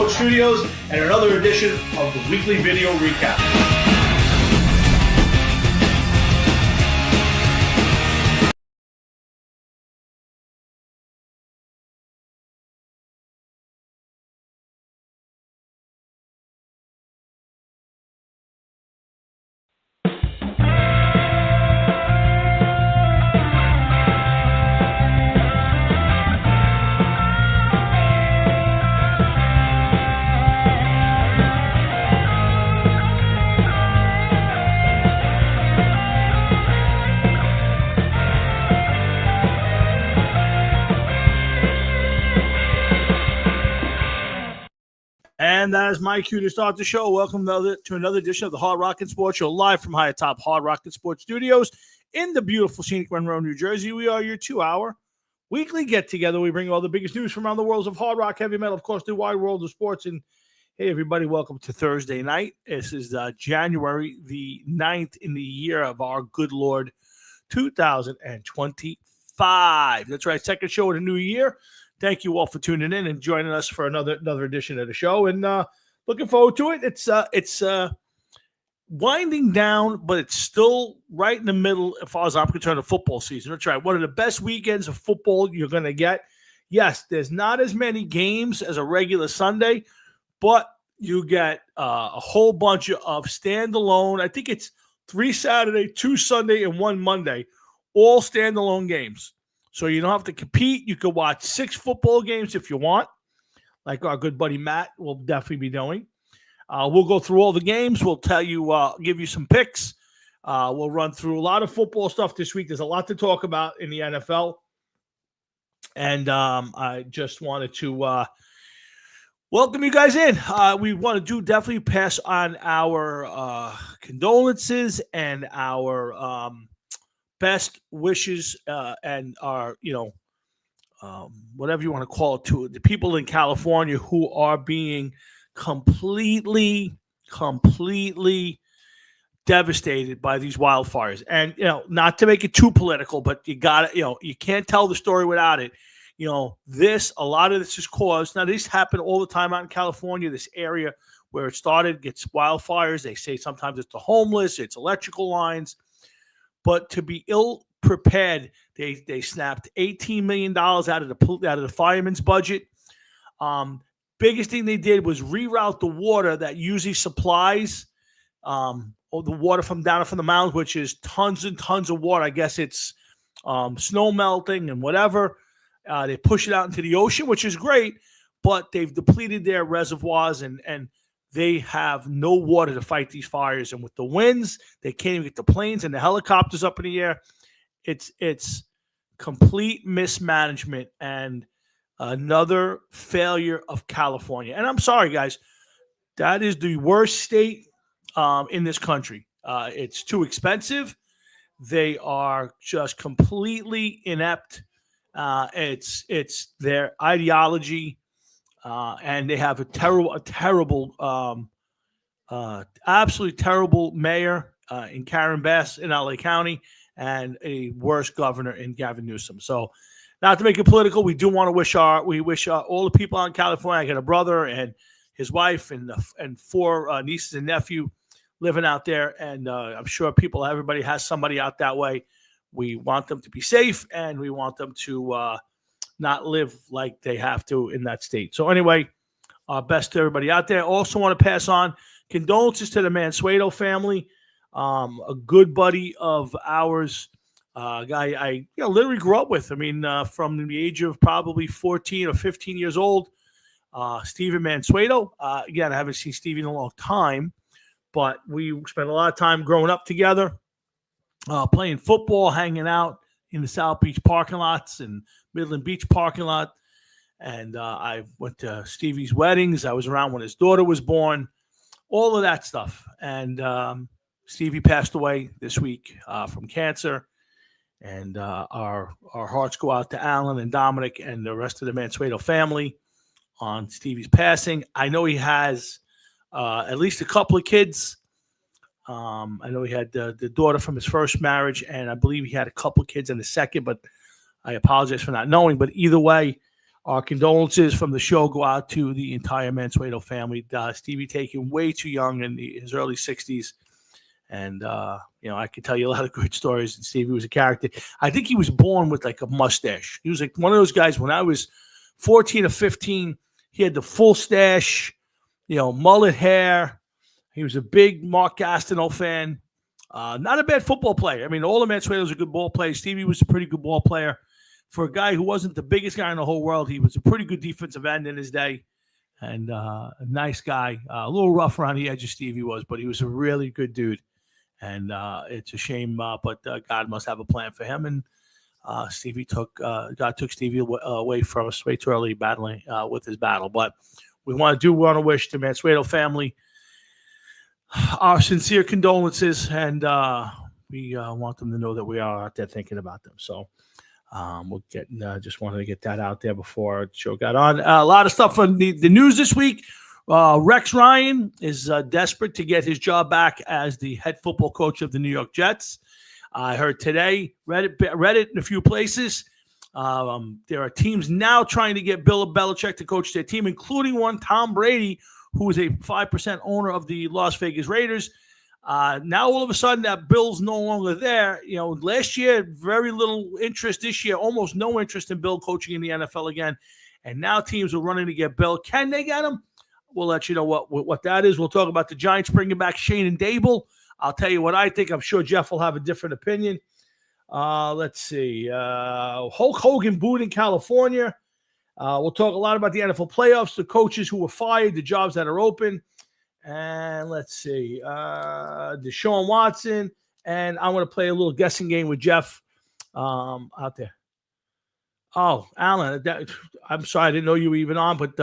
Sports Studios and another edition of the Weekly Video Recap. And that is my cue to start the show. Welcome to another edition of the Hard Rock and Sports Show, live from high atop Hard Rock and Sports Studios in the beautiful scenic Monroe, New Jersey. We are your 2-hour weekly get-together. We bring you all the biggest news from around the worlds of hard rock, heavy metal, of course, the wide world of sports. And hey, everybody, welcome to Thursday night. This is January the 9th in the year of our good Lord, 2025. That's right, second show of the new year. Thank you all for tuning in and joining us for another edition of the show, and looking forward to it. It's winding down, but it's still right in the middle as far as I'm concerned of football season. That's right, one of the best weekends of football you're going to get. Yes, there's not as many games as a regular Sunday, but you get a whole bunch of standalone. I think it's 3 Saturday, 2 Sunday, and 1 Monday, all standalone games. So you don't have to compete. You can watch 6 football games if you want, like our good buddy Matt will definitely be doing. We'll go through all the games. We'll tell you, give you some picks. We'll run through a lot of football stuff this week. There's a lot to talk about in the NFL. And I just wanted to welcome you guys in. We want to definitely pass on our condolences and our best wishes and our, whatever you want to call it, to the people in California who are being completely devastated by these wildfires. And, not to make it too political, but you got to, you can't tell the story without it. A lot of this is caused. Now, this happen all the time out in California, this area where it started gets wildfires. They say sometimes it's the homeless, it's electrical lines. But to be ill prepared, they snapped $18 million out of the fireman's budget. Biggest thing they did was reroute the water that usually supplies the water from down from the mountains, which is tons and tons of water. I guess it's snow melting and whatever. They push it out into the ocean, which is great, but they've depleted their reservoirs and they have no water to fight these fires. And with the winds, they can't even get the planes and the helicopters up in the air. It's complete mismanagement and another failure of California. And I'm sorry, guys. That is the worst state in this country. It's too expensive. They are just completely inept. It's their ideology. And they have a terrible, absolutely terrible mayor in Karen Bass in LA County and a worse governor in Gavin Newsom. So not to make it political, we do want to wish all the people out in California. I got a brother and his wife and 4 nieces and nephew living out there. And I'm sure everybody has somebody out that way. We want them to be safe and we want them to not live like they have to in that state. So anyway, best to everybody out there. Also want to pass on condolences to the Mansueto family. A good buddy of ours, guy I literally grew up with. I mean, from the age of probably 14 or 15 years old, Steven Mansueto. Again, I haven't seen Stevie in a long time, but we spent a lot of time growing up together, playing football, hanging out in the South Beach parking lots and Midland Beach parking lot. And I went to Stevie's weddings. I was around when his daughter was born, all of that stuff. And Stevie passed away this week from cancer. And our hearts go out to Alan and Dominic and the rest of the Mansueto family on Stevie's passing. I know he has at least a couple of kids. I know he had the daughter from his first marriage, and I believe he had a couple of kids in the second, but I apologize for not knowing. But either way, our condolences from the show go out to the entire Mansueto family. Stevie taken way too young in his early 60s. And, I could tell you a lot of good stories. And Stevie was a character. I think he was born with like a mustache. He was like one of those guys when I was 14 or 15, he had the full stash, mullet hair. He was a big Mark Gastineau fan. Not a bad football player. I mean, all the Mansuetos are good ball players. Stevie was a pretty good ball player. For a guy who wasn't the biggest guy in the whole world, he was a pretty good defensive end in his day. And a nice guy. A little rough around the edges, Stevie was, but he was a really good dude. And it's a shame, but God must have a plan for him. And God took Stevie away from us way too early, battling with his battle. But we want to wish the Mansueto family our sincere condolences, and we want them to know that we are out there thinking about them. So we'll get. Just wanted to get that out there before the show got on. A lot of stuff on the news this week. Rex Ryan is desperate to get his job back as the head football coach of the New York Jets. I heard today, read it in a few places. There are teams now trying to get Bill Belichick to coach their team, including one Tom Brady, who is a 5% owner of the Las Vegas Raiders. Now, all of a sudden, that Bill's no longer there. Last year, very little interest. This year, almost no interest in Bill coaching in the NFL again. And now teams are running to get Bill. Can they get him? We'll let you know what that is. We'll talk about the Giants bringing back Shane and Dable. I'll tell you what I think. I'm sure Jeff will have a different opinion. Let's see. Hulk Hogan booed in California. We'll talk a lot about the NFL playoffs, the coaches who were fired, the jobs that are open. And let's see. Deshaun Watson. And I'm going to play a little guessing game with Jeff out there. Oh, Alan, I'm sorry. I didn't know you were even on. But,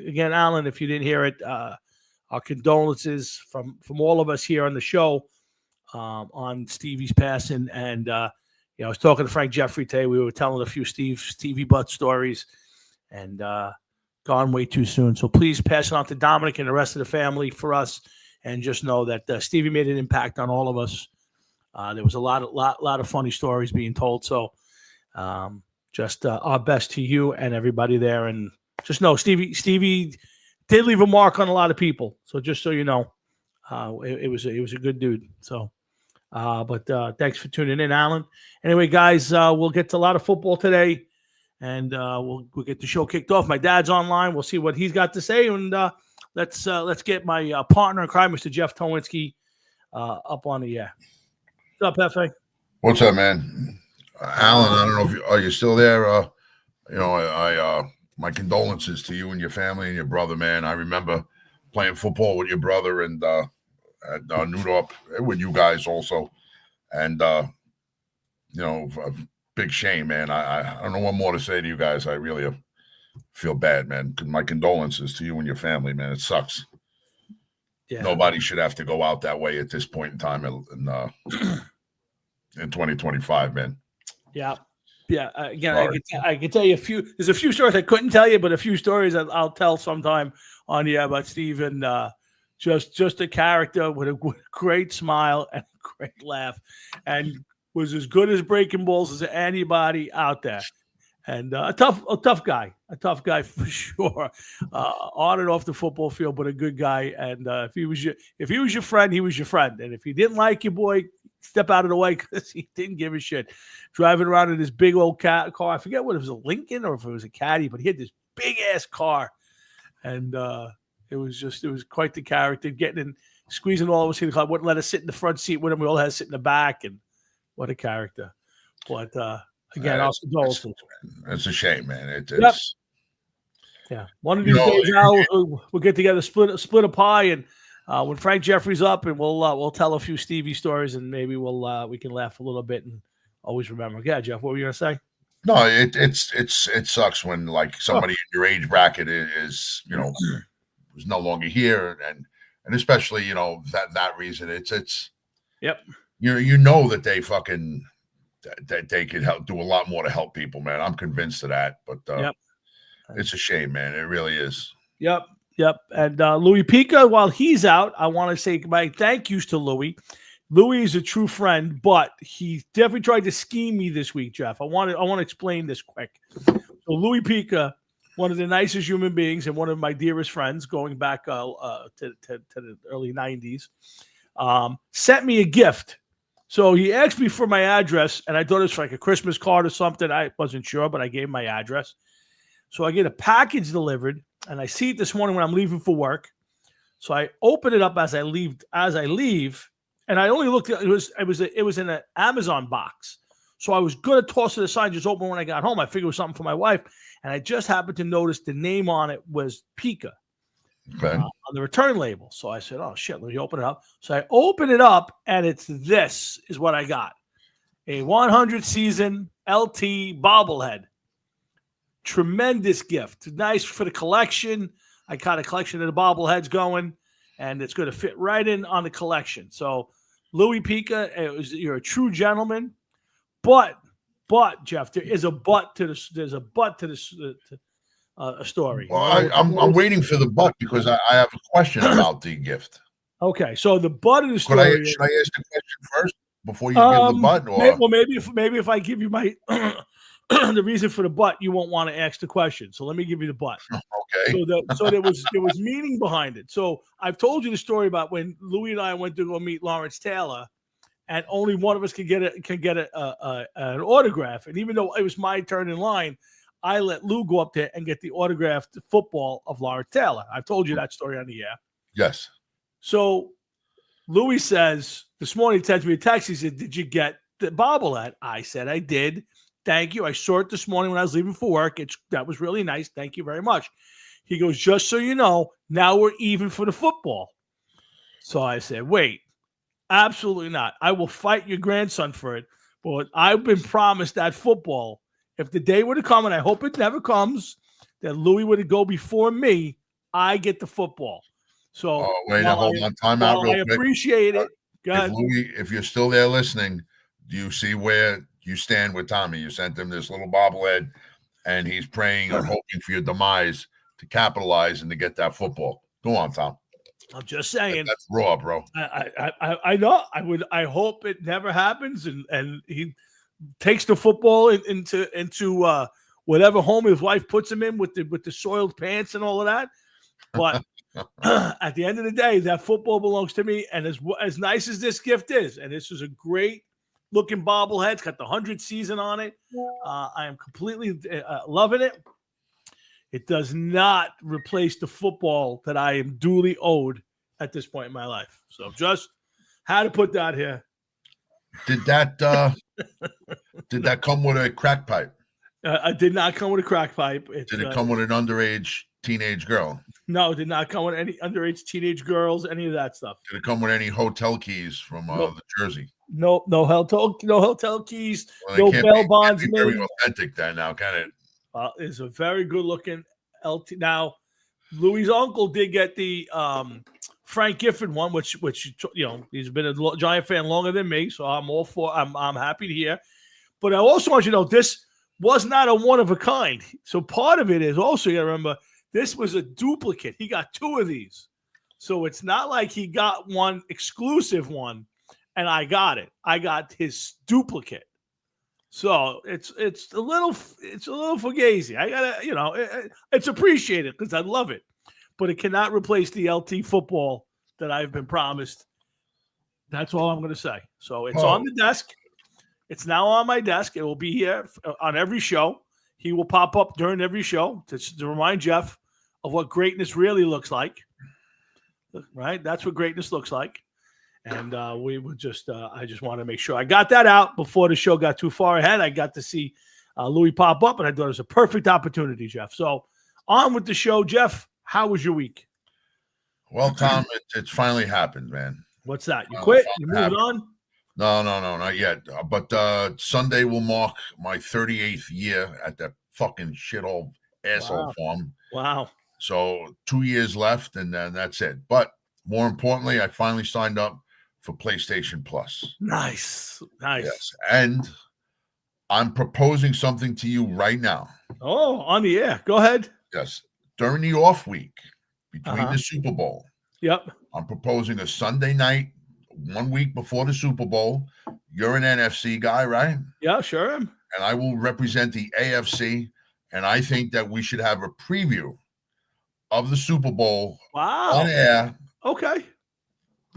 again, Alan, if you didn't hear it, our condolences from all of us here on the show on Stevie's passing. And, I was talking to Frank Jeffrey today. We were telling a few Stevie Butt stories, and gone way too soon. So please pass it on to Dominic and the rest of the family for us, and just know that Stevie made an impact on all of us. There was a lot of funny stories being told. So just our best to you and everybody there. And just know Stevie did leave a mark on a lot of people. So just so you know, it was a good dude. So, but thanks for tuning in, Alan. Anyway, guys, we'll get to a lot of football today, and we'll get the show kicked off. My dad's online. We'll see what he's got to say, and let's get my partner in crime, Mr. Jeff Towinski, up on the air. What's up, Hefe? What's up, man? Alan, I don't know if are you still there? My condolences to you and your family and your brother, man. I remember playing football with your brother and at Newdorp with you guys also, and a big shame, man. I don't know what more to say to you guys. I really feel bad, man. My condolences to you and your family, man. It sucks. Yeah. Nobody should have to go out that way at this point in time in 2025, man. Yeah. Yeah. Again, I can tell you there's a few stories I couldn't tell you, but a few stories I'll tell sometime on the air about Steve, and just a character with a great smile and a great laugh, and was as good as breaking balls as anybody out there. And a tough guy for sure, on and off the football field, but a good guy. And if he was your friend, he was your friend. And if he didn't like you, boy, step out of the way, because he didn't give a shit. Driving around in this big old car, I forget what it was, a Lincoln or if it was a Caddy, but he had this big ass car, and it was quite the character. Getting in, squeezing all of us in the car, wouldn't let us sit in the front seat with him. We all had to sit in the back, and what a character. But again, our condolences. It's a shame, man. It's yeah. One of these days now we'll get together, split a pie, and when Frank Jeffrey's up, and we'll tell a few Stevie stories, and maybe we can laugh a little bit and always remember. Yeah, Jeff, what were you gonna say? No, it sucks when like somebody in your age bracket is is no longer here, and especially that reason. It's yep. That they fucking. That they could do a lot more to help people, man. I'm convinced of that, but yep. It's a shame, man. It really is. Yep. And Louis Pica, while he's out, I want to say my thank yous to Louis. Louis is a true friend, but he definitely tried to scheme me this week, Jeff. I want to explain this quick. So Louis Pica one of the nicest human beings and one of my dearest friends, going back to the early 90s, sent me a gift. So he asked me for my address, and I thought it was like a Christmas card or something. I wasn't sure, but I gave him my address. So I get a package delivered, and I see it this morning when I'm leaving for work. So I open it up as I leave, and I only looked at it was in an Amazon box. So I was gonna toss it aside, just open when I got home. I figured it was something for my wife, and I just happened to notice the name on it was Pika on the return label. So I said, "Oh shit, let me open it up." So I open it up, and this is what I got: a 100 season LT bobblehead. Tremendous gift, nice for the collection. I got a collection of the bobbleheads going, and it's going to fit right in on the collection. So, Louis Pika, you're a true gentleman, but Jeff, there is a but to this. There's a but to this story. Well, I'm waiting for the but because I have a question about the gift. Okay, so the but of the story. Should I ask the question first before you give the but? Or? Maybe if I give you my the reason for the but, you won't want to ask the question. So let me give you the but. Okay. So there was meaning behind it. So I've told you the story about when Louis and I went to go meet Lawrence Taylor, and only one of us can get an autograph. And even though it was my turn in line, I let Lou go up there and get the autographed football of Lawrence Taylor. I've told you that story on the air. Yes. So Louis says this morning, he sends me a text. He said, "Did you get the bobblehead?" I said, "I did. Thank you. I saw it this morning when I was leaving for work. That was really nice. Thank you very much." He goes, "Just so you know, now we're even for the football." So I said, "Wait, absolutely not. I will fight your grandson for it. But I've been promised that football. If the day were to come, and I hope it never comes, that Louis were to go before me, I get the football." So hold on, time out real quick. I appreciate it. Louis, if you're still there listening, do you see where you stand with Tommy? You sent him this little bobblehead, and he's praying and hoping for your demise to capitalize and to get that football. Go on, Tom. I'm just saying. That's raw, bro. I know. I hope it never happens, and he takes the football into whatever home his wife puts him in with the soiled pants and all of that. But at the end of the day, that football belongs to me. And as nice as this gift is, and this is a great looking bobblehead, it's got the 100 season on it. I am completely loving it. It does not replace the football that I am duly owed at this point in my life. So just had to put that here. Did that come with a crack pipe? I did not come with a crack pipe. Did it come with an underage teenage girl? No, it did not come with any underage teenage girls, any of that stuff. Did it come with any hotel keys from the Jersey? No hotel keys, well, no bail bonds. Can't be very authentic then now, can it? It's a very good looking LT. Now, Louis' uncle did get the Frank Gifford one, which he's been a Giant fan longer than me, so I'm happy to hear. But I also want you to know this was not a one of a kind. So part of it is also, you got to remember, this was a duplicate. He got two of these. So it's not like he got one exclusive one and I got it. I got his duplicate. So it's a little fugazi. I gotta, it's appreciated because I love it, but it cannot replace the LT football that I've been promised. That's all I'm going to say. So it's on the desk. It's now on my desk. It will be here on every show. He will pop up during every show to remind Jeff of what greatness really looks like. Right? That's what greatness looks like. And we would I just want to make sure I got that out before the show got too far ahead. I got to see Louis pop up, and I thought it was a perfect opportunity, Jeff. So on with the show. Jeff, how was your week? Well, Tom, it's finally happened, man. What's that? You quit? You moved on? No, not yet. But Sunday will mark my 38th year at that fucking shithole asshole farm. Wow. So 2 years left, and then that's it. But more importantly, I finally signed up for PlayStation Plus. Nice. Yes, and I'm proposing something to you right now. Oh, on the air. Go ahead. Yes. During the off week between the Super Bowl. Yep. I'm proposing a Sunday night, 1 week before the Super Bowl. You're an NFC guy, right? Yeah, sure am. And I will represent the AFC, and I think that we should have a preview of the Super Bowl Wow. on air. Okay.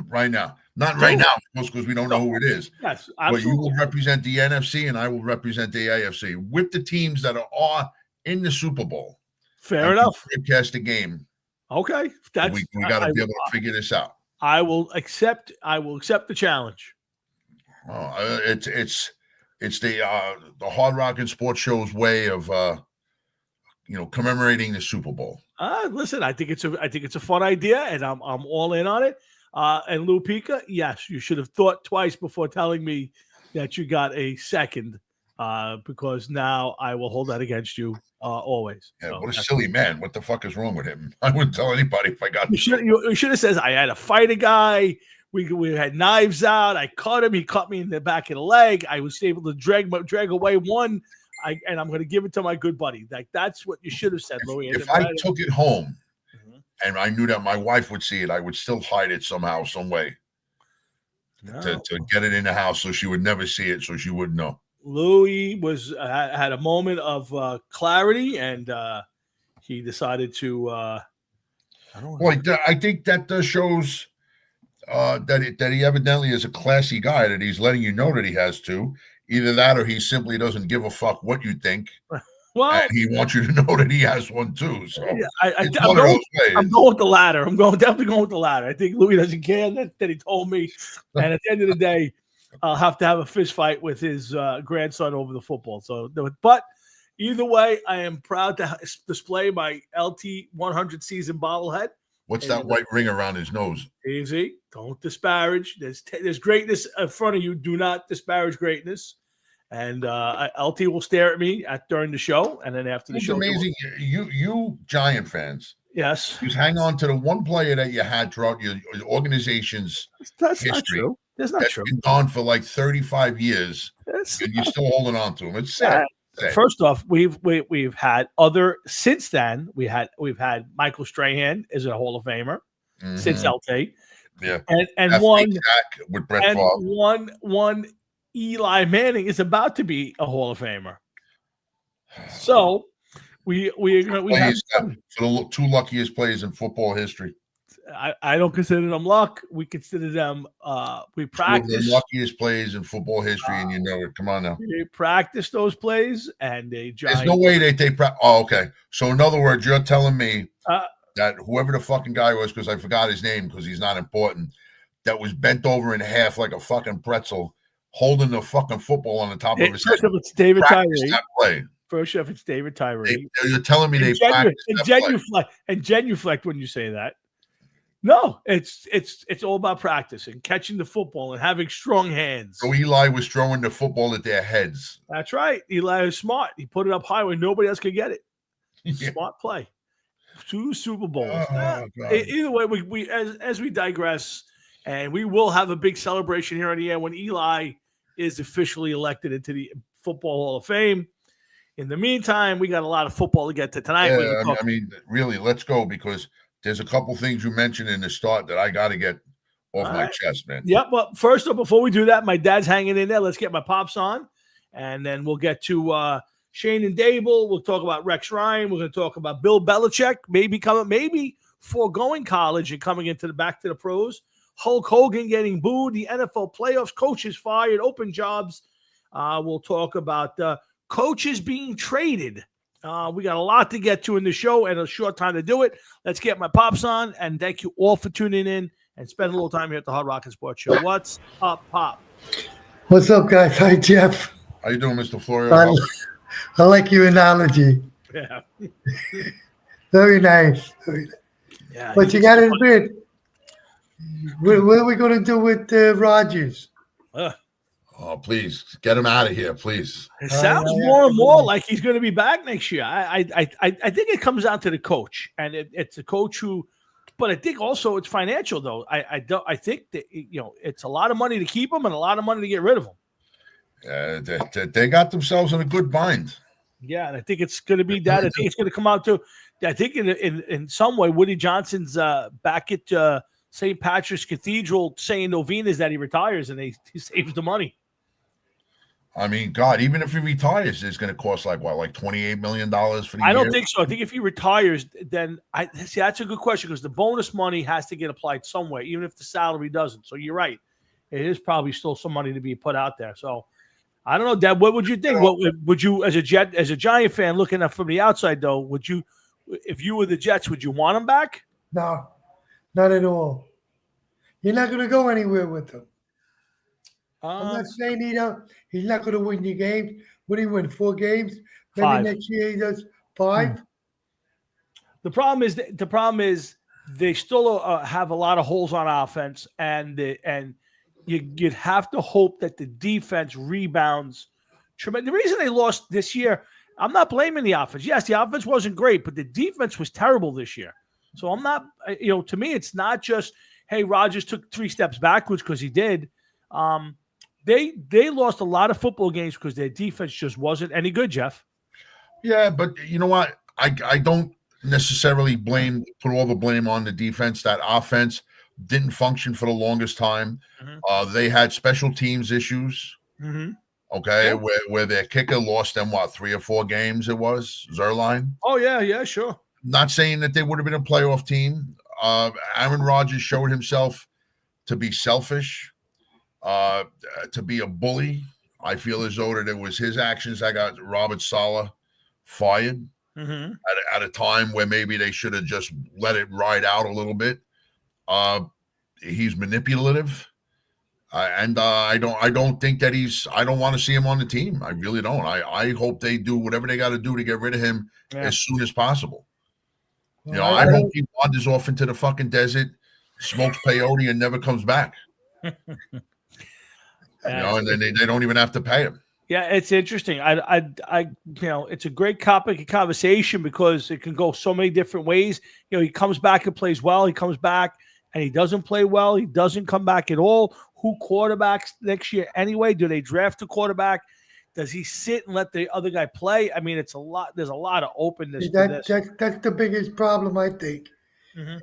Right now. Not right now, because we don't know who it is. Yes, absolutely. But you will represent the NFC and I will represent the AFC with the teams that are in the Super Bowl. Fair enough. Broadcast the game. Okay. We got to be able to figure this out. I will accept the challenge. It's the Hard Rock and Sports Show's way of commemorating the Super Bowl. Listen, I think it's a fun idea, and I'm all in on it. And Lou Pica, yes, you should have thought twice before telling me that you got a second, because now I will hold that against you always. Yeah, so what a silly man! What the fuck is wrong with him? I wouldn't tell anybody if I got. You should have said I had to fight a guy. We had knives out. I cut him. He cut me in the back of the leg. I was able to drag away one. And I'm going to give it to my good buddy. That's what you should have said, Louis. If I took it home. And I knew that my wife would see it, I would still hide it somehow, some way to get it in the house so she would never see it, so she wouldn't know. Louis had a moment of clarity, and he decided to. I don't know. Well, I think that shows that he evidently is a classy guy, that he's letting you know that he has to. Either that or he simply doesn't give a fuck what you think. Well, and he wants you to know that he has one too. So yeah, I'm going with the latter. Definitely going with the latter. I think Louis doesn't care that he told me. And at the end of the day, I'll have to have a fist fight with his grandson over the football. So, but either way, I am proud to display my LT 100 season bobblehead. What's that white ring around his nose? Easy. Don't disparage. There's greatness in front of you. Do not disparage greatness. And LT will stare at me during the show, and then after the show. It's amazing. You Giant fans. Yes. Just hang on to the one player that you had throughout your organization's history. Not true. That's not true. Been gone for like 35 years, and you're still holding on to him. It's sad. First off, we've had other since then. We've had Michael Strahan is a Hall of Famer since LT. Yeah, and one with Brett Favre. One Eli Manning is about to be a Hall of Famer. So we have for the two luckiest players in football history. I don't consider them luck. We consider them we practice the luckiest plays in football history, and you know it. Come on now. They practice those plays, and there's no way they practice. Oh, okay. So in other words, you're telling me that whoever the fucking guy was, because I forgot his name because he's not important, that was bent over in half like a fucking pretzel, holding the fucking football on the top of his head. First off, it's David Tyree. First off, it's David Tyree. You're telling me they practiced that play. And genuflect when you say that. No, it's all about practice and catching the football and having strong hands. So Eli was throwing the football at their heads. That's right. Eli was smart. He put it up high where nobody else could get it. Yeah. Smart play. 2 Super Bowls. Either way, we as we digress, and we will have a big celebration here on the air when Eli is officially elected into the Football Hall of Fame. In the meantime, we got a lot of football to get to tonight. Yeah, I mean, really, let's go, because there's a couple things you mentioned in the start that I got to get off my chest, man. Yeah, but first, before we do that, my dad's hanging in there. Let's get my pops on, and then we'll get to Shane and Dable. We'll talk about Rex Ryan. We're going to talk about Bill Belichick, maybe foregoing college and coming into back to the pros. Hulk Hogan getting booed, the NFL playoffs, coaches fired, open jobs. We'll talk about coaches being traded. We got a lot to get to in the show and a short time to do it. Let's get my pops on, and thank you all for tuning in and spend a little time here at the Hard Rock and Sports Show. What's up, Pop? What's up, guys? Hi, Jeff. How you doing, Mr. Florio? I like your analogy. Yeah. Very nice. Yeah. But you got to admit, what are we going to do with Rodgers? Oh, please get him out of here, please. It sounds more and more like he's going to be back next year. I think it comes down to the coach, and it's a coach who. But I think also it's financial, though. I think that it's a lot of money to keep him and a lot of money to get rid of him. They got themselves in a good bind. Yeah, and I think it's going to be that. I think it's going to come out to. I think in some way, Woody Johnson's back at St. Patrick's Cathedral saying novenas that he retires, and he saves the money. I mean, God, even if he retires, it's going to cost like $28 million for the year? I don't think so. I think if he retires, then I see that's a good question because the bonus money has to get applied somewhere, even if the salary doesn't. So you're right. It is probably still some money to be put out there. So I don't know, Deb. What would you think? What would you, as a Giant fan, looking at from the outside, though, would you, if you were the Jets, would you want him back? No, not at all. You're not going to go anywhere with him. I'm not saying he's not going to win your games. What do he win? 4 games? Maybe 5. next year he does 5. The problem is they still have a lot of holes on offense, and you'd have to hope that the defense rebounds. The reason they lost this year, I'm not blaming the offense. Yes, the offense wasn't great, but the defense was terrible this year. So I'm not, to me, it's not just, hey, Rodgers took 3 steps backwards because he did. They lost a lot of football games because their defense just wasn't any good, Jeff. Yeah, but you know what? I don't necessarily put all the blame on the defense. That offense didn't function for the longest time. Mm-hmm. They had special teams issues. Mm-hmm. Okay, yeah. where their kicker lost them 3 or 4 games. It was Zuerlein. Oh yeah, sure. Not saying that they would have been a playoff team. Aaron Rodgers showed himself to be selfish. To be a bully. I feel as though that it was his actions that got Robert Saleh fired at a time where maybe they should have just let it ride out a little bit. He's manipulative, and I don't think that I don't want to see him on the team. I really don't. I hope they do whatever they got to do to get rid of him as soon as possible. Well, I hope he wanders off into the fucking desert, smokes peyote, and never comes back. And then they don't even have to pay him. Yeah, it's interesting. It's a great topic of conversation because it can go so many different ways. He comes back and plays well. He comes back and he doesn't play well. He doesn't come back at all. Who quarterbacks next year anyway? Do they draft a quarterback? Does he sit and let the other guy play? I mean, it's a lot. There's a lot of openness to this. That's the biggest problem, I think. Mm-hmm.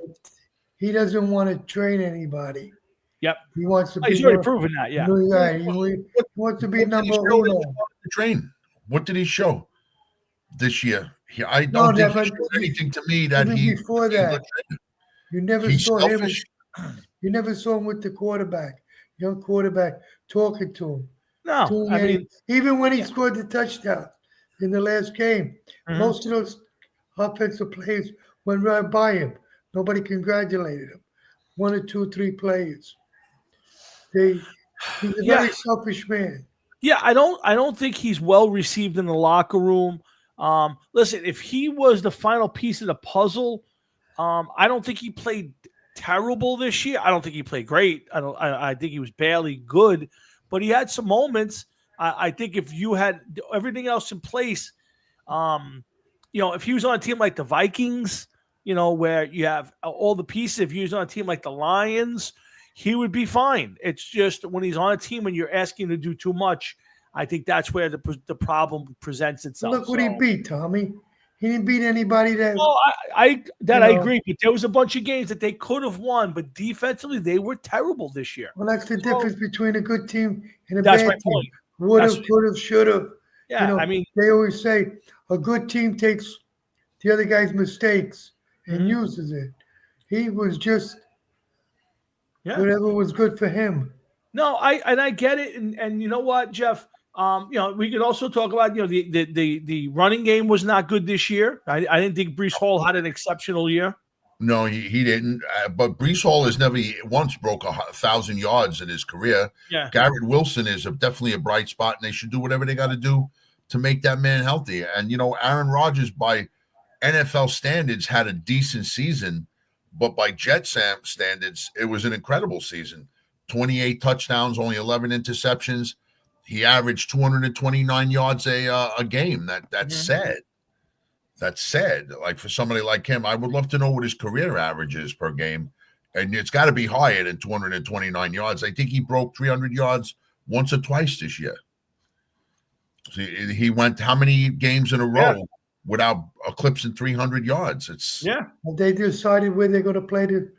He doesn't want to train anybody. Yep. He wants to be. He's already proven that. Yeah. He wants to be number 1. Train. What did he show this year? I don't think he showed anything to me that before that. You never saw selfish. Him. You never saw him with the quarterback, young quarterback, talking to him. No, even when he scored the touchdown in the last game, most of those offensive players went right by him. Nobody congratulated him. 1 or 2 or 3 players. He's a very selfish man. Yeah, I don't think he's well received in the locker room. Listen, if he was the final piece of the puzzle, I don't think he played terrible this year. I don't think he played great. I think he was barely good, but he had some moments. I think if you had everything else in place, if he was on a team like the Vikings, where you have all the pieces, if he was on a team like the Lions, he would be fine. It's just when he's on a team and you're asking him to do too much, I think that's where the problem presents itself. Look what he beat, Tommy. He didn't beat anybody that. Well, I agree, but there was a bunch of games that they could have won, but defensively they were terrible this year. Well, that's the difference between a good team and a bad team. Point. Would have, could have, should have. Yeah, they always say a good team takes the other guy's mistakes and uses it. He was just whatever was good for him. No, I get it, and you know what, Jeff. We could also talk about the running game was not good this year. I didn't think Breece Hall had an exceptional year. No, he didn't. But Breece Hall has never once broke 1,000 yards in his career. Yeah. Garrett Wilson is definitely a bright spot, and they should do whatever they got to do to make that man healthy. And Aaron Rodgers, by NFL standards, had a decent season, but by Jet standards, it was an incredible season. 28 touchdowns, only 11 interceptions. He averaged 229 yards a game. That's sad. That's sad. Like for somebody like him, I would love to know what his career average is per game. And it's got to be higher than 229 yards. I think he broke 300 yards once or twice this year. So he went how many games in a row without eclipsing 300 yards? They decided where they're going to play the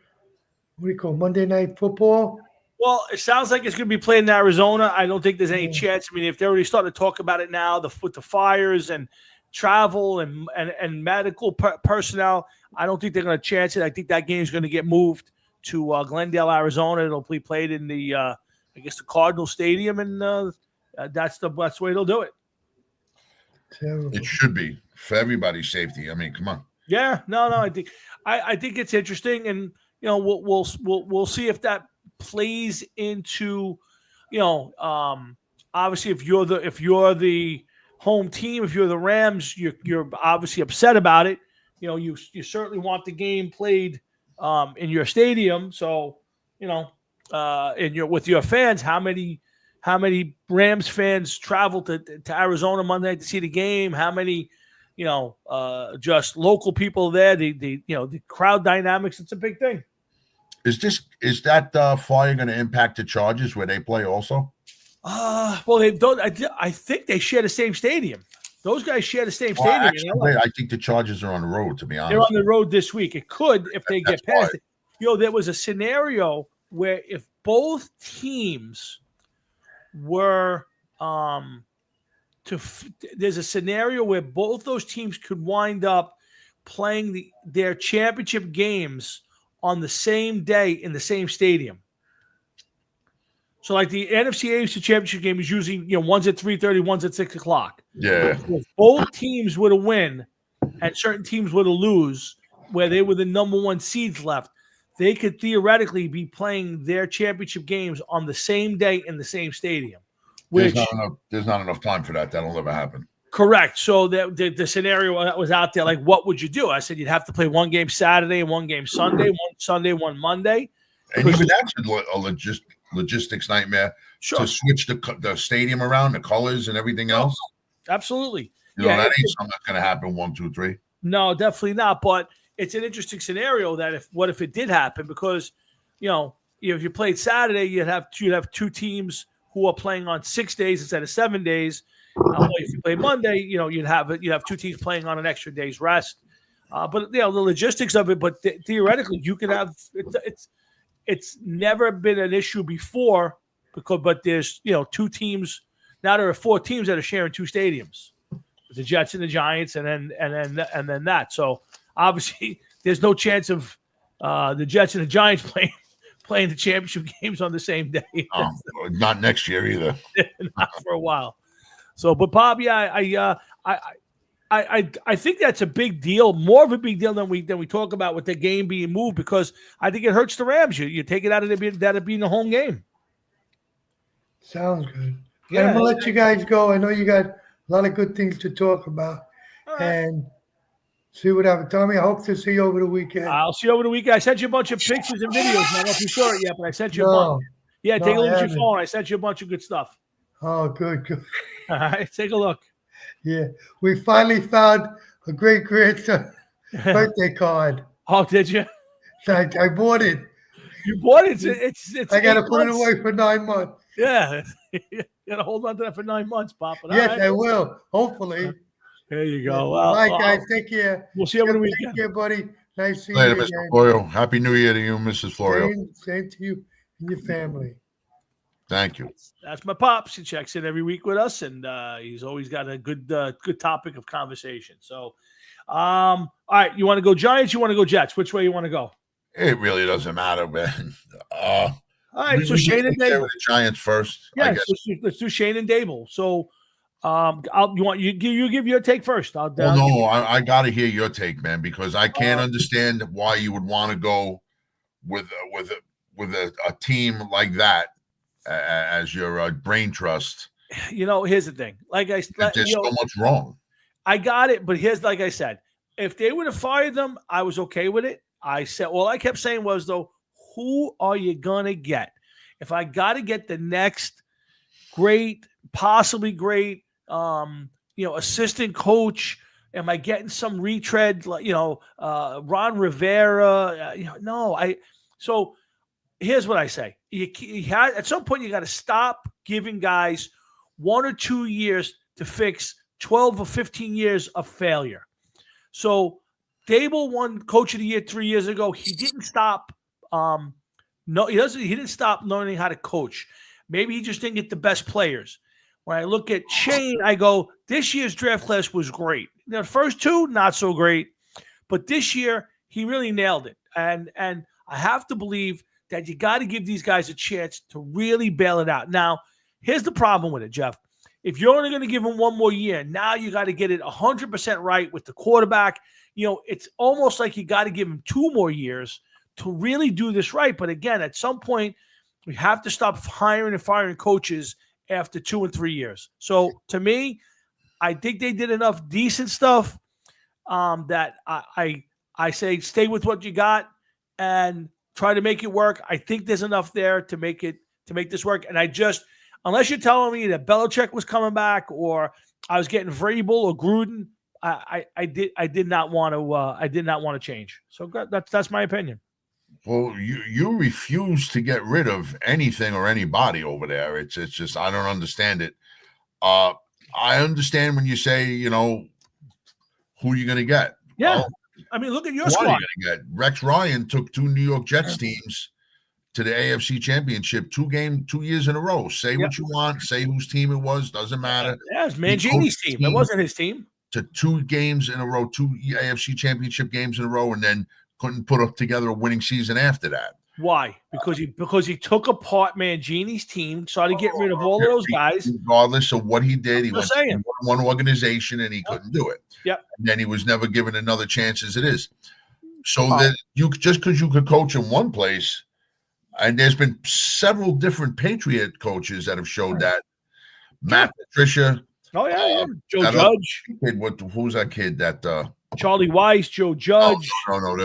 Monday Night Football. Well, it sounds like it's going to be played in Arizona. I don't think there's any chance. I mean, if they're already starting to talk about it now, with the fires and travel and medical personnel, I don't think they're going to chance it. I think that game is going to get moved to Glendale, Arizona. It'll be played in the, I guess, the Cardinal Stadium, and that's the way they'll do it. Terrible. It should be for everybody's safety. I mean, come on. Yeah, no. I think it's interesting, and we'll see if that plays into, obviously if you're the home team, if you're the Rams, you're obviously upset about it. You certainly want the game played in your stadium. So with your fans, how many Rams fans travel to Arizona Monday night to see the game? How many just local people there? The crowd dynamics, it's a big thing. Is that fire going to impact the Chargers where they play also? Well, they don't. I think they share the same stadium. Those guys share the same stadium. Actually, I think the Chargers are on the road, to be honest. They're on the road this week. It could if they get past it. There was a scenario where if both teams were there's a scenario where both those teams could wind up playing their championship games on the same day in the same stadium. So, like the NFC AFC Championship game is usually, one's at 3:30, one's at 6 o'clock. Yeah. If both teams were to win and certain teams were to lose, where they were the number one seeds left, they could theoretically be playing their championship games on the same day in the same stadium. There's not enough time for that. That'll never happen. Correct. So the scenario that was out there, like, what would you do? I said you'd have to play one game Saturday and one game Sunday, one Sunday, one Monday. And even that's a logistics nightmare. Sure. To switch the stadium around, the colors and everything else. Absolutely. That ain't something that's going to happen 1, 2, 3. No, definitely not. But it's an interesting scenario that what if it did happen? Because, if you played Saturday, you'd have two teams who are playing on 6 days instead of 7 days. If you play Monday, you'd have two teams playing on an extra day's rest. But the logistics of it. But theoretically, you could have it's never been an issue before but there's two teams now. There are 4 teams that are sharing 2 stadiums, the Jets and the Giants, and then that. So obviously, there's no chance of the Jets and the Giants playing the championship games on the same day. Not next year either. Not for a while. So, but Bob, I think that's a big deal, more of a big deal than we talk about with the game being moved, because I think it hurts the Rams. You take it out of that being the home game. Sounds good. Yeah, I'm gonna let you guys go. I know you got a lot of good things to talk about, and see what happens. Tommy, I hope to see you over the weekend. I'll see you over the weekend. I sent you a bunch of pictures and videos. I don't know if you saw it yet, but I sent you a bunch. Yeah, take a look at your phone. I sent you a bunch of good stuff. Oh, good. All right, take a look. Yeah, we finally found a great grandson birthday card. Oh, did you? I bought it. You bought it? It's I got to put it away for 9 months. Yeah, you got to hold on to that for 9 months, Papa. Yes, right. I will. Hopefully. There you go. All right, guys. Take care. We'll see you over the weekend. Take care, buddy. Nice seeing you. Later, Mr. Florio. Happy New Year to you, Mrs. Florio. Same to you and your family. Thank you. That's my pops. He checks in every week with us, and he's always got a good topic of conversation. So, all right, you want to go Giants? You want to go Jets? Which way you want to go? It really doesn't matter, man. All right, so Shane and Dable. The Giants first. Yeah, let's do Shane and Dable. So, you give your take first. I got to hear your take, man, because I can't understand why you would want to go with a team like that as your brain trust. Here's the thing. There's so much wrong. I got it, but like I said, if they would have fired them, I was okay with it. I said, all I kept saying was, though, who are you gonna get? If I got to get the next great, possibly great, assistant coach, am I getting some retread? Ron Rivera? No. So here's what I say: at some point you got to stop giving guys 1 or 2 years to fix 12 or 15 years of failure. So Dable won Coach of the Year 3 years ago. He didn't stop No, he doesn't. He didn't stop learning how to coach. Maybe he just didn't get the best players. When I look at Shane, I go, this year's draft class was great. The first two, not so great. But this year, he really nailed it. And I have to believe that you got to give these guys a chance to really bail it out. Now, here's the problem with it, Jeff. If you're only going to give him one more year, now you got to get it 100% right with the quarterback. It's almost like you got to give him 2 more years to really do this right. But again, at some point, we have to stop hiring and firing coaches after 2 and 3 years. So to me, I think they did enough decent stuff that I say stay with what you got and try to make it work. I think there's enough there to make this work. And unless you're telling me that Belichick was coming back or I was getting Vrabel or Gruden, I did not want to change. So that's my opinion. Well, you refuse to get rid of anything or anybody over there. It's just I don't understand it. I understand when you say, who are you going to get? Yeah. Well, I mean, look at your squad. Are you going to get? Rex Ryan took 2 New York Jets teams to the AFC Championship 2 years in a row. Say what you want. Say whose team it was. Doesn't matter. Yeah, it's Mangini's team. It wasn't his team. To 2 games in a row, 2 AFC Championship games in a row, and then couldn't put together a winning season after that. Why? Because he took apart Mangini's team, tried to get rid of all of those guys. Regardless of what he did, he went to one organization and he couldn't do it. Yep. And then he was never given another chance as it is. So that just because you could coach in one place, and there's been several different Patriot coaches that have showed that. Matt Patricia. Oh yeah, Joe Judge. Who's that kid that? Charlie Weiss, Joe Judge. No,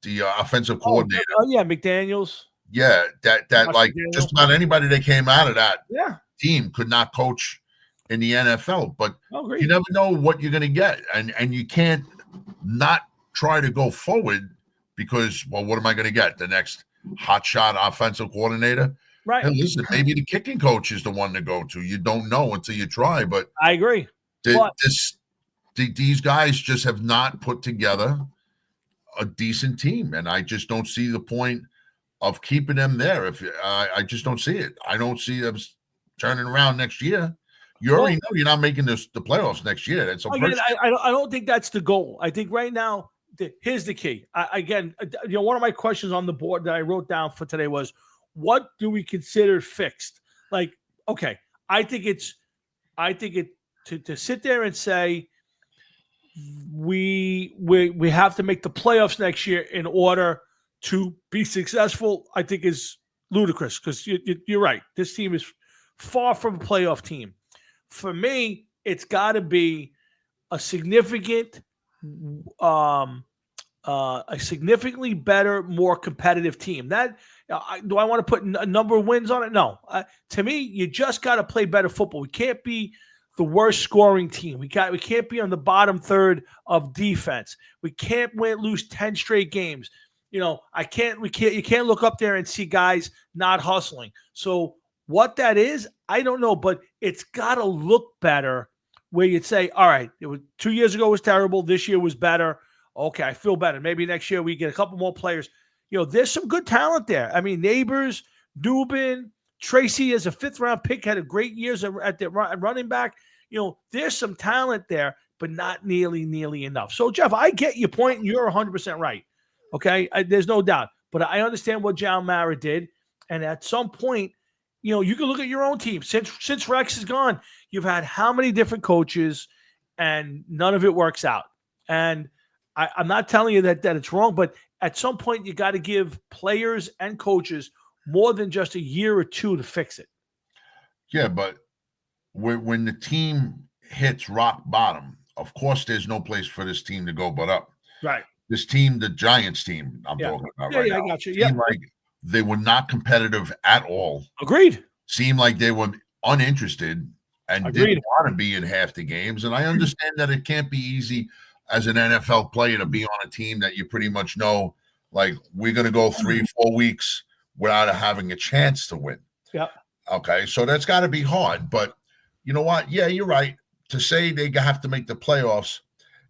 the offensive coordinator. McDaniels. Yeah, that like McDaniels. Just about anybody that came out of that team could not coach in the NFL. But you never know what you're going to get, and you can't not try to go forward because, well, what am I going to get? The next hotshot offensive coordinator? Right. And listen, maybe the kicking coach is the one to go to. You don't know until you try. But I agree. These guys just have not put together a decent team, and I just don't see the point of keeping them there. If I just don't see it. I don't see them turning around next year. You already know you're not making the playoffs next year. That's I don't think that's the goal. I think right now, here's the key. One of my questions on the board that I wrote down for today was, what do we consider fixed? Like, okay, I think it to sit there and say we have to make the playoffs next year in order to be successful, I think is ludicrous, because you're right. This team is far from a playoff team. For me, it's got to be a significantly better, more competitive team. That do I want to put a number of wins on it? No. To me, you just got to play better football. We can't be the worst scoring team. We can't be on the bottom third of defense. We can't lose 10 straight games. You can't look up there and see guys not hustling. So what that is, I don't know, but it's got to look better where you'd say, all right, 2 years ago was terrible. This year was better. Okay, I feel better. Maybe next year we get a couple more players. There's some good talent there. I mean, Neighbors, Dubin, Tracy as a 5th-round pick had a great years at the running back. There's some talent there, but not nearly enough. So, Jeff, I get your point, and you're 100% right. Okay, there's no doubt. But I understand what John Mara did, and at some point, you can look at your own team. Since Rex is gone, you've had how many different coaches, and none of it works out. And I'm not telling you that it's wrong, but at some point you got to give players and coaches more than just a year or 2 to fix it. Yeah, but when the team hits rock bottom, of course there's no place for this team to go but up. Right. This team, the Giants team I'm talking about right now. I got you. Yeah. Seemed like they were not competitive at all. Agreed. Seemed like they were uninterested and didn't want to be in half the games. And I understand that it can't be easy as an NFL player to be on a team that you pretty much know, like, we're going to go 3-4 weeks without having a chance to win. Yeah. Okay. So that's got to be hard. But you know what? Yeah, you're right. To say they have to make the playoffs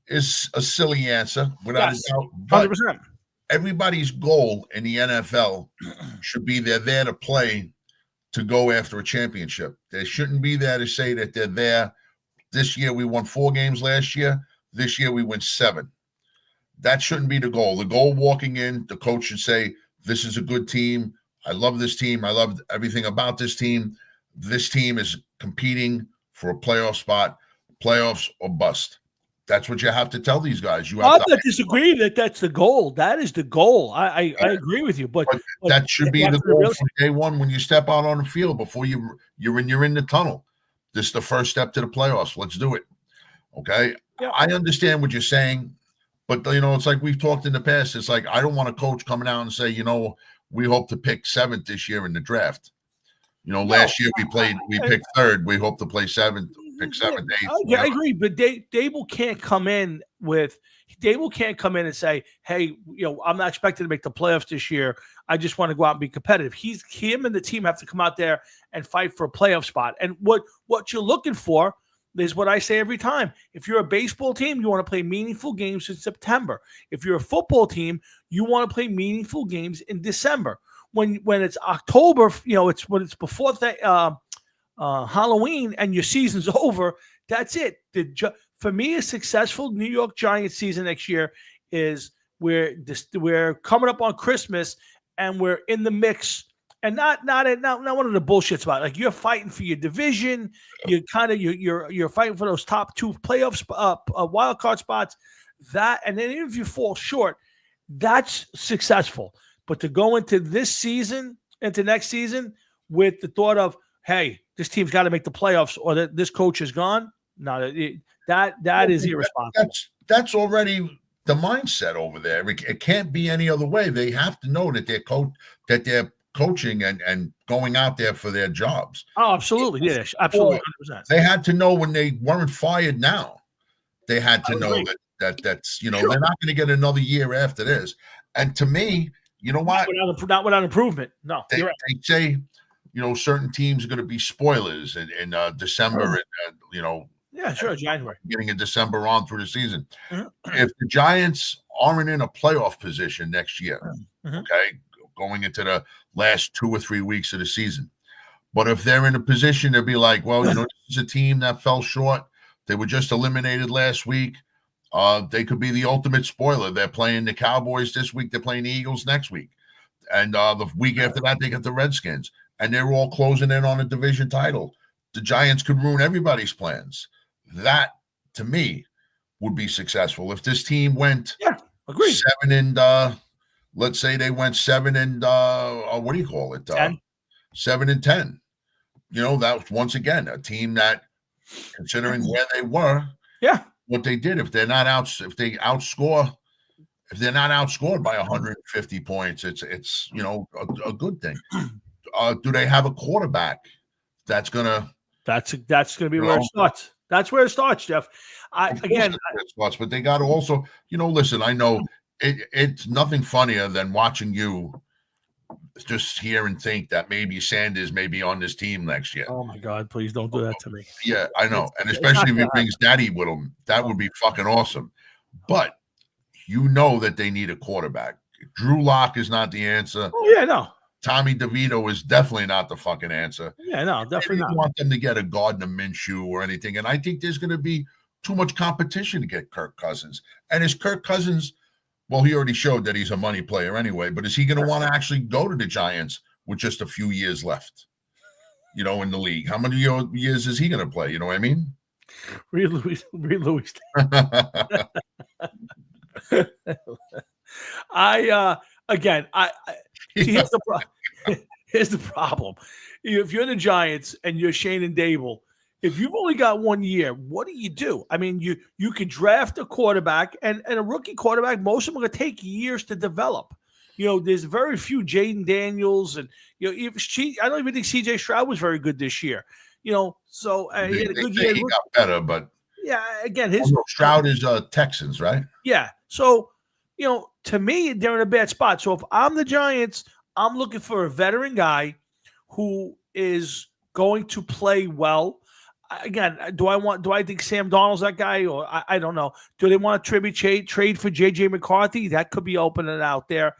is a silly answer without a doubt. But 100%. everybody's goal in the NFL should be they're there to play, to go after a championship. They shouldn't be there to say that they're there. This year we won 4 games last year. This year we win 7. That shouldn't be the goal. The goal walking in, the coach should say, this is a good team. I love this team. I love everything about this team. This team is competing for a playoff spot, playoffs or bust. That's what you have to tell these guys. You have I'm not disagreeing that that's the goal. That is the goal. I agree with you, but that should be the goal from day one when you step out on the field before you're in the tunnel. This is the first step to the playoffs. Let's do it. Okay. Yeah. I understand what you're saying, but it's like we've talked in the past. It's like I don't want a coach coming out and say, we hope to pick 7th this year in the draft. Last year we picked 3rd. We hope to play 7th, pick 7th, 8th. I agree, but Dable can't come in and say, "Hey, I'm not expected to make the playoffs this year. I just want to go out and be competitive." Him and the team have to come out there and fight for a playoff spot. And what you're looking for is what I say every time. If you're a baseball team, you want to play meaningful games in September. If you're a football team, you want to play meaningful games in December. When it's October, it's when it's before Halloween and your season's over. That's it. For me, a successful New York Giants season next year is we're coming up on Christmas and we're in the mix. And not one of the bullshit spots. Like you're fighting for your division, you're fighting for those top 2 playoffs, wild card spots. That, and then even if you fall short, that's successful. But to go into this season, into next season, with the thought of, hey, this team's got to make the playoffs, or that this coach is gone, no, that is irresponsible. That's already the mindset over there. It can't be any other way. They have to know that they're coaching and going out there for their jobs. Oh, absolutely. Yes, absolutely. 100%. They had to know when they weren't fired now. They had to know that's they're not going to get another year after this. And to me, you know what? Not without improvement. No, they say, certain teams are going to be spoilers in December and yeah, sure, January, beginning of December on through the season. Mm-hmm. If the Giants aren't in a playoff position next year, okay, going into the last 2 or 3 weeks of the season, but if they're in a position to be like, well, this is a team that fell short. They were just eliminated last week. They could be the ultimate spoiler. They're playing the Cowboys this week. They're playing the Eagles next week. And the week after that, they get the Redskins. And they're all closing in on a division title. The Giants could ruin everybody's plans. That, to me, would be successful. If this team went 7 and let's say they went 7 and what do you call it? 10. 7 and 10. That was once again a team that, considering where they were, what they did, if they're not if they're not outscored by 150 points, it's a good thing. Do they have a quarterback that's gonna be where it starts? That's where it starts, Jeff. But they got to also, listen, I know it's nothing funnier than watching you just hear and think that maybe Sanders may be on this team next year. Oh my God, please don't do that to me. Yeah, I know. And especially if he brings Daddy with him, that would be fucking awesome. But that they need a quarterback. Drew Lock is not the answer. Oh, yeah, no. Tommy DeVito is definitely not the fucking answer. Yeah, no, definitely not. I don't want them to get a Gardner Minshew or anything. And I think there's going to be too much competition to get Kirk Cousins. And is Kirk Cousins, well, he already showed that he's a money player anyway, but is he going to want to actually go to the Giants with just a few years left, in the league? How many years is he going to play? You know what I mean? Reed Louis. Here's the problem. If you're the Giants and you're Shane and Dable, if you've only got 1 year, what do? I mean, you could draft a quarterback and a rookie quarterback. Most of them are going to take years to develop. There's very few Jaden Daniels, and I don't even think C.J. Stroud was very good this year. So he had a good year. He got better, but yeah, again, Stroud is Texans, right? Yeah. So to me, they're in a bad spot. So if I'm the Giants, I'm looking for a veteran guy who is going to play well. again, do I think Sam Darnold's that guy, or I don't know. Do they want to trade for JJ McCarthy? That could be opening out there,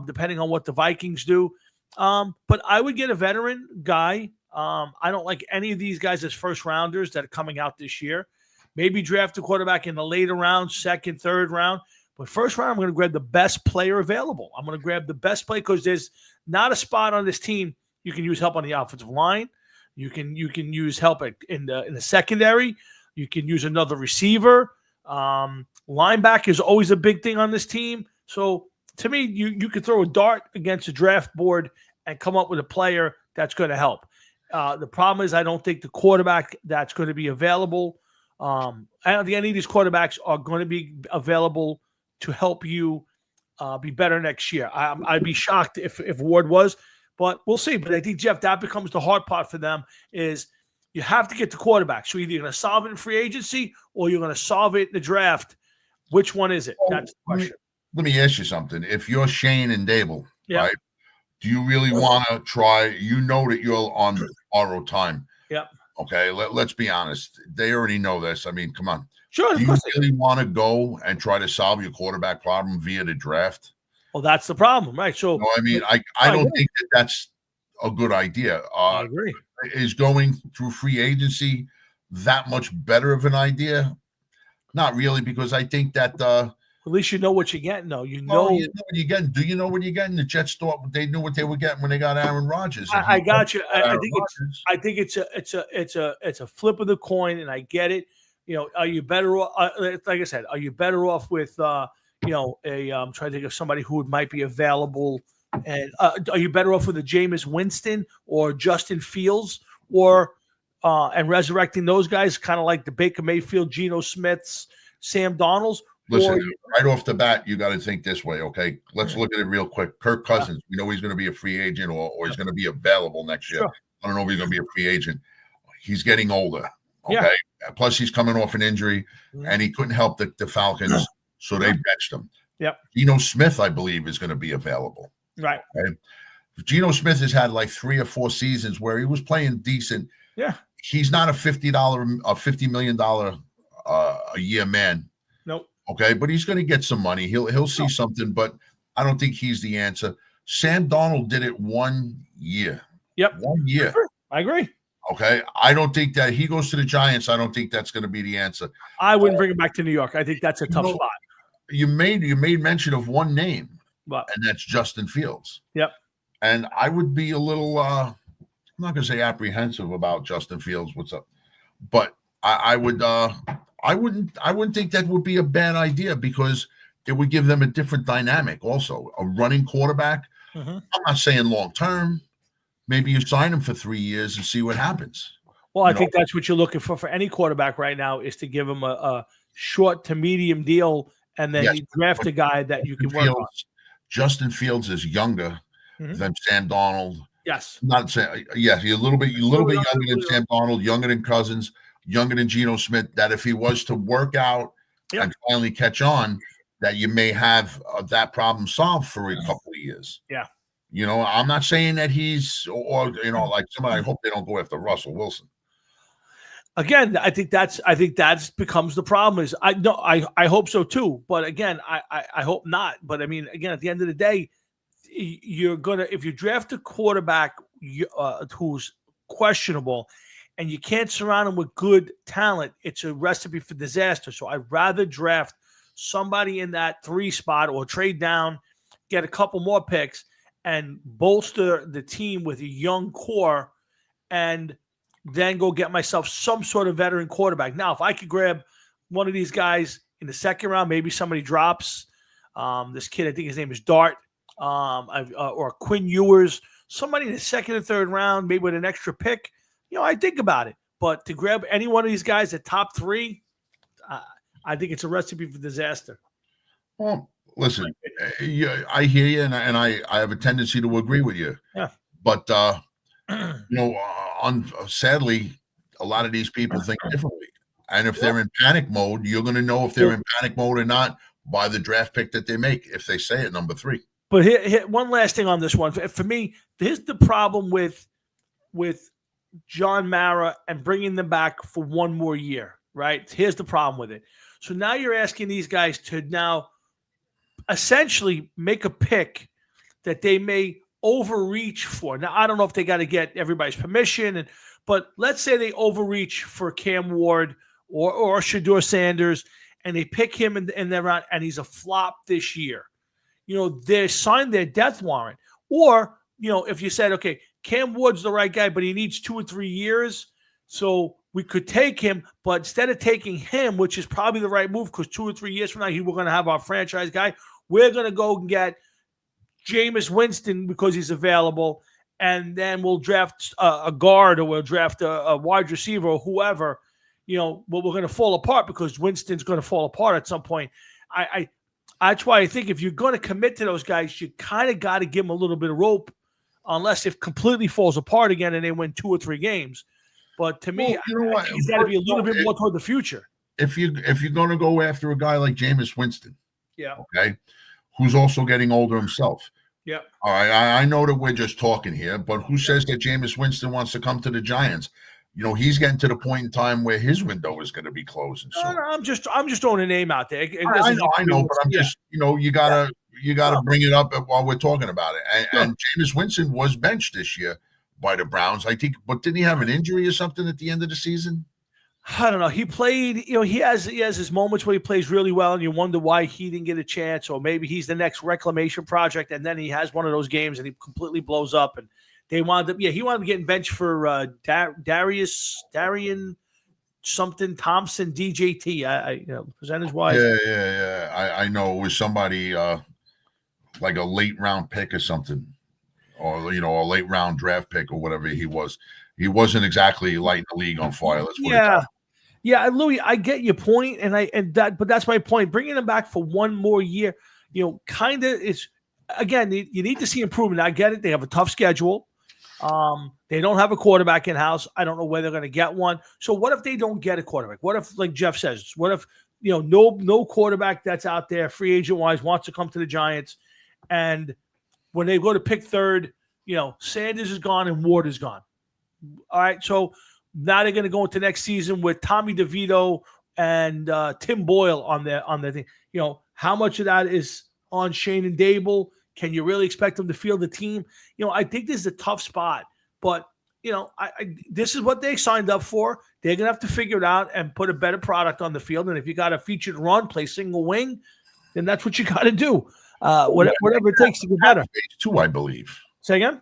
depending on what the Vikings do. But I would get a veteran guy. I don't like any of these guys as first rounders that are coming out this year. Maybe draft a quarterback in the later round, second, third round. But first round, I'm going to grab the best player available. I'm going to grab the best player because there's not a spot on this team you can use help on the offensive line. You can use help in the secondary. You can use another receiver. Linebacker is always a big thing on this team. So to me, you could throw a dart against the draft board and come up with a player that's going to help. The problem is I don't think the quarterback that's going to be available. I don't think any of these quarterbacks are going to be available to help you be better next year. I'd be shocked if Ward was. But we'll see. But I think, Jeff, that becomes the hard part for them is you have to get the quarterback. So either you're going to solve it in free agency or you're going to solve it in the draft. Which one is it? That's the question. Let me ask you something. If you're Shane and Dable, right, do you really want to try? You know that you're on borrowed time. Yep. Okay, let's be honest. They already know this. I mean, come on. Sure. Do you really want to go and try to solve your quarterback problem via the draft? Well, that's the problem, right? So, no, I mean, I don't think that's a good idea. I agree. Is going through free agency that much better of an idea? Not really, because I think that at least you know what you're getting. No, you know what you're getting. Do you know what you're getting? The Jets thought they knew what they were getting when they got Aaron Rodgers. I got you. I think it's a flip of the coin, and I get it. You know, are you better off? Like I said, are you better off with? I'm trying to think of somebody who might be available. And are you better off with a Jameis Winston or Justin Fields and resurrecting those guys, kind of like the Baker Mayfield, Geno Smiths, Sam Darnolds? Listen, right off the bat, you got to think this way, okay? Let's look at it real quick. Kirk Cousins, we know he's going to be a free agent or he's going to be available next year. Sure. I don't know if he's going to be a free agent. He's getting older, okay? Yeah. Plus, he's coming off an injury, and he couldn't help the Falcons. So they benched him. Yep. Geno Smith, I believe, is going to be available. Right. Okay? Geno Smith has had like 3 or 4 seasons where he was playing decent. Yeah. He's not a $50 million a year man. Nope. Okay, but he's going to get some money. He'll see something, but I don't think he's the answer. Sam Darnold did it 1 year. Yep. 1 year. I agree. Okay, I don't think that he goes to the Giants. I don't think that's going to be the answer. I wouldn't bring him back to New York. I think that's a tough spot. You made mention of one name, and that's Justin Fields. Yep. And I would be a little, I'm not going to say apprehensive about Justin Fields. What's up? But I wouldn't think that would be a bad idea because it would give them a different dynamic. Also, a running quarterback. Mm-hmm. I'm not saying long term. Maybe you sign him for 3 years and see what happens. Well, I think that's what you're looking for any quarterback right now is to give him a short to medium deal, and then you draft a guy that you can work on. Justin Fields is younger than Sam Darnold. Yes. Not saying, he's a little bit younger than Sam Darnold, younger than Cousins, younger than Geno Smith, that if he was to work out and finally catch on, that you may have that problem solved for a couple of years. Yeah. You know, I'm not saying that he's, or like somebody. I hope they don't go after Russell Wilson. Again, I think that becomes the problem. Is I hope so too, but again, I hope not. But I mean, again, at the end of the day, if you draft a quarterback who's questionable, and you can't surround him with good talent, it's a recipe for disaster. So I'd rather draft somebody in that 3 spot or trade down, get a couple more picks, and bolster the team with a young core, and then go get myself some sort of veteran quarterback. Now, if I could grab one of these guys in the second round, maybe somebody drops this kid, I think his name is Dart, or Quinn Ewers, somebody in the second and third round, maybe with an extra pick, I think about it. But to grab any one of these guys at top 3, I think it's a recipe for disaster. Well, listen, I hear you, and I have a tendency to agree with you. Yeah. But sadly, a lot of these people think differently. And if they're in panic mode, you're going to know if they're in panic mode or not by the draft pick that they make, if they say it, number 3. But here, one last thing on this one. For me, here's the problem with John Mara and bringing them back for one more year, right? Here's the problem with it. So now you're asking these guys to now essentially make a pick that they may overreach for. Now, I don't know if they got to get everybody's permission, but let's say they overreach for Cam Ward or Shedeur Sanders, and they pick him in their round, and he's a flop this year. They signed their death warrant. Or, if you said, okay, Cam Ward's the right guy, but he needs 2 or 3 years, so we could take him, but instead of taking him, which is probably the right move because 2 or 3 years from now, we're going to have our franchise guy, we're going to go and get Jameis Winston because he's available, and then we'll draft a guard or we'll draft a wide receiver or whoever, but we're going to fall apart because Winston's going to fall apart at some point. That's why I think if you're going to commit to those guys, you kind of got to give them a little bit of rope, unless it completely falls apart again and they win 2 or 3 games. But to me, it's got to be a little bit more toward the future. If you're going to go after a guy like Jameis Winston, yeah, okay, who's also getting older himself. Yeah. All right. I know that we're just talking here, but who says that Jameis Winston wants to come to the Giants? He's getting to the point in time where his window is going to be closing. So no, I'm just throwing a name out there. I know, but I'm just, you gotta bring it up while we're talking about it. And Jameis Winston was benched this year by the Browns, I think, but didn't he have an injury or something at the end of the season? I don't know. He played, he has his moments where he plays really well, and you wonder why he didn't get a chance, or maybe he's the next reclamation project, and then he has one of those games and he completely blows up. And they wound up, he wound up getting benched for Darian something Thompson, DJT. Percentage wise. Yeah. I know it was somebody like a late round pick or something, or a late round draft pick or whatever he was. He wasn't exactly lighting the league on fire. Let's put it that way. Yeah, Louis, I get your point, but that's my point. Bringing him back for one more year, kind of is, again, you need to see improvement. I get it. They have a tough schedule. They don't have a quarterback in house. I don't know where they're going to get one. So what if they don't get a quarterback? What if, like Jeff says, what if no quarterback that's out there free agent wise wants to come to the Giants, and when they go to pick third, Sanders is gone and Ward is gone. All right, so now they're going to go into next season with Tommy DeVito and Tim Boyle on their thing. How much of that is on Shane and Dable? Can you really expect them to field the team? I think this is a tough spot, but this is what they signed up for. They're going to have to figure it out and put a better product on the field. And if you got a featured run, play single wing, then that's what you got to do. Whatever it takes to get better. Too, I believe. Say again?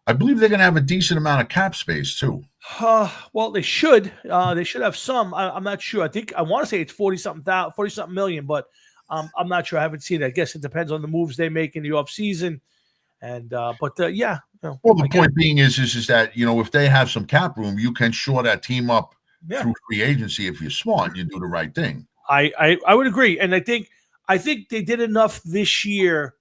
I believe they're going to have a decent amount of cap space too. Well, they should. They should have some. I'm not sure. I want to say it's 40-something million, but I'm not sure. I haven't seen it. I guess it depends on the moves they make in the offseason. And yeah. Well, the point being is that if they have some cap room, you can shore that team up through free agency if you're smart and you do the right thing. I would agree, and I think they did enough this year.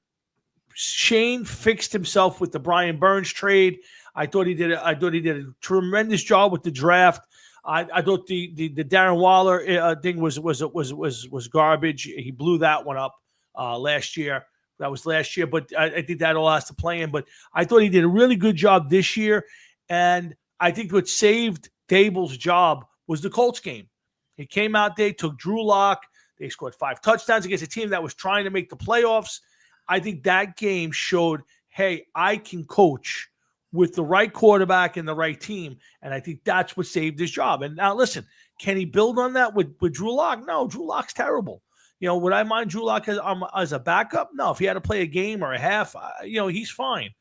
Shane fixed himself with the Brian Burns trade. I thought he did a tremendous job with the draft. I thought the Darren Waller thing was garbage. He blew that one up last year. That was last year, but I think that all has to play in. But I thought he did a really good job this year, and I think what saved Dable's job was the Colts game. He came out there, took Drew Lock. They scored 5 touchdowns against a team that was trying to make the playoffs. I think that game showed, hey, I can coach with the right quarterback and the right team. And I think that's what saved his job. And now, listen, can he build on that with Drew Lock? No, Drew Lock's terrible. Would I mind Drew Lock as a backup? No, if he had to play a game or a half, he's fine.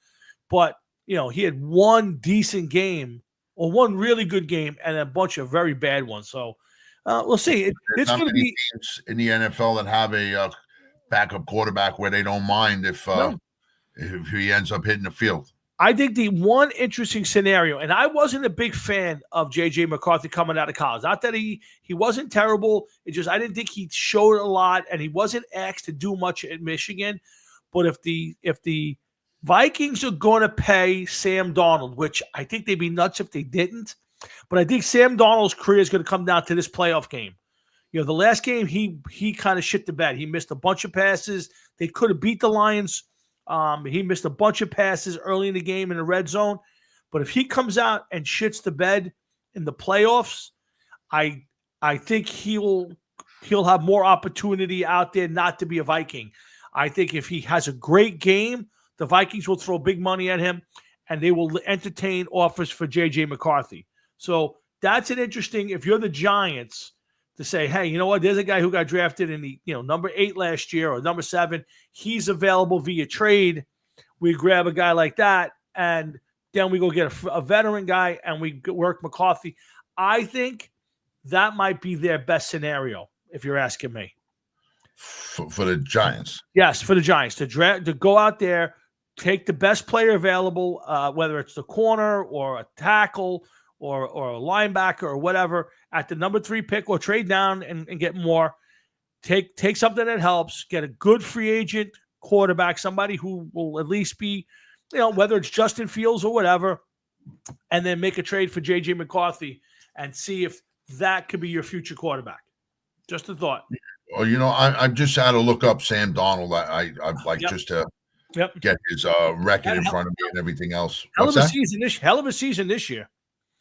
But, he had one decent game or one really good game and a bunch of very bad ones. So we'll see. It's going to be teams in the NFL that have a backup quarterback where they don't mind if he ends up hitting the field. I think the one interesting scenario, and I wasn't a big fan of J.J. McCarthy coming out of college. Not that he wasn't terrible. It's just I didn't think he showed a lot, and he wasn't asked to do much at Michigan. But if the Vikings are going to pay Sam Darnold, which I think they'd be nuts if they didn't, but I think Sam Darnold's career is going to come down to this playoff game. The last game he kind of shit the bed. He missed a bunch of passes. They could have beat the Lions. He missed a bunch of passes early in the game in the red zone. But if he comes out and shits the bed in the playoffs, I think he'll have more opportunity out there not to be a Viking. I think if he has a great game, the Vikings will throw big money at him, and they will entertain offers for J.J. McCarthy. So that's an interesting, if you're the Giants, to say, hey, you know what? There's a guy who got drafted in the number 8 last year or number 7. He's available via trade. We grab a guy like that, and then we go get a veteran guy, and we work McCarthy. I think that might be their best scenario, if you're asking me. For the Giants. Yes, for the Giants to go out there, take the best player available, whether it's the corner or a tackle or a linebacker or whatever, at the number 3 pick, or trade down and get more. Take something that helps. Get a good free agent quarterback, somebody who will at least be, whether it's Justin Fields or whatever, and then make a trade for J.J. McCarthy and see if that could be your future quarterback. Just a thought. Well, I just had to look up Sam Darnold. I'd like just to get his record in front of me and everything else. Hell of a season this year.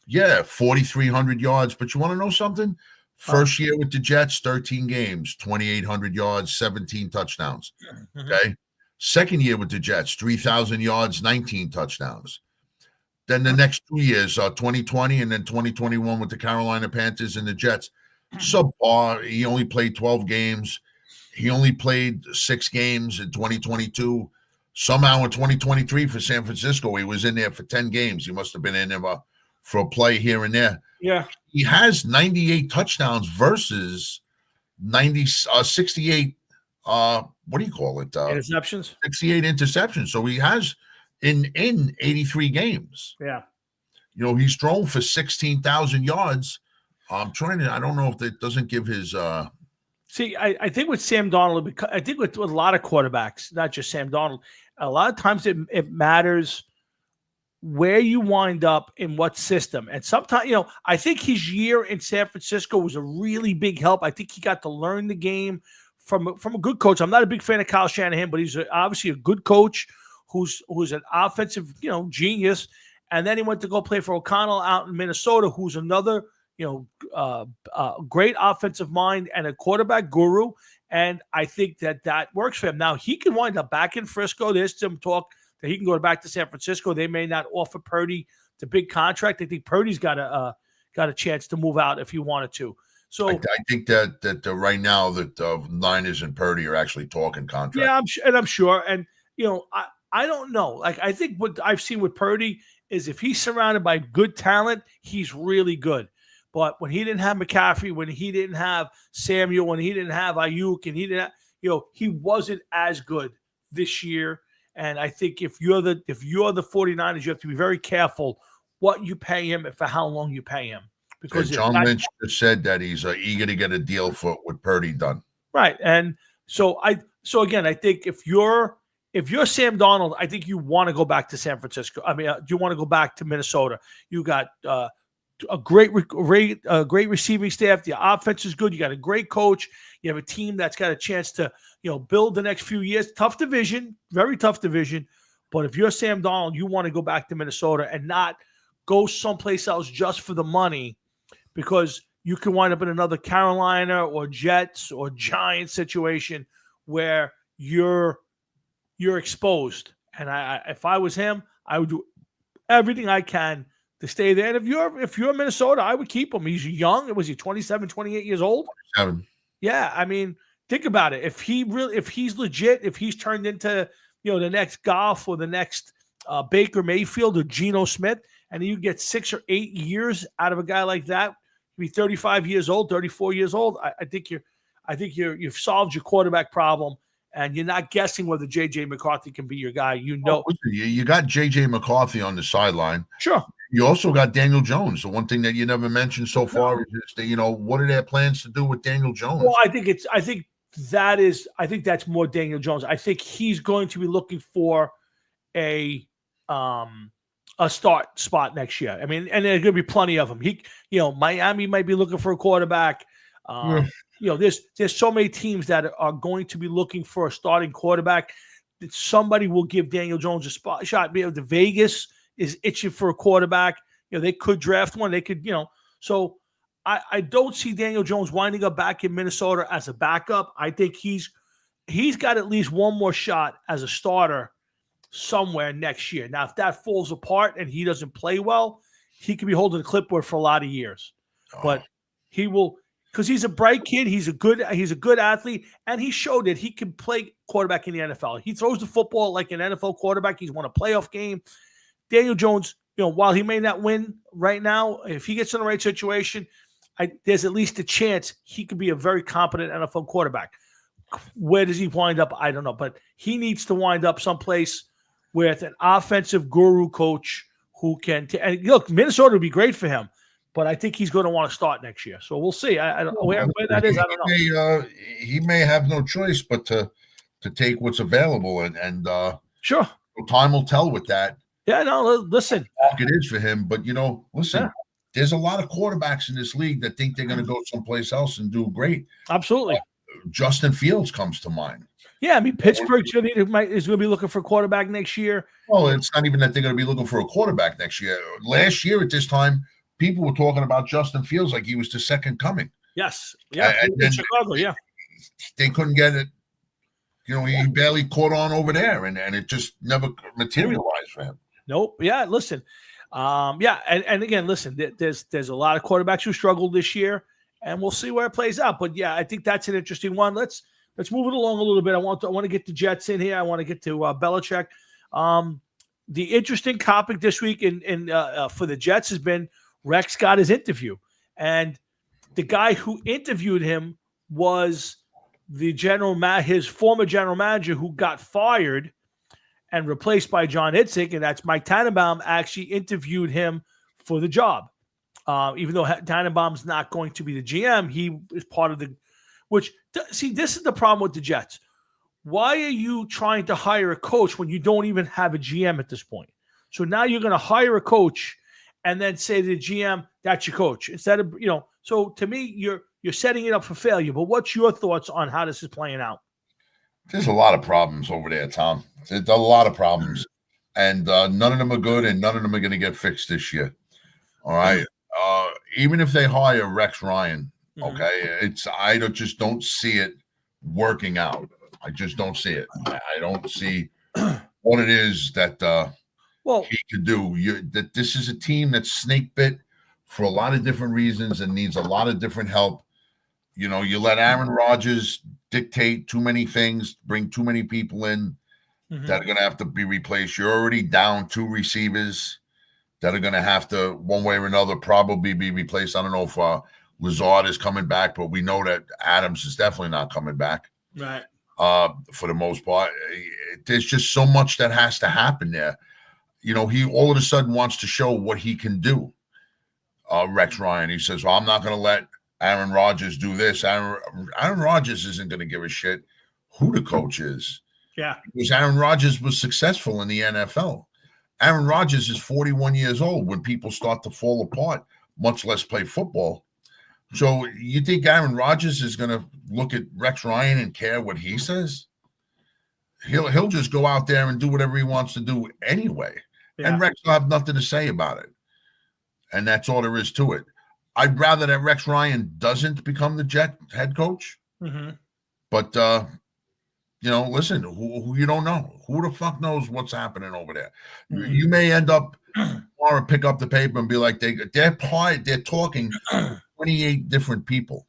Yeah, 4,300 yards. But you want to know something? First year with the Jets, 13 games, 2,800 yards, 17 touchdowns. Mm-hmm. Okay. Second year with the Jets, 3,000 yards, 19 touchdowns. Then the next 2 years, 2020 and then 2021 with the Carolina Panthers and the Jets. Subpar. He only played 12 games. He only played 6 games in 2022. Somehow in 2023 for San Francisco, he was in there for 10 games. He must have been in there for a play here and there. Yeah. He has 98 touchdowns versus 68 what do you call it? Interceptions. 68 interceptions. So he has in 83 games. Yeah. He's thrown for 16,000 yards. I don't know if that doesn't give his See, I think with Sam Darnold, I think with a lot of quarterbacks, not just Sam Darnold, a lot of times it matters where you wind up in what system. And sometimes, I think his year in San Francisco was a really big help. I think he got to learn the game from a good coach. I'm not a big fan of Kyle Shanahan, but he's obviously a good coach who's an offensive, genius. And then he went to go play for O'Connell out in Minnesota, who's another, great offensive mind and a quarterback guru. And I think that works for him. Now, he can wind up back in Frisco. There's some talk that he can go back to San Francisco. They may not offer Purdy the big contract. I think Purdy's got a chance to move out if he wanted to. So I think that right now that Niners and Purdy are actually talking contract. Yeah, I'm sure. And I don't know. Like, I think what I've seen with Purdy is if he's surrounded by good talent, he's really good. But when he didn't have McCaffrey, when he didn't have Samuel, when he didn't have Ayuk, and he didn't have, he wasn't as good this year. And I think if you're the 49ers, you have to be very careful what you pay him and for how long you pay him. Because John Lynch just said that he's eager to get a deal with Purdy done. Right. And so again, I think if you're Sam Darnold, I think you want to go back to San Francisco. I mean, you want to go back to Minnesota. You got a great receiving staff. The offense is good. You got a great coach. You have a team that's got a chance to, build the next few years. Tough division, very tough division. But if you're Sam Darnold, you want to go back to Minnesota and not go someplace else just for the money, because you can wind up in another Carolina or Jets or Giants situation where you're exposed. And if I was him, I would do everything I can to stay there. And if you're Minnesota, I would keep him. He's young. Was he 27, 28 years old? 7. Yeah. I mean, think about it. If he's legit, if he's turned into, the next Goff or the next Baker Mayfield or Geno Smith, and you get 6 or 8 years out of a guy like that, be 35 years old, 34 years old. I think you've solved your quarterback problem, and you're not guessing whether J.J. McCarthy can be your guy. You got J.J. McCarthy on the sideline. Sure. You also got Daniel Jones. The one thing that you never mentioned so far is that, what are their plans to do with Daniel Jones? Well, I think that's more Daniel Jones. I think he's going to be looking for a start spot next year. I mean, and there's going to be plenty of them. Miami might be looking for a quarterback. There's so many teams that are going to be looking for a starting quarterback. Somebody will give Daniel Jones a shot. The Vegas is itching for a quarterback. They could draft one. They could, so I don't see Daniel Jones winding up back in Minnesota as a backup. I think he's got at least one more shot as a starter somewhere next year. Now, if that falls apart and he doesn't play well, he could be holding a clipboard for a lot of years. But he will, because he's a bright kid. He's a good athlete, and he showed that he can play quarterback in the NFL. He throws the football like an NFL quarterback. He's won a playoff game. Daniel Jones, while he may not win right now, if he gets in the right situation, there's at least a chance he could be a very competent NFL quarterback. Where does he wind up? I don't know, but he needs to wind up someplace with an offensive guru coach who can. And look, Minnesota would be great for him, but I think he's going to want to start next year. So we'll see. I don't know where that is. I don't know. He may have no choice but to take what's available, and sure, time will tell with that. Yeah, no, listen. It is for him, but listen. Yeah. There's a lot of quarterbacks in this league that think they're going to go someplace else and do great. Absolutely. Justin Fields comes to mind. Yeah, I mean, Pittsburgh is going to be looking for a quarterback next year. Well, it's not even that they're going to be looking for a quarterback next year. Last year at this time, people were talking about Justin Fields like he was the second coming. Yes. Yeah. In Chicago, yeah. They couldn't get it. He barely caught on over there, and it just never materialized for him. Nope. Yeah, listen. And again, listen, there's a lot of quarterbacks who struggled this year, and we'll see where it plays out. But yeah, I think that's an interesting one. Let's move it along a little bit. I want to get the Jets in here. I want to get to Belichick. The interesting topic this week for the Jets has been Rex got his interview, and the guy who interviewed him was his former general manager who got fired and replaced by John Idzik, and that's Mike Tannenbaum. Actually interviewed him for the job. Even though Tannenbaum's not going to be the GM, he is part of this is the problem with the Jets. Why are you trying to hire a coach when you don't even have a GM at this point? So now you're going to hire a coach and then say to the GM, that's your coach. Instead of, so to me, you're setting it up for failure. But what's your thoughts on how this is playing out? There's a lot of problems over there, Tom. There's a lot of problems. And none of them are good, and none of them are going to get fixed this year. All right. Even if they hire Rex Ryan, okay, I just don't see it working out. I just don't see it. I don't see what it is that he could do. That this is a team that's snake bit for a lot of different reasons and needs a lot of different help. You let Aaron Rodgers dictate too many things, bring too many people in that are going to have to be replaced. You're already down 2 receivers that are going to have to, one way or another, probably be replaced. I don't know if Lazard is coming back, but we know that Adams is definitely not coming back. Right. For the most part. There's just so much that has to happen there. He all of a sudden wants to show what he can do. Rex Ryan, he says, well, I'm not going to let Aaron Rodgers do this. Aaron Rodgers isn't going to give a shit who the coach is. Yeah. Because Aaron Rodgers was successful in the NFL. Aaron Rodgers is 41 years old when people start to fall apart, much less play football. So you think Aaron Rodgers is going to look at Rex Ryan and care what he says? He'll just go out there and do whatever he wants to do anyway. Yeah. And Rex will have nothing to say about it. And that's all there is to it. I'd rather that Rex Ryan doesn't become the Jet head coach. But, listen, who you don't know. Who the fuck knows what's happening over there? You may end up or pick up the paper and be like, they're talking 28 different people.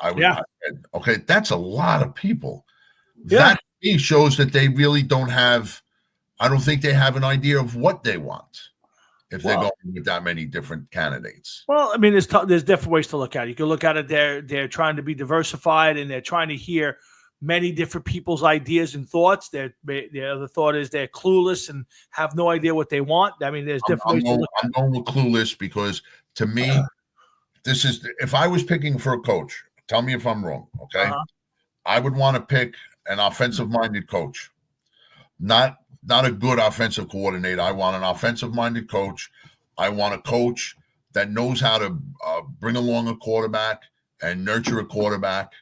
Okay, that's a lot of people. Yeah. That to me shows that they really don't have, I don't think they have an idea of what they want. If they're going with that many different candidates. Well, I mean, there's different ways to look at it. You can look at it, they're trying to be diversified and they're trying to hear many different people's ideas and thoughts. The other thought is they're clueless and have no idea what they want. I mean, there's different ways to look at it. I'm going with clueless because to me, this is, if I was picking for a coach, tell me if I'm wrong, okay? I would want to pick an offensive-minded coach, not a good offensive coordinator. I want an offensive-minded coach. I want a coach that knows how to bring along a quarterback and nurture a quarterback.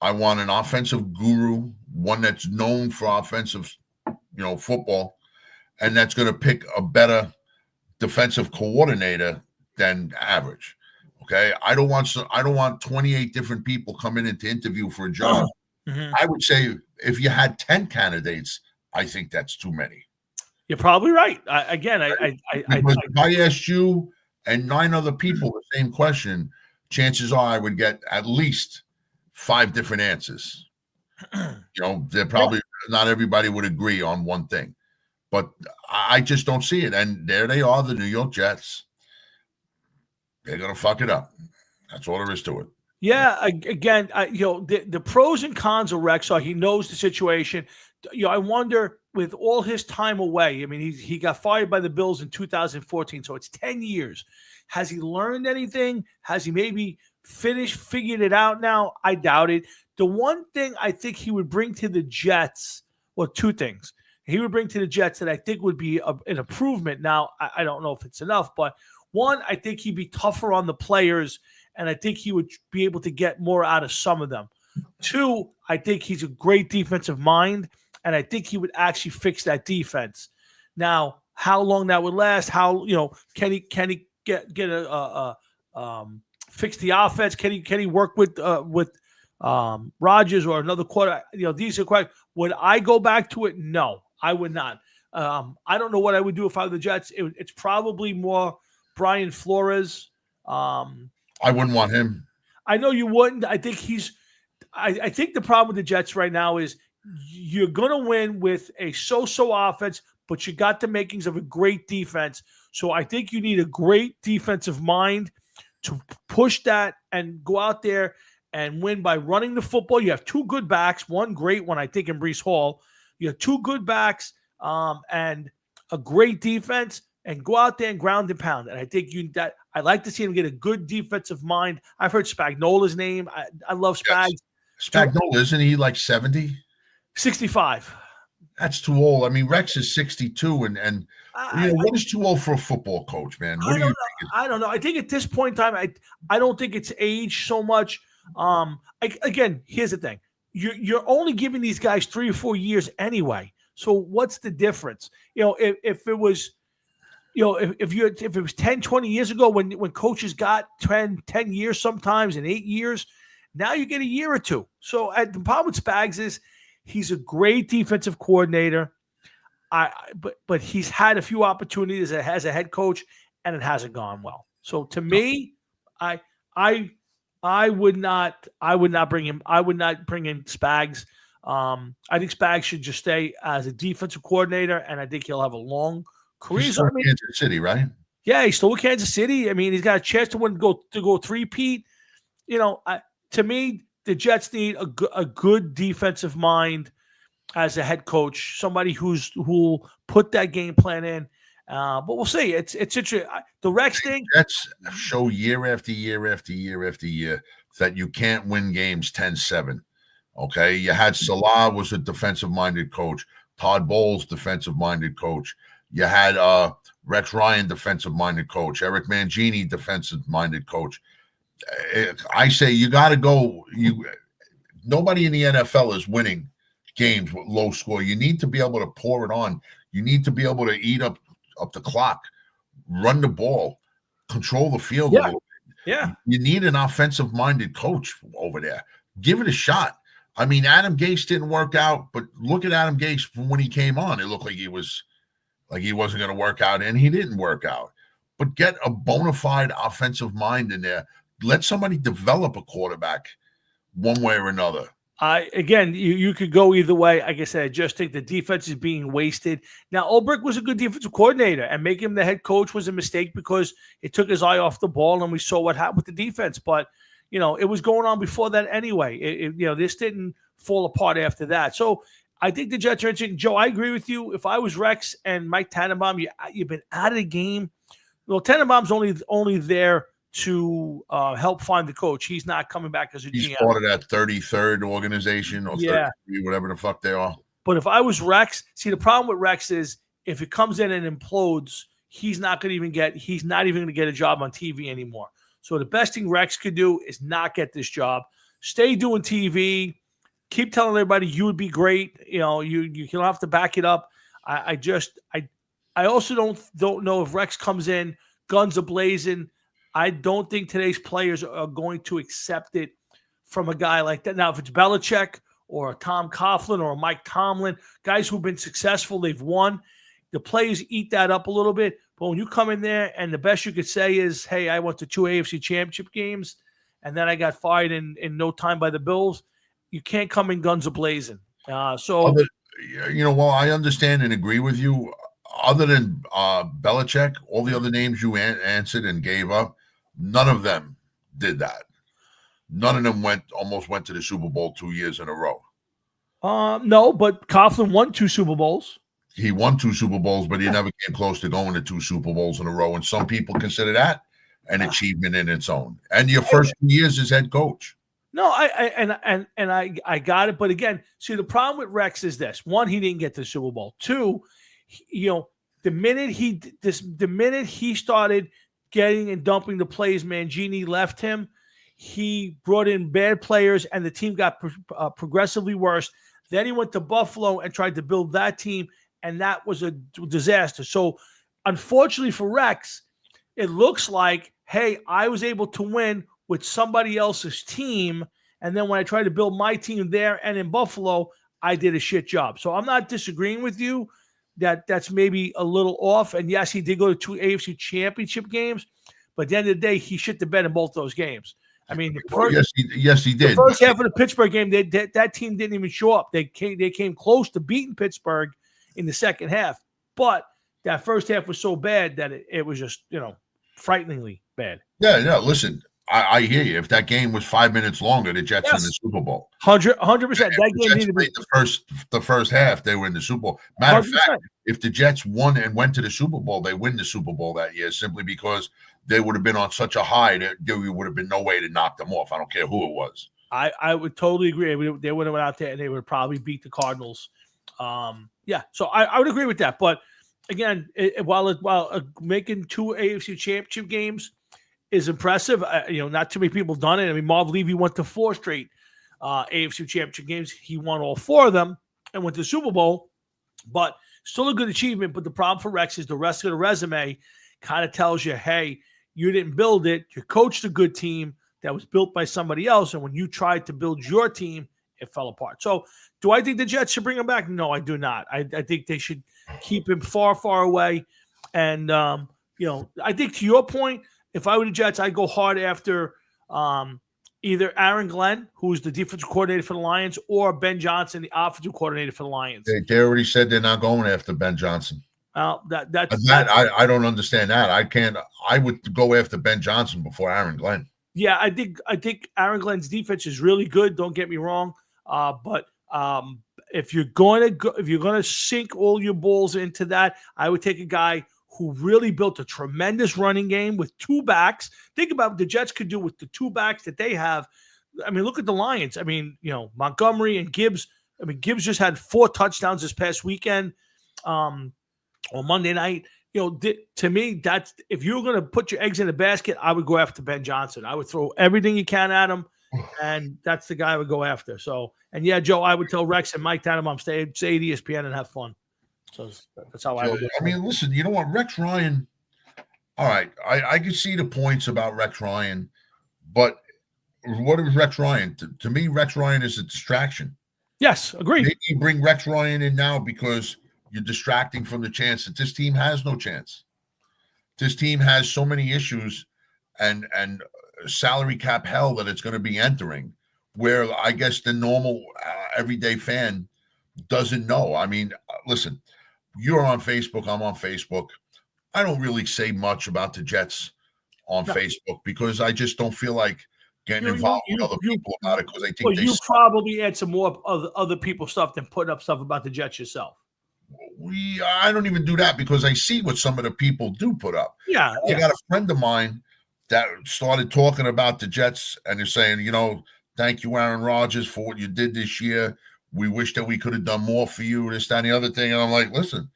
I want an offensive guru, one that's known for offensive, football. and that's going to pick a better defensive coordinator than average. Okay, I don't want 28 different people coming in to interview for a job. Mm-hmm. I would say if you had 10 candidates, I think that's too many. You're probably right. Because if I asked you and 9 other people the same question, chances are I would get at least 5 different answers. They're probably not everybody would agree on one thing, but I just don't see it. And there they are, the New York Jets. They're gonna fuck it up. That's all there is to it. Yeah, again, the pros and cons of Rex are he knows the situation. I wonder with all his time away. I mean, he got fired by the Bills in 2014, so it's 10 years. Has he learned anything? Has he maybe figured it out now? I doubt it. The one thing I think he would bring to the Jets, well, 2 things. He would bring to the Jets that I think would be an improvement. Now, I don't know if it's enough, but one, I think he'd be tougher on the players, and I think he would be able to get more out of some of them. 2, I think he's a great defensive mind, and I think he would actually fix that defense. Now, how long that would last? How can he get fix the offense? Can he work with Rodgers or another quarterback? These are questions. Would I go back to it? No, I would not. I don't know what I would do if I were the Jets. It's probably more Brian Flores. I wouldn't want him. I know you wouldn't. I think I think the problem with the Jets right now is you're going to win with a so-so offense, but you got the makings of a great defense. So I think you need a great defensive mind to push that and go out there and win by running the football. You have 2 good backs, one great one, I think, in Breece Hall. You have 2 good backs and a great defense, and go out there and ground and pound. And I think I'd like to see him get a good defensive mind. I've heard Spagnola's name. I love Spags. Yes. Spagnuolo, isn't he like 70? 65. That's too old. I mean, Rex is 62, and what is too old for a football coach, man? What do you think? I don't know. I think at this point in time, I don't think it's age so much. Again, here's the thing: you're only giving these guys 3 or 4 years anyway. So what's the difference? If it was, if it was 10, 20 years ago when coaches got 10 years sometimes and 8 years, now you get a year or 2. So the problem with Spags is he's a great defensive coordinator. But he's had a few opportunities as a head coach, and it hasn't gone well. So to me, I would not bring him. I would not bring in Spags. I think Spags should just stay as a defensive coordinator, and I think he'll have a long career. He's still in Kansas City, right? Yeah, he's still with Kansas City. I mean, he's got a chance to go 3-peat. To me, the Jets need a good defensive mind as a head coach, somebody who'll put that game plan in. But we'll see. It's interesting. The Rex thing. Jets show year after year after year after year that you can't win games 10-7. Okay, you had Salah was a defensive-minded coach. Todd Bowles, defensive-minded coach. You had Rex Ryan, defensive-minded coach. Eric Mangini, defensive-minded coach. I say you got to go. Nobody in the NFL is winning games with low score. You need to be able to pour it on. You need to be able to eat up the clock, run the ball, control the field a little bit. Yeah. You need an offensive-minded coach over there. Give it a shot. I mean, Adam Gase didn't work out, but look at Adam Gase from when he came on. It looked like he wasn't going to work out, and he didn't work out. But get a bona fide offensive mind in there. Let somebody develop a quarterback one way or another. Again, you could go either way. Like I said, I just think the defense is being wasted. Now, Ulbrich was a good defensive coordinator, and making him the head coach was a mistake because it took his eye off the ball, and we saw what happened with the defense. But, it was going on before that anyway. This didn't fall apart after that. So I think the Jets are interesting. Joe, I agree with you. If I was Rex and Mike Tannenbaum, you've been out of the game. Well, Tannenbaum's only there to help find the coach. He's not coming back as a GM. He's part of that 33rd organization or 33, whatever the fuck they are. But if I was Rex, the problem with Rex is if it comes in and implodes, he's not even going to get a job on TV anymore. So the best thing Rex could do is not get this job. Stay doing TV. Keep telling everybody you would be great. You don't have to back it up. I I also don't know if Rex comes in guns a-blazing. I don't think today's players are going to accept it from a guy like that. Now, if it's Belichick or a Tom Coughlin or a Mike Tomlin, guys who've been successful, they've won, the players eat that up a little bit. But when you come in there and the best you could say is, hey, I went to 2 AFC championship games and then I got fired in no time by the Bills, you can't come in guns a-blazing. Well, I understand and agree with you. Other than Belichick, all the other names you answered and gave up, none of them did that. None of them almost went to the Super Bowl 2 years in a row. No, but Coughlin won 2 Super Bowls. He won 2 Super Bowls, but he never came close to going to 2 Super Bowls in a row. And some people consider that an achievement in its own. And your first 2 years as head coach. No, I got it. But again, see, the problem with Rex is this: 1, he didn't get to the Super Bowl. 2, the minute he started getting and dumping the plays, Mangini left him. He brought in bad players, and the team got progressively worse. Then he went to Buffalo and tried to build that team, and that was a disaster. So, unfortunately for Rex, it looks like, hey, I was able to win with somebody else's team, and then when I tried to build my team there and in Buffalo, I did a shit job. So I'm not disagreeing with you that that's maybe a little off. And yes, he did go to 2 AFC championship games, but at the end of the day, he shit the bed in both those games. I mean, yes, he did. The first half of the Pittsburgh game, that team didn't even show up. They came close to beating Pittsburgh in the second half, but that first half was so bad that it was just, frighteningly bad. Yeah, listen, I hear you. If that game was 5 minutes longer, the Jets win the Super Bowl. 100%. That game needed to be the first half. They were in the Super Bowl. Matter of fact, if the Jets won and went to the Super Bowl, they win the Super Bowl that year simply because they would have been on such a high that there would have been no way to knock them off. I don't care who it was. I would totally agree. They would have went out there and they would probably beat the Cardinals. So I would agree with that. But again, while making 2 AFC championship games is impressive, not too many people have done it. I mean, Marv Levy went to 4 straight AFC championship games. He won all 4 of them and went to the Super Bowl, but still a good achievement. But the problem for Rex is the rest of the resume kind of tells you, hey, you didn't build it. You coached a good team that was built by somebody else, and when you tried to build your team, it fell apart. So do I think the Jets should bring him back? No, I do not. I think they should keep him far, far away. And, I think to your point, if I were the Jets, I'd go hard after either Aaron Glenn, who's the defensive coordinator for the Lions, or Ben Johnson, the offensive coordinator for the Lions. They already said they're not going after Ben Johnson. I don't understand that. I would go after Ben Johnson before Aaron Glenn. Yeah, I think Aaron Glenn's defense is really good. Don't get me wrong, but if you're going to sink all your balls into that, I would take a guy who really built a tremendous running game with 2 backs. Think about what the Jets could do with the 2 backs that they have. I mean, look at the Lions. I mean, Montgomery and Gibbs. I mean, Gibbs just had 4 touchdowns this past weekend on Monday night. To me, that's if you're going to put your eggs in a basket, I would go after Ben Johnson. I would throw everything you can at him, and that's the guy I would go after. So, and yeah, Joe, I would tell Rex and Mike Tannenbaum stay at ESPN and have fun. So that's how I would do it. I mean, listen, you know what? Rex Ryan, all right, I can see the points about Rex Ryan, but what is Rex Ryan? To me, Rex Ryan is a distraction. Yes, agreed. Maybe you bring Rex Ryan in now because you're distracting from the chance that this team has no chance. This team has so many issues and salary cap hell that it's going to be entering, where I guess the normal everyday fan doesn't know. I mean, listen, you're on Facebook, I'm on Facebook. I don't really say much about the Jets on Facebook because I just don't feel like getting involved with other people about it because I think you probably add some more other people's stuff than putting up stuff about the Jets yourself. I don't even do that because I see what some of the people do put up. Yeah. I got a friend of mine that started talking about the Jets and they're saying, thank you, Aaron Rodgers, for what you did this year. We wish that we could have done more for you, this, that, and the other thing. And I'm like, listen,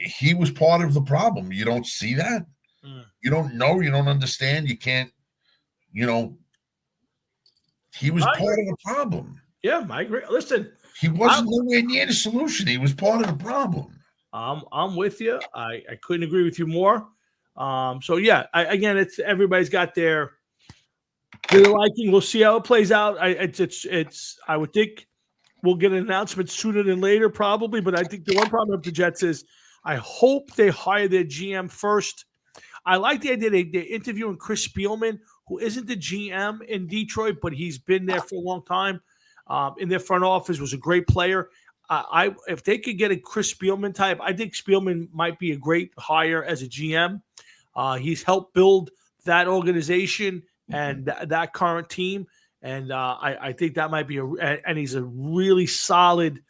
he was part of the problem. You don't see that. You don't know. You don't understand. You can't, he was part of the problem. Yeah, I agree. Listen. He wasn't nowhere near the solution. He was part of the problem. I'm with you. I couldn't agree with you more. So yeah, again, it's everybody's got their liking. We'll see how it plays out. I would think we'll get an announcement sooner than later, probably. But I think the one problem with the Jets is I hope they hire their GM first. I like the idea they're interviewing Chris Spielman, who isn't the GM in Detroit, but he's been there for a long time. In their front office, was a great player. If they could get a Chris Spielman type, I think Spielman might be a great hire as a GM. He's helped build that organization and that current team, and I think that might be and he's a really solid.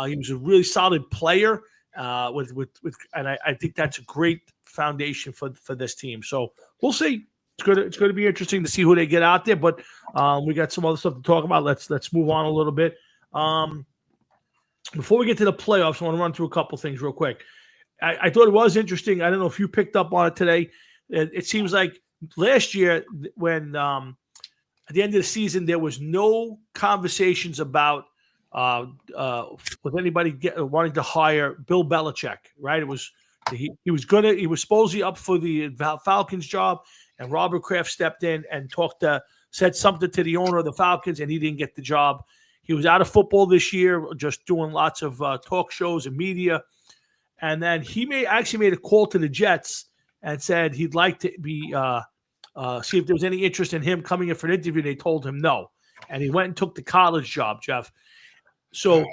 He was a really solid player and I think that's a great foundation for this team. So we'll see. It's going to be interesting to see who they get out there, but we got some other stuff to talk about. Let's move on a little bit. Before we get to the playoffs, I want to run through a couple things real quick. I thought it was interesting. I don't know if you picked up on it today. It seems like last year when at the end of the season, there was no conversations about with anybody wanting to hire Bill Belichick, right? It was he was supposedly up for the Falcons job, and Robert Kraft stepped in and said something to the owner of the Falcons, and he didn't get the job. He was out of football this year, just doing lots of talk shows and media. And then he actually made a call to the Jets and said he'd like to be see if there was any interest in him coming in for an interview. They told him no, and he went and took the college job, Jeff. So,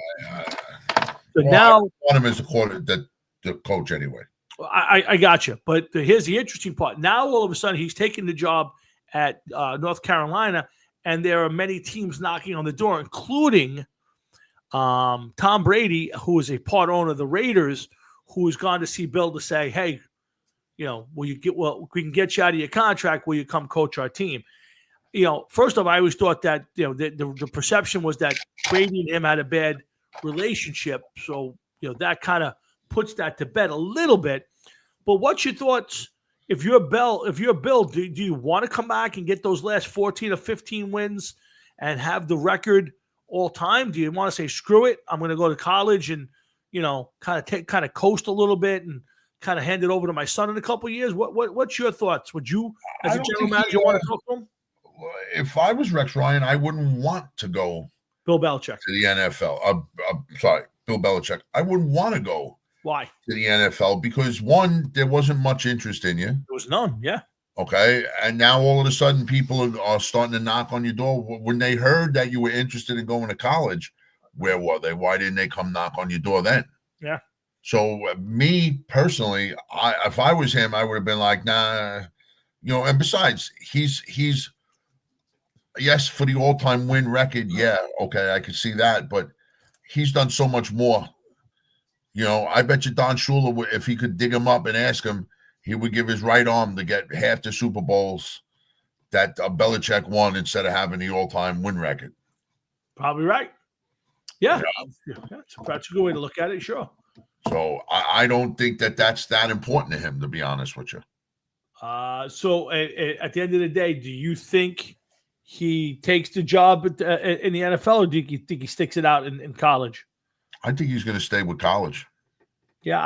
now I want him as the coach anyway. I got you, but here's the interesting part. Now all of a sudden he's taking the job at North Carolina, and there are many teams knocking on the door, including Tom Brady, who is a part owner of the Raiders, who has gone to see Bill to say, "Hey, we can get you out of your contract. Will you come coach our team?" First off, I always thought that the perception was that Brady and him had a bad relationship, so that kind of puts that to bed a little bit. But what's your thoughts? If you're Bill, do you want to come back and get those last 14 or 15 wins and have the record all time? Do you want to say, screw it, I'm going to go to college and kind of coast a little bit and kind of hand it over to my son in a couple of years? What's your thoughts? Would you, as a general manager, want to talk to him? If I was Rex Ryan, I wouldn't want to go Bill Belichick to the NFL. Bill Belichick. I wouldn't want to go. Why? To the NFL because, one, there wasn't much interest in you. There was none, yeah. Okay, and now all of a sudden people are starting to knock on your door. When they heard that you were interested in going to college, where were they? Why didn't they come knock on your door then? Yeah. So me personally, if I was him, I would have been like, nah, and besides, he's yes, for the all-time win record, yeah, okay, I could see that, but he's done so much more. I bet you Don Shula, if he could dig him up and ask him, he would give his right arm to get half the Super Bowls that Belichick won instead of having the all-time win record. Probably right. Yeah. That's a good way to look at it, sure. So I don't think that's that important to him, to be honest with you. So at the end of the day, do you think he takes the job in the NFL, or do you think he sticks it out in college? I think he's going to stay with college. Yeah,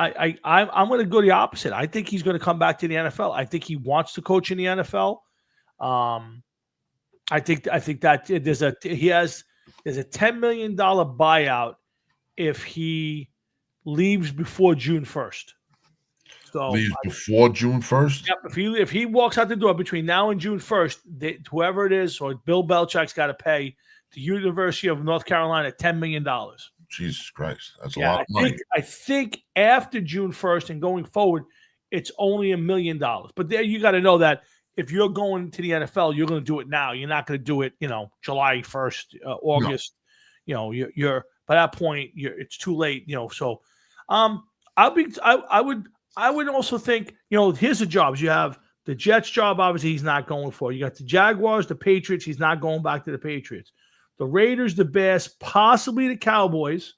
I'm going to go the opposite. I think he's going to come back to the NFL. I think he wants to coach in the NFL. I think that there's a $10 million buyout if he leaves before June 1st. So leaves before June 1st? Yep. If he walks out the door between now and June 1st, whoever it is, or Bill Belichick's got to pay the University of North Carolina $10 million. Jesus Christ. That's a lot of money. I think after June 1st and going forward, it's only $1 million. But there you got to know that if you're going to the NFL, you're going to do it now. You're not going to do it, July 1st, August. No. You're by that point, it's too late, So I would also think, here's the jobs. You have the Jets job, obviously he's not going for. You got the Jaguars, the Patriots, he's not going back to the Patriots. The Raiders, the Bears, possibly the Cowboys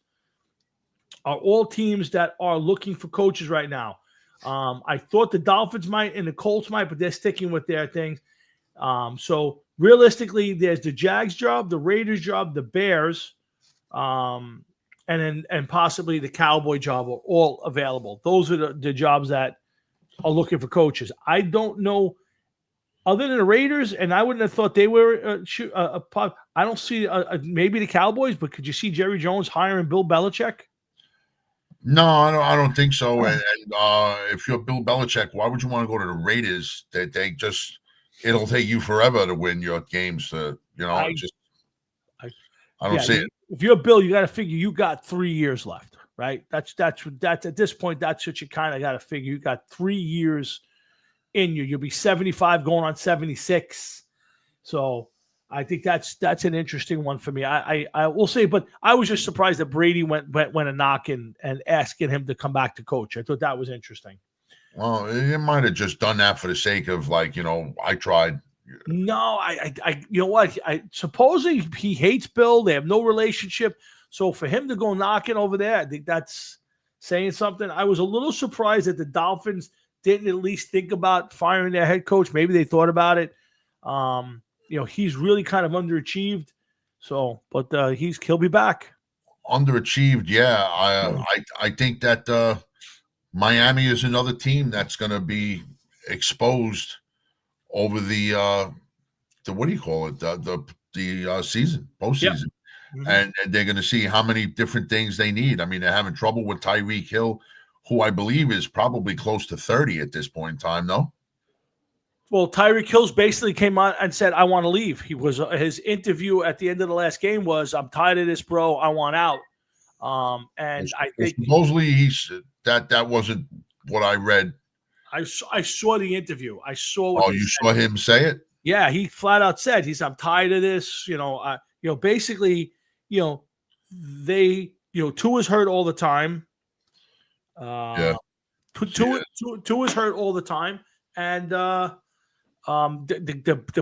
are all teams that are looking for coaches right now. I thought the Dolphins might and the Colts might, but they're sticking with their things. So realistically, there's the Jags job, the Raiders job, the Bears, and possibly the Cowboy job are all available. Those are the jobs that are looking for coaches. I don't know, other than the Raiders, and I wouldn't have thought they were I don't see maybe the Cowboys, but could you see Jerry Jones hiring Bill Belichick? No, I don't think so. And if you're Bill Belichick, why would you want to go to the Raiders? It'll take you forever to win your games. I don't see it. If you're Bill, you got to figure you got 3 years left, right? That's at this point, that's what you kind of got to figure. You got 3 years in you. You'll be 75 going on 76. So I think that's an interesting one for me. I will say, but I was just surprised that Brady went a knock and asking him to come back to coach. I thought that was interesting. Well, he might have just done that for the sake of I tried. No, I you know what? Supposedly he hates Bill. They have no relationship. So for him to go knocking over there, I think that's saying something. I was a little surprised that the Dolphins didn't at least think about firing their head coach. Maybe they thought about it. He's really kind of underachieved. So, but he'll be back. Underachieved, yeah. I think that Miami is another team that's going to be exposed over the what do you call it? The season, postseason. Yep. Mm-hmm. And they're going to see how many different things they need. I mean, they're having trouble with Tyreek Hill, who I believe is probably close to 30 at this point in time, no? Well, Tyreek Hill basically came out and said, I want to leave. His interview at the end of the last game was, I'm tired of this, bro. I want out. I think supposedly that wasn't what I read. I saw the interview. I saw what you saw him say it? Yeah, he flat out said, I'm tired of this. Basically, Tua's hurt all the time. Tua's hurt all the time. And the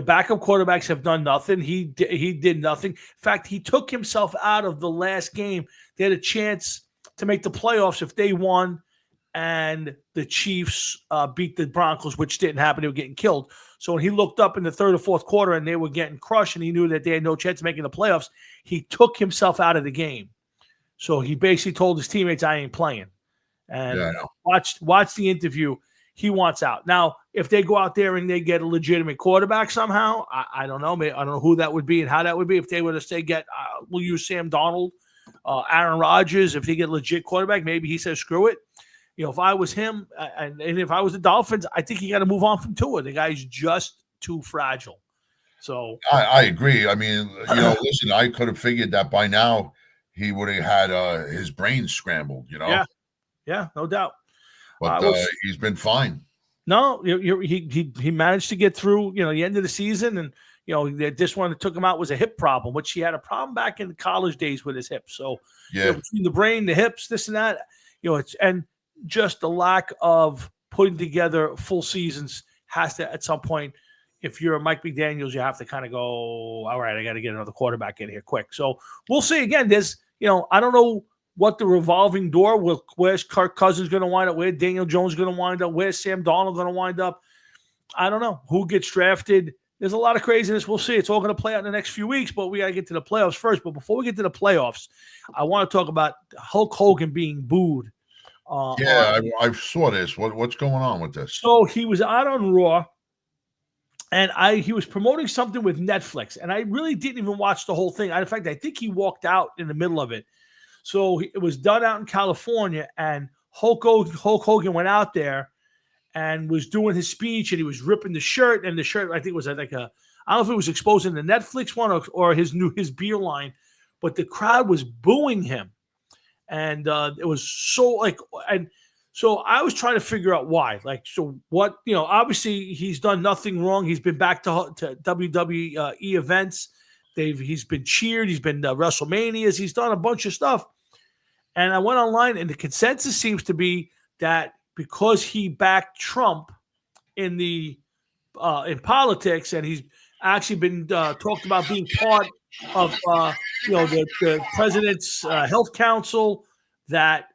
backup quarterbacks have done nothing. He did nothing. In fact, he took himself out of the last game. They had a chance to make the playoffs if they won, and the Chiefs beat the Broncos, which didn't happen. They were getting killed. So when he looked up in the third or fourth quarter and they were getting crushed and he knew that they had no chance of making the playoffs, he took himself out of the game. So he basically told his teammates, I ain't playing. And watch the interview. He wants out. Now, if they go out there and they get a legitimate quarterback somehow, I don't know. I don't know who that would be and how that would be. If they were to say we'll use Sam Darnold, Aaron Rodgers, if they get a legit quarterback, maybe he says, screw it. If I was him and if I was the Dolphins, I think you got to move on from Tua. The guy's just too fragile. So I agree. I mean, listen, I could have figured that by now he would have had his brain scrambled, Yeah, no doubt. But he's been fine. No, he managed to get through, the end of the season. And, this one that took him out was a hip problem, which he had a problem back in the college days with his hips. So between the brain, the hips, this and that, and just the lack of putting together full seasons has to, at some point, if you're Mike McDaniels, you have to kind of go, all right, I got to get another quarterback in here quick. So we'll see. Again, there's, I don't know what the revolving door will, where's Kirk Cousins going to wind up, where Daniel Jones going to wind up, where's Sam Darnold going to wind up. I don't know who gets drafted. There's a lot of craziness. We'll see. It's all going to play out in the next few weeks, but we got to get to the playoffs first. But before we get to the playoffs, I want to talk about Hulk Hogan being booed. I saw this. What's going on with this? So he was out on Raw, and he was promoting something with Netflix, and I really didn't even watch the whole thing. In fact, I think he walked out in the middle of it. So it was done out in California, and Hulk Hogan went out there and was doing his speech, and he was ripping the shirt, and the shirt, I think, was like I don't know if it was exposing the Netflix one or his beer line, but the crowd was booing him. And it was so so I was trying to figure out why. So what, obviously he's done nothing wrong. He's been back to WWE events. He's been cheered. He's been WrestleManias. He's done a bunch of stuff. And I went online, and the consensus seems to be that because he backed Trump in in politics, and he's actually been talked about being part of the president's health council, that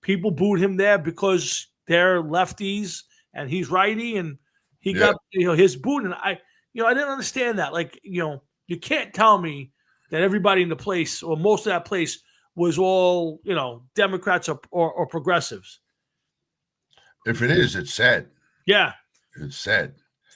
people booed him there because they're lefties and he's righty, and he got his boot. And I didn't understand that. You can't tell me that everybody in the place, or most of that place, was all, Democrats or progressives. If it is, it's sad. Yeah. It's sad.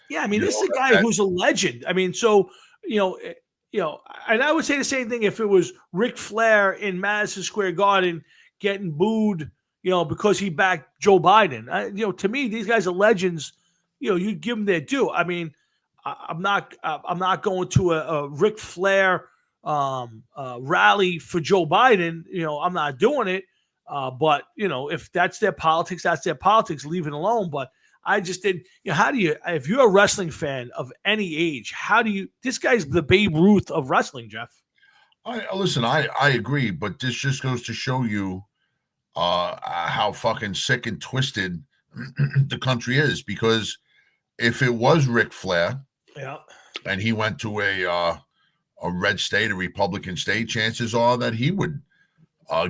Yeah, I mean, this is a guy who's a legend. I mean, so, and I would say the same thing if it was Ric Flair in Madison Square Garden getting booed, because he backed Joe Biden. To me, these guys are legends. You give them their due. I mean, I'm not going to a Ric Flair rally for Joe Biden. I'm not doing it. But if that's their politics, that's their politics. Leave it alone. But I just didn't. How do you? If you're a wrestling fan of any age, how do you? This guy's the Babe Ruth of wrestling, Jeff. Listen. I agree, but this just goes to show you how fucking sick and twisted the country is. Because if it was Ric Flair, and he went to a red state, a Republican state, chances are that he would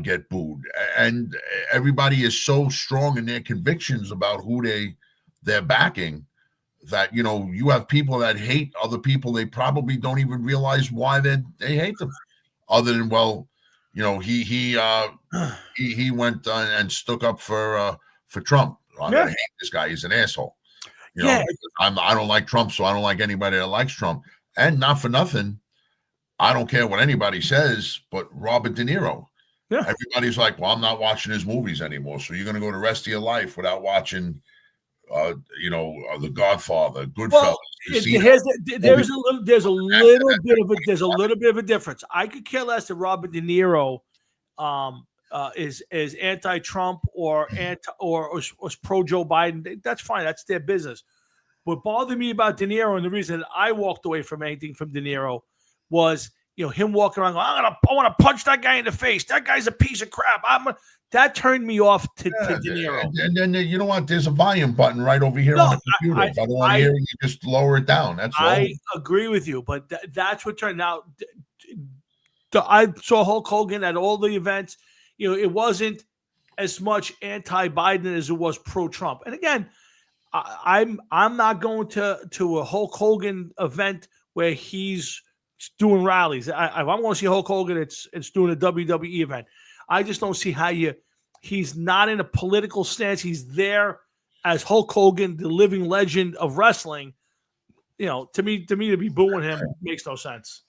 get booed. And everybody is so strong in their convictions about who they're backing that you have people that hate other people. They probably don't even realize why they hate them, other than he went and stuck up for Trump. I'm gonna hate this guy. He's an asshole. I don't like Trump, so I don't like anybody that likes Trump. And not for nothing, I don't care what anybody says, but Robert De Niro. Yeah. Everybody's like, well, I'm not watching his movies anymore. So you're going to go the rest of your life without watching, The Godfather, Goodfellas. There's a little bit of a difference. I could care less that Robert De Niro is anti-Trump or pro Joe Biden. That's fine. That's their business. What bothered me about De Niro, and the reason I walked away from anything from De Niro, was him walking around going, I want to punch that guy in the face. That guy's a piece of crap. That turned me off to De Niro. And then you know what? There's a volume button right over here on the computer. If I don't want to hear it, you just lower it down. That's all. I agree with you, but that's what turned out. I saw Hulk Hogan at all the events. It wasn't as much anti-Biden as it was pro-Trump. And again, I'm not going to a Hulk Hogan event where he's doing rallies. If I'm going to see Hulk Hogan, it's doing a WWE event. I just don't see how he's not in a political stance. He's there as Hulk Hogan, the living legend of wrestling. To me to be booing him makes no sense.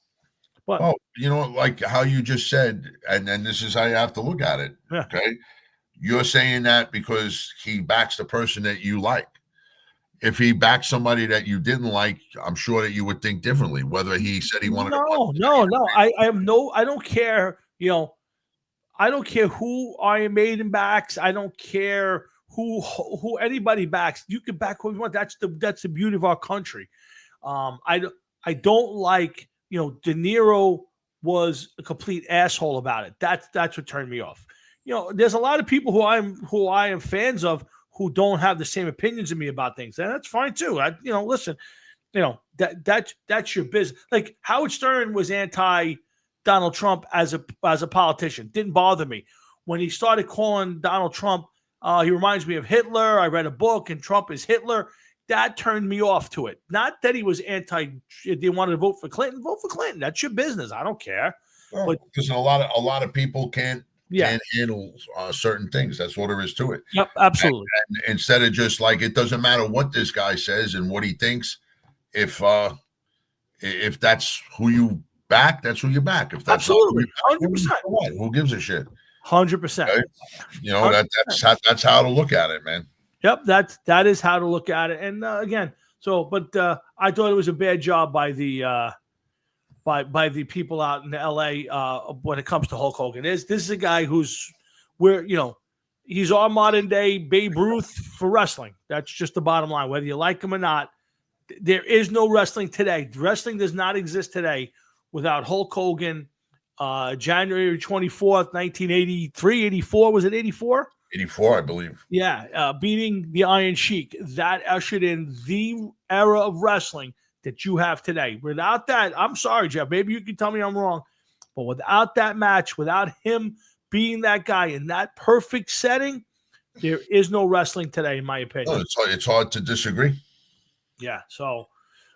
But like how you just said, and then this is how you have to look at it. Yeah. Okay. You're saying that because he backs the person that you like. If he backed somebody that you didn't like, I'm sure that you would think differently. Whether he said he wanted No. I don't care. I don't care who Iron Maiden backs. I don't care who anybody backs. You can back who you want. That's the beauty of our country. I don't like. De Niro was a complete asshole about it. That's what turned me off. There's a lot of people who I am fans of who don't have the same opinions of me about things, and that's fine too. Listen, that's your business. Like Howard Stern was anti Donald Trump as a politician. Didn't bother me. When he started calling Donald Trump, he reminds me of Hitler. I read a book, and Trump is Hitler. That turned me off to it. Not that he was anti. They wanted to vote for Clinton. Vote for Clinton. That's your business. I don't care. Well, but because a lot of people can't handle certain things. That's what there is to it. Yep, absolutely. And instead of just like, it doesn't matter what this guy says and what he thinks. If that's who you back, that's who you back. If that's absolutely 100%. Who gives a shit? 100%. Okay? That's how to look at it, man. Yep, that is how to look at it. And again, I thought it was a bad job by the people out in LA when it comes to Hulk Hogan. This is a guy he's our modern day Babe Ruth for wrestling. That's just the bottom line. Whether you like him or not, there is no wrestling today. Wrestling does not exist today without Hulk Hogan. January 24th, 1983, 84. Was it 84? 84, I believe. Yeah, beating the Iron Sheik. That ushered in the era of wrestling that you have today. Without that, I'm sorry, Jeff. Maybe you can tell me I'm wrong. But without that match, without him being that guy in that perfect setting, there is no wrestling today, in my opinion. No, it's hard to disagree. Yeah, so.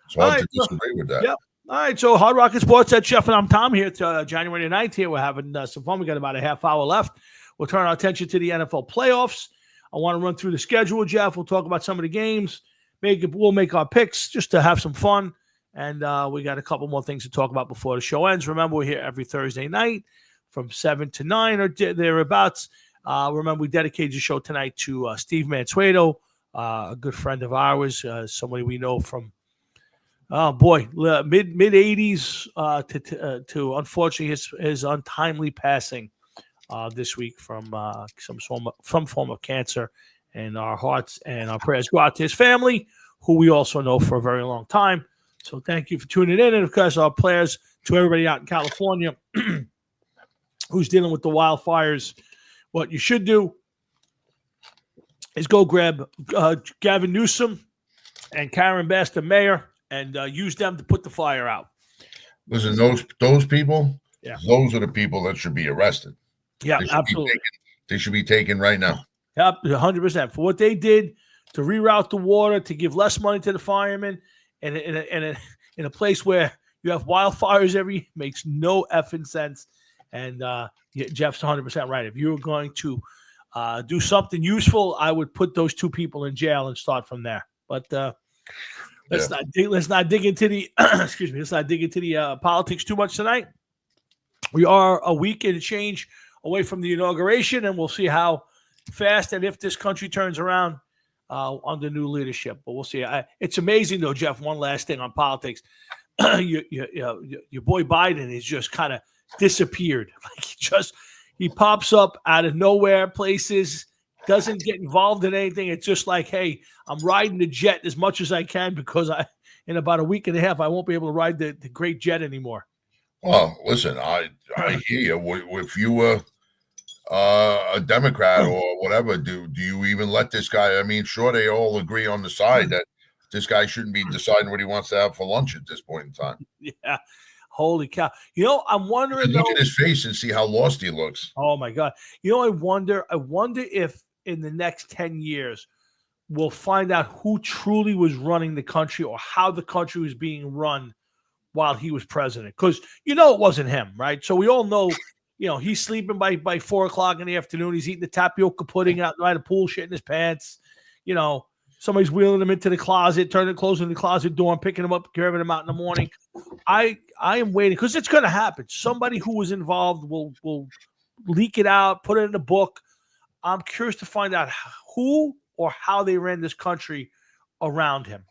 It's hard to disagree with that. Yep. All right, so Hard Rocket Sports, that's Jeff and I'm Tom here. It's January 9th here. We're having some fun. We got about a half hour left. We'll turn our attention to the NFL playoffs. I want to run through the schedule, Jeff. We'll talk about some of the games. We'll make our picks just to have some fun. And we got a couple more things to talk about before the show ends. Remember, we're here every Thursday night from 7 to 9 or thereabouts. Remember, we dedicated the show tonight to Steve Mansueto, a good friend of ours, somebody we know from mid 80s to unfortunately his untimely passing this week from some form of cancer. And our hearts and our prayers go out to his family, who we also know for a very long time. So thank you for tuning in, and of course our prayers to everybody out in California who's dealing with the wildfires. What you should do is go grab Gavin Newsom and Karen Bass, the mayor, and use them to put the fire out. Listen, those people, those are the people that should be arrested. Yeah, absolutely. They should be taken right now. Yep, 100%. For what they did to reroute the water, to give less money to the firemen, and in a place where you have wildfires makes no effing sense. And Jeff's 100% right. If you were going to do something useful, I would put those two people in jail and start from there. But let's not dig into the let's not dig into the politics too much tonight. We are a week and a change away from the inauguration, and we'll see how fast and if this country turns around under new leadership. But we'll see. It's amazing, though, Jeff. One last thing on politics. Your boy Biden is just kind of disappeared. Like he pops up out of nowhere places, doesn't get involved in anything. It's just like, hey, I'm riding the jet as much as I can because in about a week and a half, I won't be able to ride the great jet anymore. Well, listen, I hear you. If you were a Democrat or whatever, do you even let this guy? I mean, sure, they all agree on the side that this guy shouldn't be deciding what he wants to have for lunch at this point in time. Yeah. Holy cow. I'm wondering. Look at his face and see how lost he looks. Oh my God. I wonder if in the next 10 years we'll find out who truly was running the country or how the country was being run while he was president. Because it wasn't him, right? So we all know, he's sleeping by 4:00 in the afternoon. He's eating the tapioca pudding out by the pool, shit in his pants. Somebody's wheeling him into the closet, closing the closet door, and picking him up, carrying him out in the morning. I am waiting because it's going to happen. Somebody who was involved will leak it out, put it in the book. I'm curious to find out who or how they ran this country around him.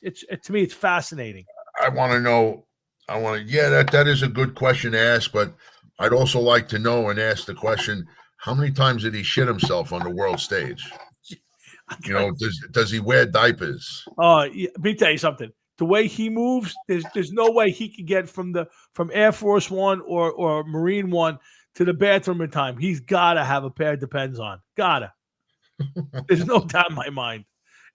To me, it's fascinating. I want to know. That is a good question to ask, but I'd also like to know and ask the question: how many times did he shit himself on the world stage? Does he wear diapers? Let me tell you something. The way he moves, there's no way he could get from Air Force One or Marine One to the bathroom in time. He's gotta have a pair of Depends on. Gotta. There's no doubt in my mind.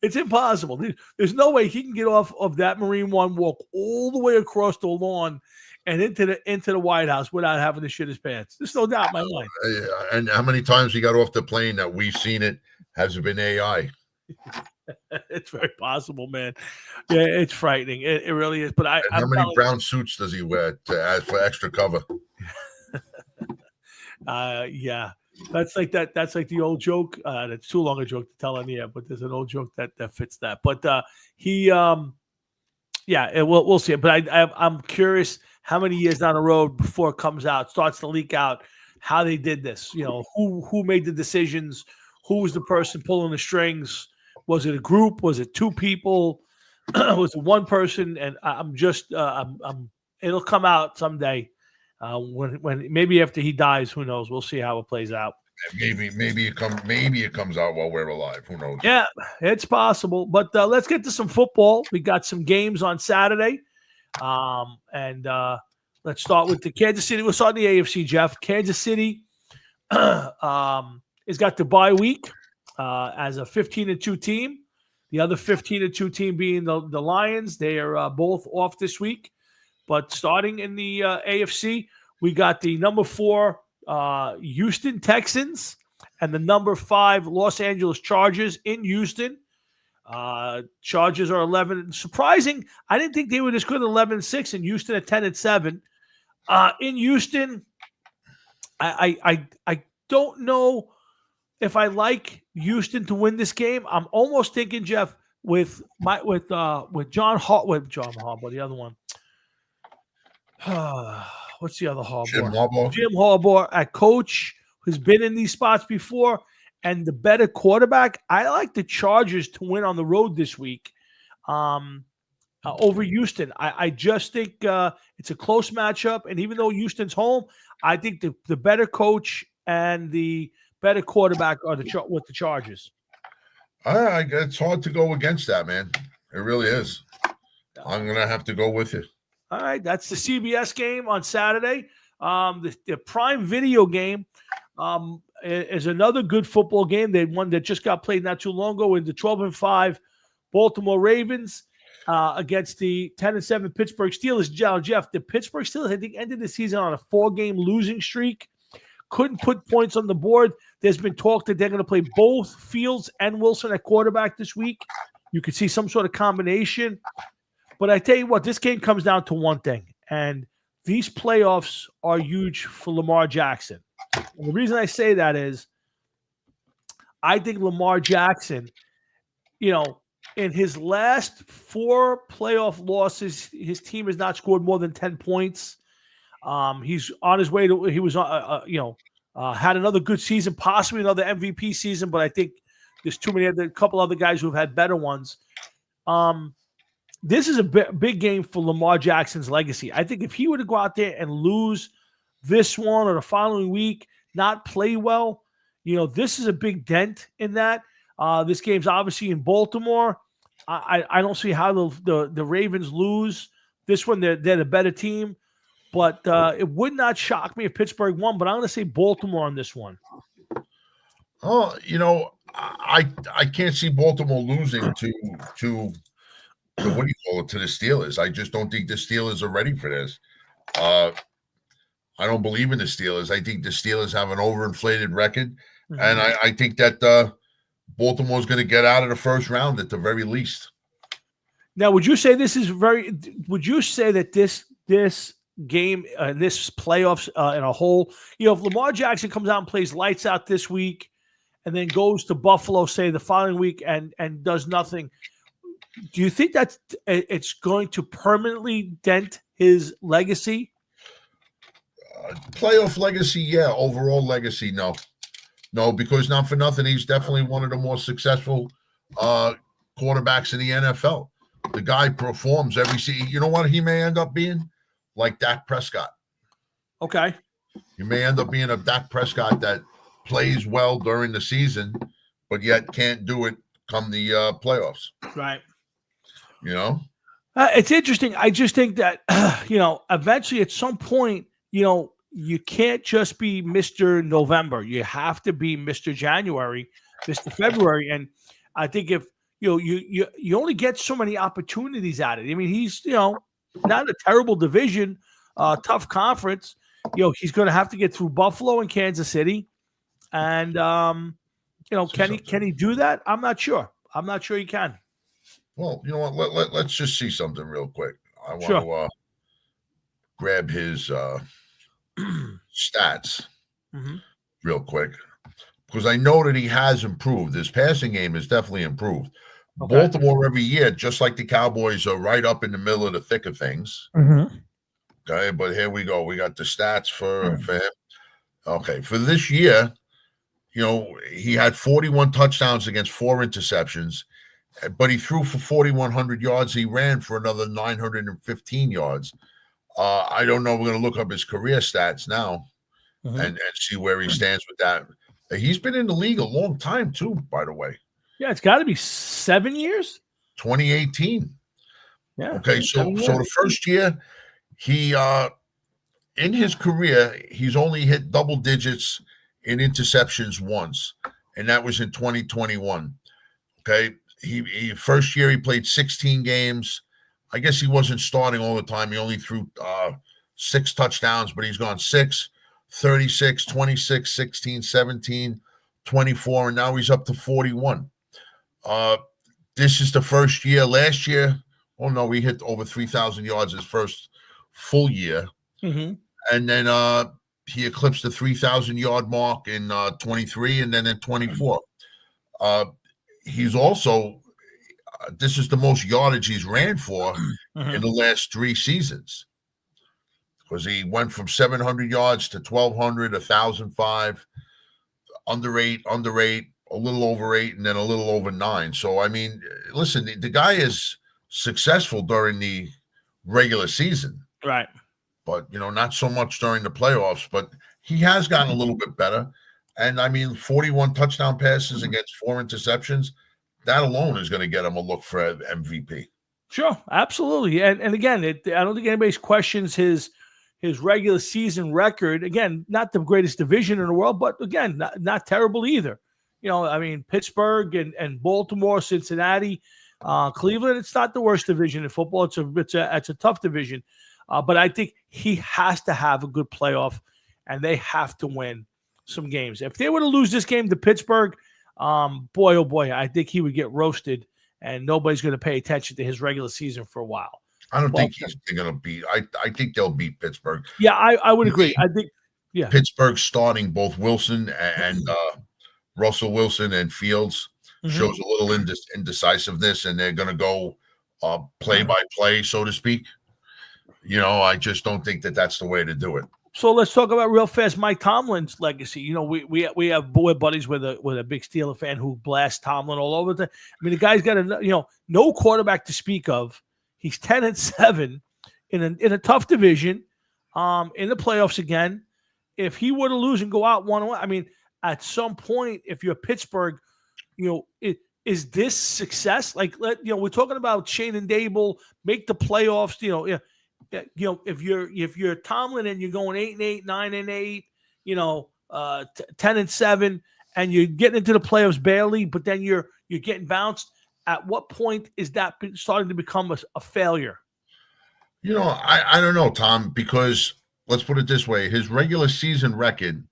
It's impossible. There's no way he can get off of that Marine One, walk all the way across the lawn and into the White House without having to shit his pants. There's no doubt in my mind. And how many times he got off the plane that we've seen it has been AI? It's very possible, man. Yeah, it's frightening. It really is. But how many brown suits does he wear to add for extra cover? Yeah. That's like that. That's like the old joke. That's too long a joke to tell on the air, but there's an old joke that fits that. But we'll see. But I'm curious how many years down the road before it comes out, starts to leak out how they did this. Who made the decisions? Who was the person pulling the strings? Was it a group? Was it two people? Was it one person? And it'll come out someday. When maybe after he dies, who knows? We'll see how it plays out. Maybe it comes out while we're alive. Who knows? Yeah, it's possible. But let's get to some football. We got some games on Saturday, and let's start with the Kansas City. We'll start in the AFC, Jeff. Kansas City has got the bye week as a 15-2 team. The other 15-2 team being the Lions. They are both off this week. But starting in the AFC, we got the number 4 Houston Texans and the number 5 Los Angeles Chargers in Houston. Chargers are 11. Surprising, I didn't think they were this good at 11-6, and Houston at 10-7. In Houston, I don't know if I like Houston to win this game. I'm almost thinking, Jeff, with John Harbaugh, the other one. What's the other Harbaugh? Jim Harbaugh at coach, who's been in these spots before, and the better quarterback. I like the Chargers to win on the road this week over Houston. I just think it's a close matchup, and even though Houston's home, I think the better coach and the better quarterback are with the Chargers. It's hard to go against that, man. It really is. I'm going to have to go with it. All right, that's the CBS game on Saturday. The Prime Video game is another good football game. They one that just got played not too long ago in the 12-5 Baltimore Ravens against the 10-7 Pittsburgh Steelers. Jeff, the Pittsburgh Steelers, I think, ended the season on a 4-game losing streak. Couldn't put points on the board. There's been talk that they're going to play both Fields and Wilson at quarterback this week. You could see some sort of combination. But I tell you what, this game comes down to one thing, and these playoffs are huge for Lamar Jackson. And the reason I say that is I think Lamar Jackson, in his last 4 playoff losses, his team has not scored more than 10 points. He's on his way to. He was, had another good season, possibly another MVP season, but I think there's too many a couple other guys who have had better ones. This is a big game for Lamar Jackson's legacy. I think if he were to go out there and lose this one or the following week, not play well, this is a big dent in that. This game's obviously in Baltimore. I don't see how the Ravens lose this one. They're the better team. But it would not shock me if Pittsburgh won, but I'm going to say Baltimore on this one. Oh, I can't see Baltimore losing to what do you call it, to the Steelers. I just don't think the Steelers are ready for this. I don't believe in the Steelers. I think the Steelers have an overinflated record, and I think that Baltimore's going to get out of the first round at the very least. Now, would you say that this game, this playoffs in a whole, if Lamar Jackson comes out and plays lights out this week and then goes to Buffalo, say the following week and does nothing, do you think that it's going to permanently dent his legacy? Playoff legacy, yeah. Overall legacy, no. No, because not for nothing, he's definitely one of the more successful quarterbacks in the NFL. The guy performs every season. You know what he may end up being? Like Dak Prescott. Okay. You may end up being a Dak Prescott that plays well during the season, but yet can't do it come the playoffs. Right. It's interesting. I just think that, eventually at some point, you can't just be Mr. November. You have to be Mr. January, Mr. February. And I think if, you only get so many opportunities at it. I mean, he's, not a terrible division, tough conference. He's going to have to get through Buffalo and Kansas City. And, can he do that? I'm not sure. I'm not sure he can. Well, you know what? Let's just see something real quick. I want to grab his stats real quick because I know that he has improved. His passing game has definitely improved. Okay. Baltimore every year, just like the Cowboys, are right up in the middle of the thick of things. Okay, but here we go. We got the stats for him. Okay, for this year, he had 41 touchdowns against 4 interceptions. But he threw for 4,100 yards. He ran for another 915 yards. I don't know. We're going to look up his career stats now and see where he stands with that. He's been in the league a long time, too, by the way. Yeah, it's got to be 7 years. 2018. Yeah. Okay, so the first year, he in his career, he's only hit double digits in interceptions once, and that was in 2021. Okay. He first year he played 16 games. I guess he wasn't starting all the time. He only threw 6 touchdowns, but he's gone 6, 36, 26, 16, 17, 24, and now he's up to 41. this is the first year. Last year, oh no, we hit over 3,000 yards his first full year. Mm-hmm. And then he eclipsed the 3,000 yard mark in 23 and then in 24. He's also, this is the most yardage he's ran for in the last 3 seasons. Because he went from 700 yards to 1,200, 1,005, under 8, a little over 8, and then a little over 9. So, I mean, listen, the guy is successful during the regular season. Right. But, not so much during the playoffs. But he has gotten a little bit better. And, I mean, 41 touchdown passes against 4 interceptions, that alone is going to get him a look for MVP. Sure, absolutely. And again, I don't think anybody questions his regular season record. Again, not the greatest division in the world, but again, not terrible either. I mean, Pittsburgh and Baltimore, Cincinnati, Cleveland, it's not the worst division in football. It's a tough division. But I think he has to have a good playoff, and they have to win some games. If they were to lose this game to Pittsburgh, boy, oh boy, I think he would get roasted, and nobody's going to pay attention to his regular season for a while. I don't think they're going to beat. I think they'll beat Pittsburgh. Yeah, I would agree. I think, yeah, Pittsburgh starting both Wilson and Russell Wilson and Fields shows a little indecisiveness, and they're going to go play by play, so to speak. I just don't think that's the way to do it. So let's talk about real fast Mike Tomlin's legacy. We have boy buddies with a big Steeler fan who blasts Tomlin all over. I mean, the guy's got no quarterback to speak of. He's 10-7 in a tough division, in the playoffs again. If he were to lose and go out 1-1, I mean, at some point, if you're Pittsburgh, is this success? Like, we're talking about Shane and Dable make the playoffs. If you're Tomlin and you're going 8-8, 9-8, 10-7, and you're getting into the playoffs barely, but then you're getting bounced. At what point is that starting to become a failure? I don't know, Tom, because let's put it this way. His regular season record,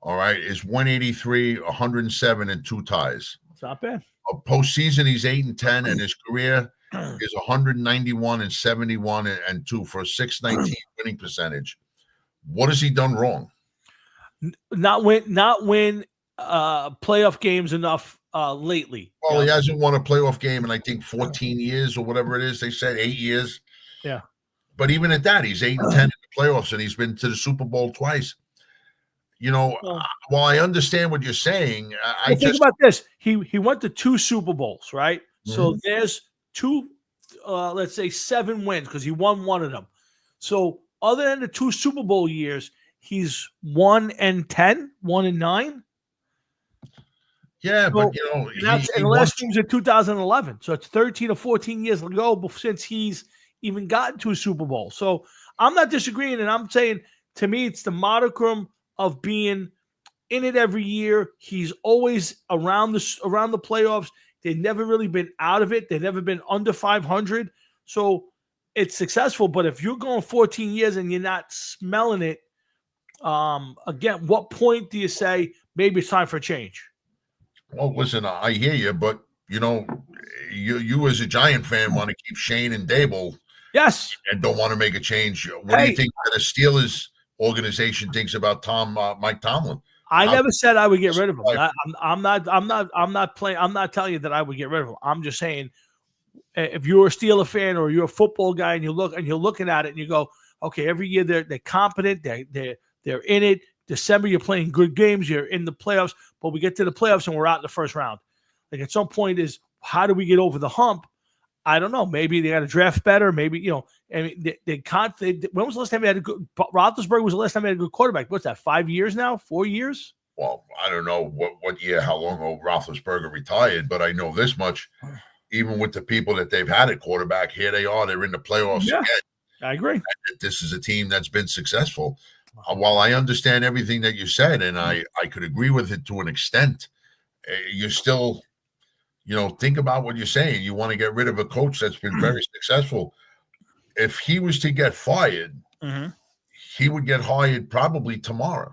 all right, is 183, 107, and 2 ties. It's not bad. A postseason, he's 8-10, and his career is 191 and 71 and 2 for a 619 winning percentage. What has he done wrong? Not win playoff games enough lately. Well, he hasn't won a playoff game in, I think, 14 years or whatever it is. They said 8 years. Yeah. But even at that, he's 8-10 in the playoffs, and he's been to the Super Bowl twice. While I understand what you're saying, I think about this. He went to 2 Super Bowls, right? So there's 2, let's say 7 wins because he won one of them. So other than the 2 Super Bowl years, he's 1-10, 1-9. Yeah, so, but and the last team's in 2011. So it's 13 or 14 years ago since he's even gotten to a Super Bowl. So I'm not disagreeing, and I'm saying, to me, it's the modicum of being in it every year. He's always around the playoffs. They've never really been out of it. They've never been under 500. So it's successful. But if you're going 14 years and you're not smelling it, again, what point do you say maybe it's time for a change? Well, listen, I hear you, but you as a Giant fan want to keep Shane and Dable. Yes. And don't want to make a change. What do you think that a Steelers organization thinks about Mike Tomlin? I never said I would get rid of him. I'm not telling you that I would get rid of him. I'm just saying, if you're a Steeler fan or you're a football guy and you're looking at it and you go, okay, every year they're competent, they're in it. December, you're playing good games, you're in the playoffs, but we get to the playoffs and we're out in the first round. Like, at some point is, how do we get over the hump? I don't know. Maybe they got to draft better. Maybe, I mean, they can't. When was the last time they had a good? Roethlisberger was the last time they had a good quarterback. What's that? 5 years now? 4 years? Well, I don't know what year, how long ago Roethlisberger retired, but I know this much. Even with the people that they've had at quarterback, here they are. They're in the playoffs again. I agree. This is a team that's been successful. While I understand everything that you said, and I could agree with it to an extent, you're still, think about what you're saying. You want to get rid of a coach that's been very successful. If he was to get fired, he would get hired probably tomorrow.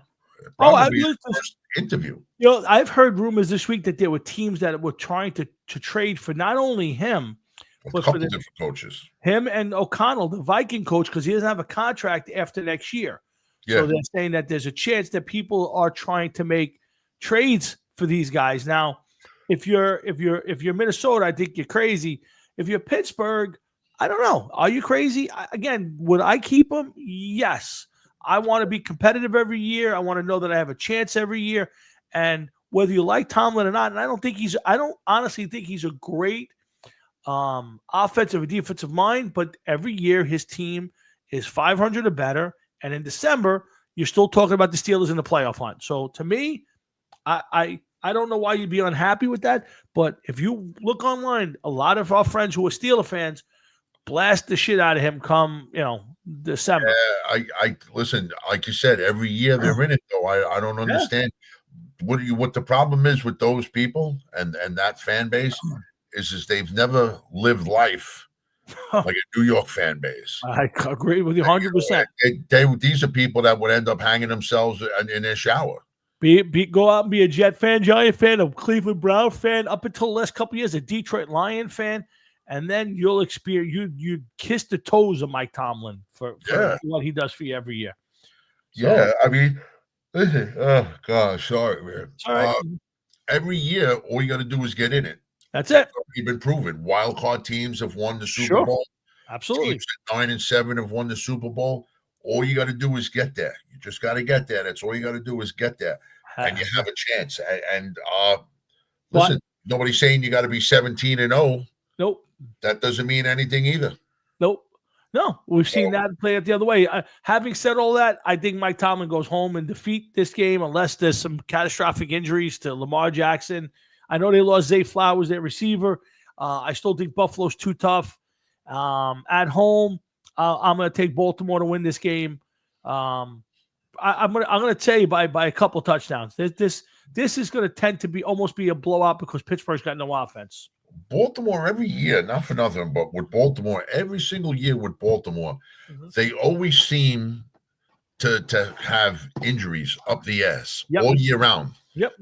interview. You know, I've heard rumors this week that there were teams that were trying to trade for not only him, A but couple for different coaches. him and O'Connell, the Viking coach, because he doesn't have a contract after next year. Yeah. So they're saying that there's a chance that people are trying to make trades for these guys. Now, if you're Minnesota, I think you're crazy. If you're Pittsburgh, I don't know. Are you crazy? Again, would I keep him? Yes. I want to be competitive every year. I want to know that I have a chance every year. And whether you like Tomlin or not, and I don't honestly think he's a great offensive or defensive mind, but every year his team is 500 or better. And in December, you're still talking about the Steelers in the playoff hunt. So to me, I don't know why you'd be unhappy with that. But if you look online, a lot of our friends who are Steeler fans blast the shit out of him come, December. Yeah, I listen, like you said, every year they're in it though. I don't understand what the problem is with those people and that fan base is they've never lived life like a New York fan base. I agree with you 100%. These are people that would end up hanging themselves in their shower. Go out and be a Jet fan, Giant fan, a Cleveland Brown fan, up until the last couple of years, a Detroit Lion fan, and then you'll experience you kiss the toes of Mike Tomlin for what he does for you every year. So, yeah, I mean, listen, oh gosh, sorry, man. All right. Every year, all you got to do is get in it. That's it. You've been proven. Wild card teams have won the Super Bowl. Absolutely. Teams at 9 and 7 have won the Super Bowl. All you got to do is get there. You just got to get there. That's all you got to do is get there, and you have a chance. And listen, nobody's saying you got to be 17-0. Nope. That doesn't mean anything either. Nope. No, we've seen that play it the other way. Having said all that, I think Mike Tomlin goes home and defeat this game unless there's some catastrophic injuries to Lamar Jackson. I know they lost Zay Flowers, their receiver. I still think Buffalo's too tough. At home, I'm going to take Baltimore to win this game. I'm going to tell you by a couple touchdowns. This is going to tend to almost be a blowout because Pittsburgh's got no offense. Baltimore every year, not for nothing, but with Baltimore, every single year with Baltimore, they always seem to have injuries up the ass all year round. Yep.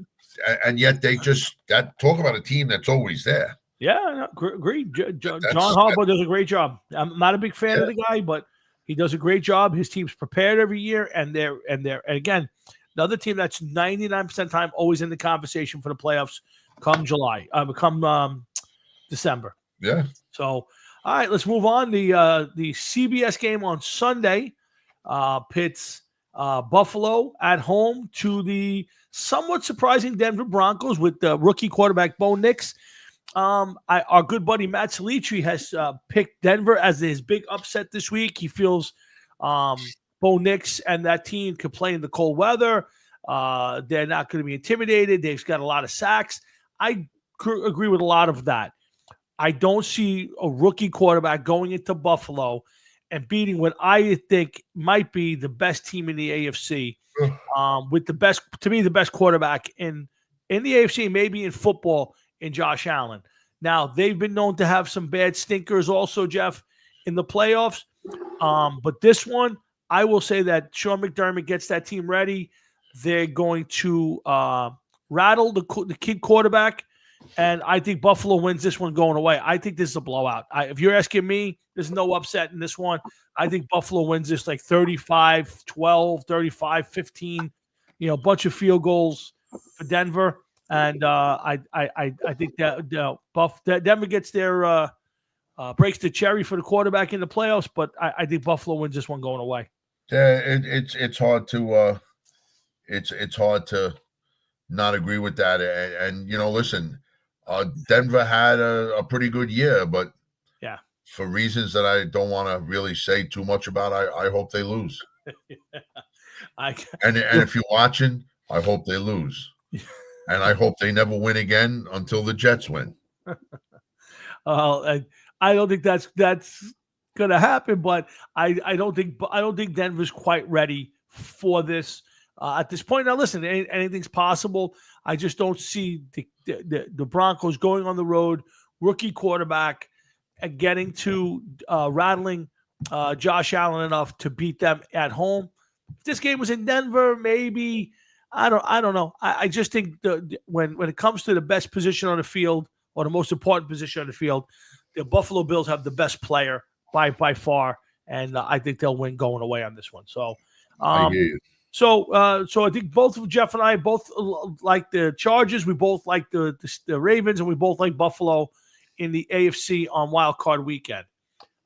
And yet they just talk about a team that's always there. Yeah, agreed. John Harbaugh does a great job. I'm not a big fan of the guy, but he does a great job. His team's prepared every year, and they're again another team that's 99% of the time always in the conversation for the playoffs come December. Yeah. So, all right, let's move on. The CBS game on Sunday pits Buffalo at home to the somewhat surprising Denver Broncos with the rookie quarterback Bo Nix. Our good buddy Matt Salitri has picked Denver as his big upset this week. He feels Bo Nix and that team could play in the cold weather. They're not going to be intimidated. They've got a lot of sacks. I agree with a lot of that. I don't see a rookie quarterback going into Buffalo and beating what I think might be the best team in the AFC with the best quarterback in the AFC, maybe in football, in Josh Allen. Now, they've been known to have some bad stinkers also, Jeff, in the playoffs. But this one, I will say that Sean McDermott gets that team ready. They're going to rattle the kid quarterback. And I think Buffalo wins this one going away. I think this is a blowout. If you're asking me, there's no upset in this one. I think Buffalo wins this like 35-12, 35-15, a bunch of field goals for Denver. And I think that Denver gets their breaks the cherry for the quarterback in the playoffs, but I think Buffalo wins this one going away. Yeah, it's hard to it's hard to not agree with that. And listen, Denver had a pretty good year, but for reasons that I don't want to really say too much about, I hope they lose. And if you're watching, I hope they lose. And I hope they never win again until the Jets win. I don't think that's going to happen, but I don't think Denver's quite ready for this at this point. Now, listen, anything's possible. I just don't see the Broncos going on the road, rookie quarterback, and getting to rattling Josh Allen enough to beat them at home. If this game was in Denver, maybe I don't know. I just think when it comes to the best position on the field or the most important position on the field, the Buffalo Bills have the best player by far, and I think they'll win going away on this one. So, I hear you. so I think both of Jeff and I both like the Chargers. We both like the Ravens, and we both like Buffalo in the AFC on Wild Card Weekend.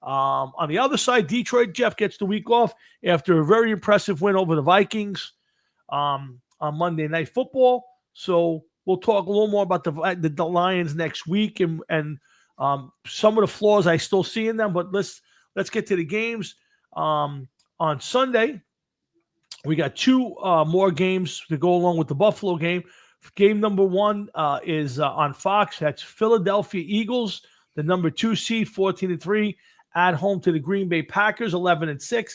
On the other side, Detroit, Jeff gets the week off after a very impressive win over the Vikings on Monday Night Football. So we'll talk a little more about the Lions next week and some of the flaws I still see in them. But let's get to the games. On Sunday, we got two more games to go along with the Buffalo game. Game number one is on Fox. That's Philadelphia Eagles, the number 2 seed, 14-3, at home to the Green Bay Packers, 11-6.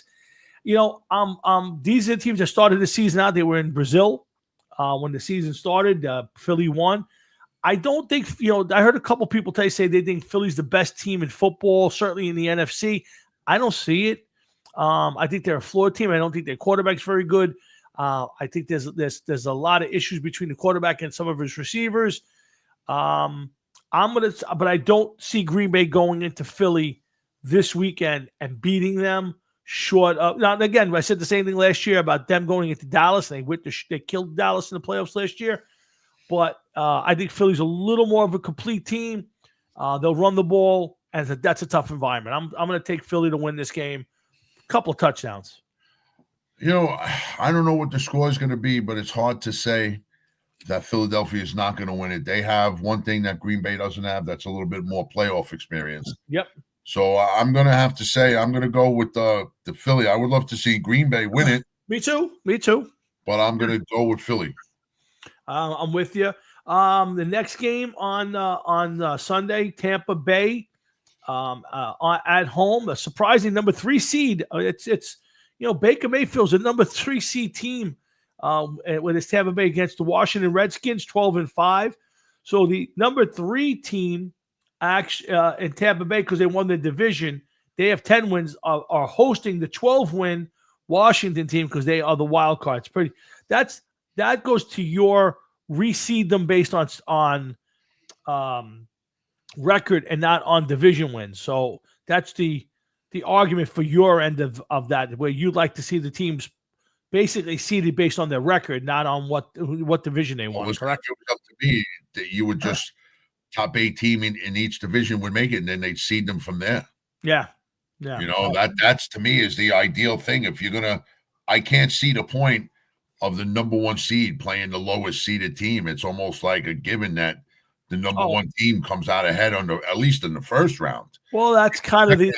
You know, these are the teams that started the season out. They were in Brazil when the season started. Philly won. I don't think, I heard a couple people say they think Philly's the best team in football, certainly in the NFC. I don't see it. I think they're a flawed team. I don't think their quarterback's very good. I think there's a lot of issues between the quarterback and some of his receivers. But I don't see Green Bay going into Philly this weekend and beating them short of. Now, again, I said the same thing last year about them going into Dallas, and they killed Dallas in the playoffs last year. But I think Philly's a little more of a complete team. They'll run the ball, and that's a tough environment. I'm going to take Philly to win this game. A couple of touchdowns. I don't know what the score is going to be, but it's hard to say that Philadelphia is not going to win it. They have one thing that Green Bay doesn't have. That's a little bit more playoff experience. Yep. So I'm going to have to say I'm going to go with the Philly. I would love to see Green Bay win it. Me too. But I'm going to go with Philly. I'm with you. The next game on Sunday, Tampa Bay at home, a surprising number 3 seed. It's Baker Mayfield's a number 3 seed team with his Tampa Bay against the Washington Redskins, 12-5. So the number 3 team actually in Tampa Bay, because they won the division, they have 10 wins, are hosting the 12-win Washington team because they are the wild card. It's pretty. That goes to your reseed them based on record and not on division wins. So that's the argument for your end of that, where you'd like to see the teams basically seeded based on their record, not on what division they won. Correct? It was up to me that you would just top 8 team in each division would make it, and then they'd seed them from there. Yeah. That's to me is the ideal thing. If you're gonna, I can't see the point of the number 1 seed playing the lowest seeded team. It's almost like a given that the number 1 team comes out ahead at least in the first round. Well, that's kind of I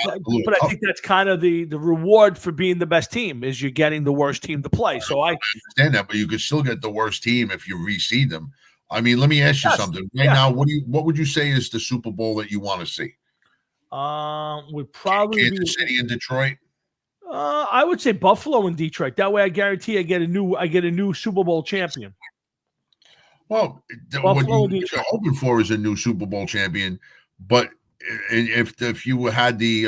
think that's kind of the reward for being the best team is you're getting the worst team to play. So I understand that, but you could still get the worst team if you reseed them. I mean, let me ask you something right now. What would you say is the Super Bowl that you want to see? Would probably Kansas City and Detroit. I would say Buffalo and Detroit. That way, I guarantee I get a new Super Bowl champion. Well, what you're hoping for is a new Super Bowl champion. But if you had the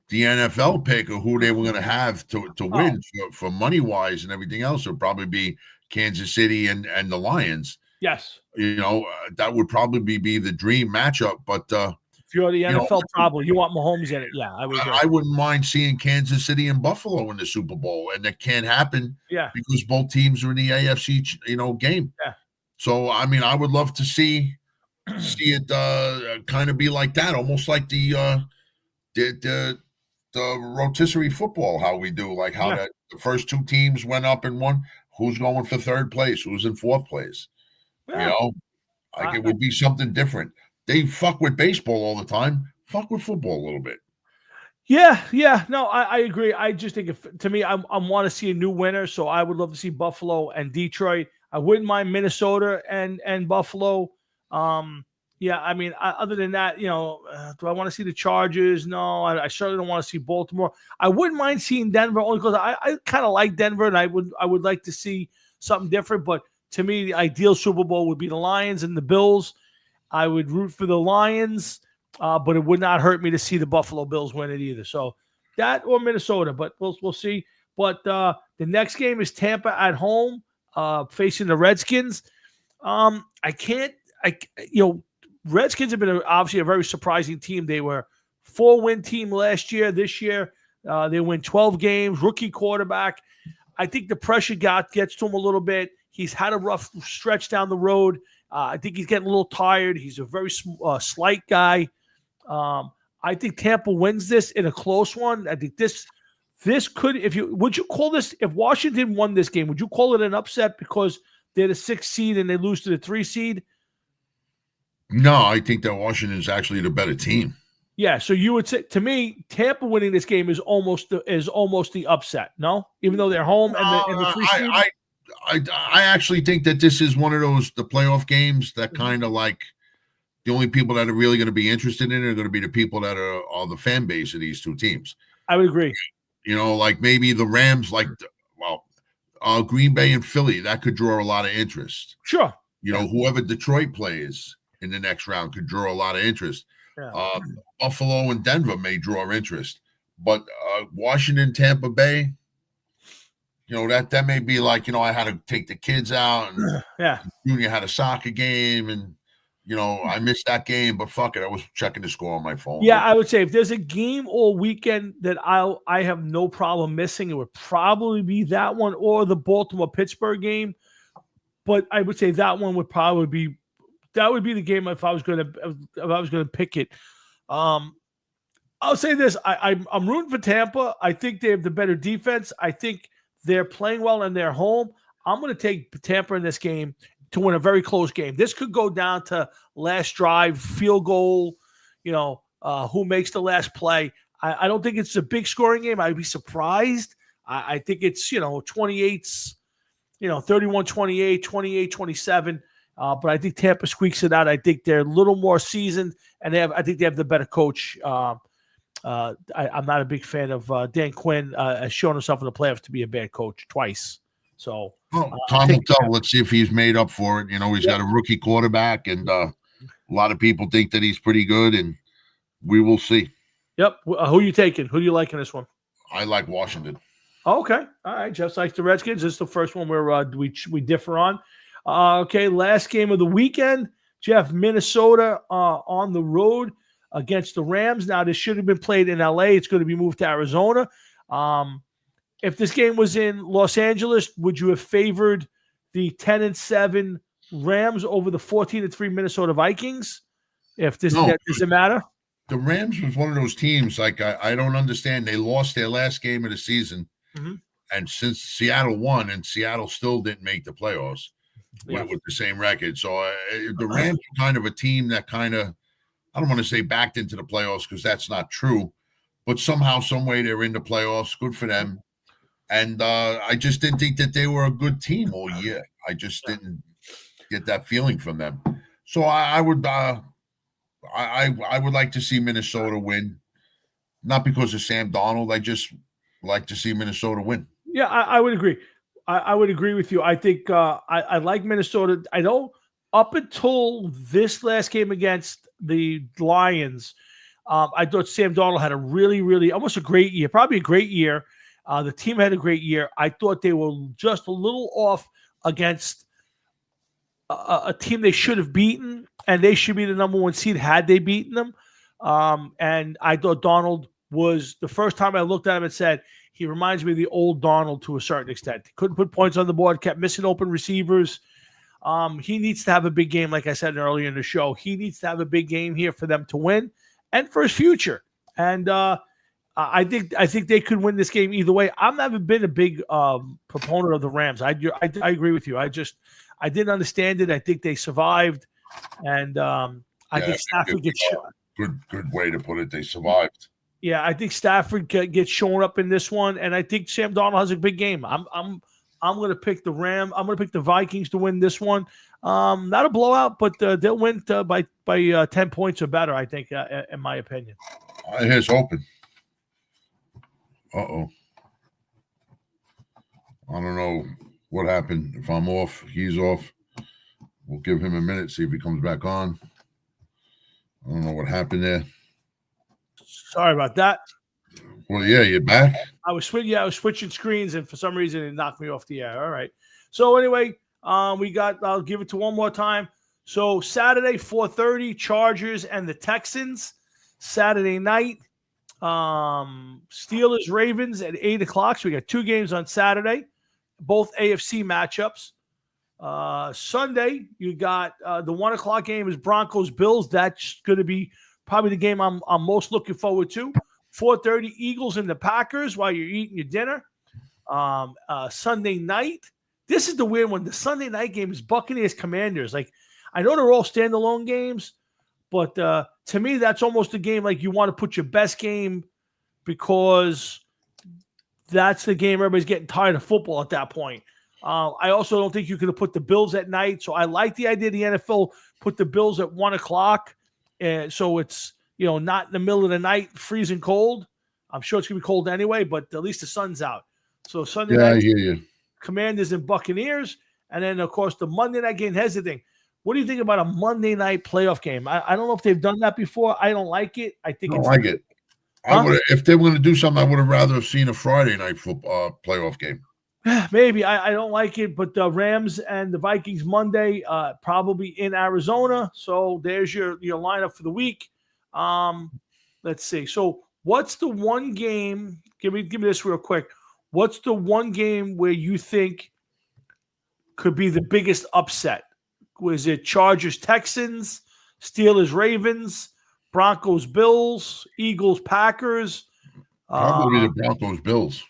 NFL pick of who they were going to have to win for money wise and everything else, it would probably be Kansas City and the Lions. Yes, that would probably be the dream matchup. But if you're the NFL, probably you want Mahomes in it. Yeah, I wouldn't mind seeing Kansas City and Buffalo in the Super Bowl, and that can't happen. Yeah, because both teams are in the AFC, game. Yeah. So I mean, I would love to see it kind of be like that, almost like the rotisserie football, how we do, like how the first 2 teams went up and won. Who's going for 3rd place? Who's in 4th place? Yeah. It would be something different. They fuck with baseball all the time. Fuck with football a little bit. Yeah. No, I agree. I just think to me, I want to see a new winner. So I would love to see Buffalo and Detroit. I wouldn't mind Minnesota and Buffalo. Yeah, I mean, other than that, do I want to see the Chargers? No, I certainly don't want to see Baltimore. I wouldn't mind seeing Denver only because I kind of like Denver, and I would like to see something different. But to me, the ideal Super Bowl would be the Lions and the Bills. I would root for the Lions, but it would not hurt me to see the Buffalo Bills win it either. So that or Minnesota, but we'll see. But the next game is Tampa at home. facing the Redskins. I can't. Redskins have been obviously a very surprising team. They were 4-win team last year. This year, they win 12 games. Rookie quarterback. I think the pressure gets to him a little bit. He's had a rough stretch down the road. I think he's getting a little tired. He's a very slight guy. I think Tampa wins this in a close one. I think this could, would you call this, if Washington won this game, would you call it an upset because they're the 6th seed and they lose to the 3 seed? No, I think that Washington is actually the better team. Yeah, so you would say, to me, Tampa winning this game is almost the upset. No, even though they're home and the 3 seed. I actually think that this is one of the playoff games that kind of like the only people that are really going to be interested in it are going to be the people that are the fan base of these two teams. I would agree. Like maybe the Rams, Green Bay and Philly, that could draw a lot of interest. Sure. Whoever Detroit plays in the next round could draw a lot of interest. Yeah. Buffalo and Denver may draw interest, but Washington, Tampa Bay, that may be like, I had to take the kids out and Junior had a soccer game and, I missed that game, but fuck it. I was checking the score on my phone. Yeah, I would say if there's a game all weekend that I have no problem missing, it would probably be that one or the Baltimore-Pittsburgh game. But I would say that one would probably be the game if I was going to pick it. I'll say this: I'm rooting for Tampa. I think they have the better defense. I think they're playing well and they're home. I'm going to take Tampa in this game to win a very close game. This could go down to last drive, field goal, who makes the last play. I don't think it's a big scoring game. I'd be surprised. I think it's, 28's, 31-28, 28-27. But I think Tampa squeaks it out. I think they're a little more seasoned, and I think they have the better coach. I'm not a big fan of Dan Quinn. Has shown himself in the playoffs to be a bad coach twice. So Tom will tell. Let's see if he's made up for it. He's got a rookie quarterback, and a lot of people think that he's pretty good, and we will see. Yep. Who are you taking? Who do you like in this one? I like Washington. Okay. All right. Jeff likes the Redskins. This is the first one where we differ on. Okay. Last game of the weekend, Jeff, Minnesota on the road against the Rams. Now, this should have been played in LA. It's going to be moved to Arizona. If this game was in Los Angeles, would you have favored the 10-7 Rams over the 14-3 Minnesota Vikings? Does it matter? The Rams was one of those teams, like, I don't understand. They lost their last game of the season. Mm-hmm. And since Seattle won, and Seattle still didn't make the playoffs with the same record. So the Rams are kind of a team that I don't want to say backed into the playoffs because that's not true. But somehow, some way, they're in the playoffs. Good for them. And I just didn't think that they were a good team all year. I just didn't get that feeling from them. So I would like to see Minnesota win, not because of Sam Darnold. I just like to see Minnesota win. Yeah, I would agree. I would agree with you. I think I like Minnesota. I know up until this last game against the Lions, I thought Sam Darnold had a really, really almost a great year, probably a great year. The team had a great year. I thought they were just a little off against a team they should have beaten, and they should be the number 1 seed had they beaten them. And I thought Darnold was, the first time I looked at him and said, he reminds me of the old Darnold to a certain extent. He couldn't put points on the board, kept missing open receivers. He needs to have a big game, like I said earlier in the show. He needs to have a big game here for them to win and for his future. And I think they could win this game either way. I've never been a big proponent of the Rams. I agree with you. I didn't understand it. I think they survived, and I think Stafford gets good way to put it. They survived. Yeah, I think Stafford gets shown up in this one, and I think Sam Darnold has a big game. I'm going to pick the Ram. I'm going to pick the Vikings to win this one. Not a blowout, but they'll win by 10 points or better. I think, in my opinion. Here's open. Uh-oh. I don't know what happened. If I'm off, he's off. We'll give him a minute, see if he comes back on. I don't know what happened there. Sorry about that. Well, yeah, you're back. I was switching screens, and for some reason, it knocked me off the air. All right. So anyway, I'll give it to one more time. So Saturday, 4:30, Chargers and the Texans. Saturday night, Steelers, Ravens at 8 o'clock. So we got 2 games on Saturday, both AFC matchups. Sunday, you got the 1 o'clock game is Broncos, Bills. That's going to be probably the game I'm most looking forward to. 4:30, Eagles and the Packers while you're eating your dinner. Sunday night, this is the weird one. The Sunday night game is Buccaneers, Commanders. Like, I know they're all standalone games, but to me, that's almost a game like you want to put your best game because that's the game everybody's getting tired of football at that point. I also don't think you could have put the Bills at night. So I like the idea the NFL put the Bills at 1 o'clock. And so it's, not in the middle of the night, freezing cold. I'm sure it's going to be cold anyway, but at least the sun's out. So Sunday night, I hear you. Commanders and Buccaneers. And then, of course, the Monday night game. Here's the thing. What do you think about a Monday night playoff game? I don't know if they've done that before. I don't like it. I think it's like it. Huh? If they were going to do something, I would have rather have seen a Friday night football playoff game. Maybe. I don't like it, but the Rams and the Vikings Monday, probably in Arizona. So there's your lineup for the week. Let's see. So what's the one game? Give me this real quick. What's the one game where you think could be the biggest upset? Was it Chargers, Texans, Steelers, Ravens, Broncos, Bills, Eagles, Packers? Probably the Broncos, Bills.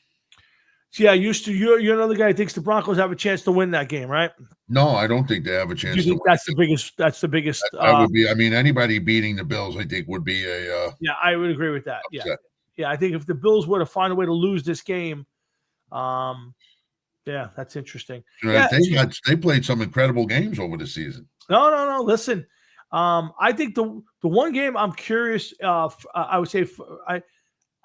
Yeah, you're another guy who thinks the Broncos have a chance to win that game, right? No, I don't think they have a chance. You think that's the biggest? That's the biggest. That would be. I mean, anybody beating the Bills, I think, would be a. Yeah, I would agree with that. Upset. Yeah. I think if the Bills were to find a way to lose this game, yeah, that's interesting. They played some incredible games over the season. No. Listen, I think the one game I'm curious. I would say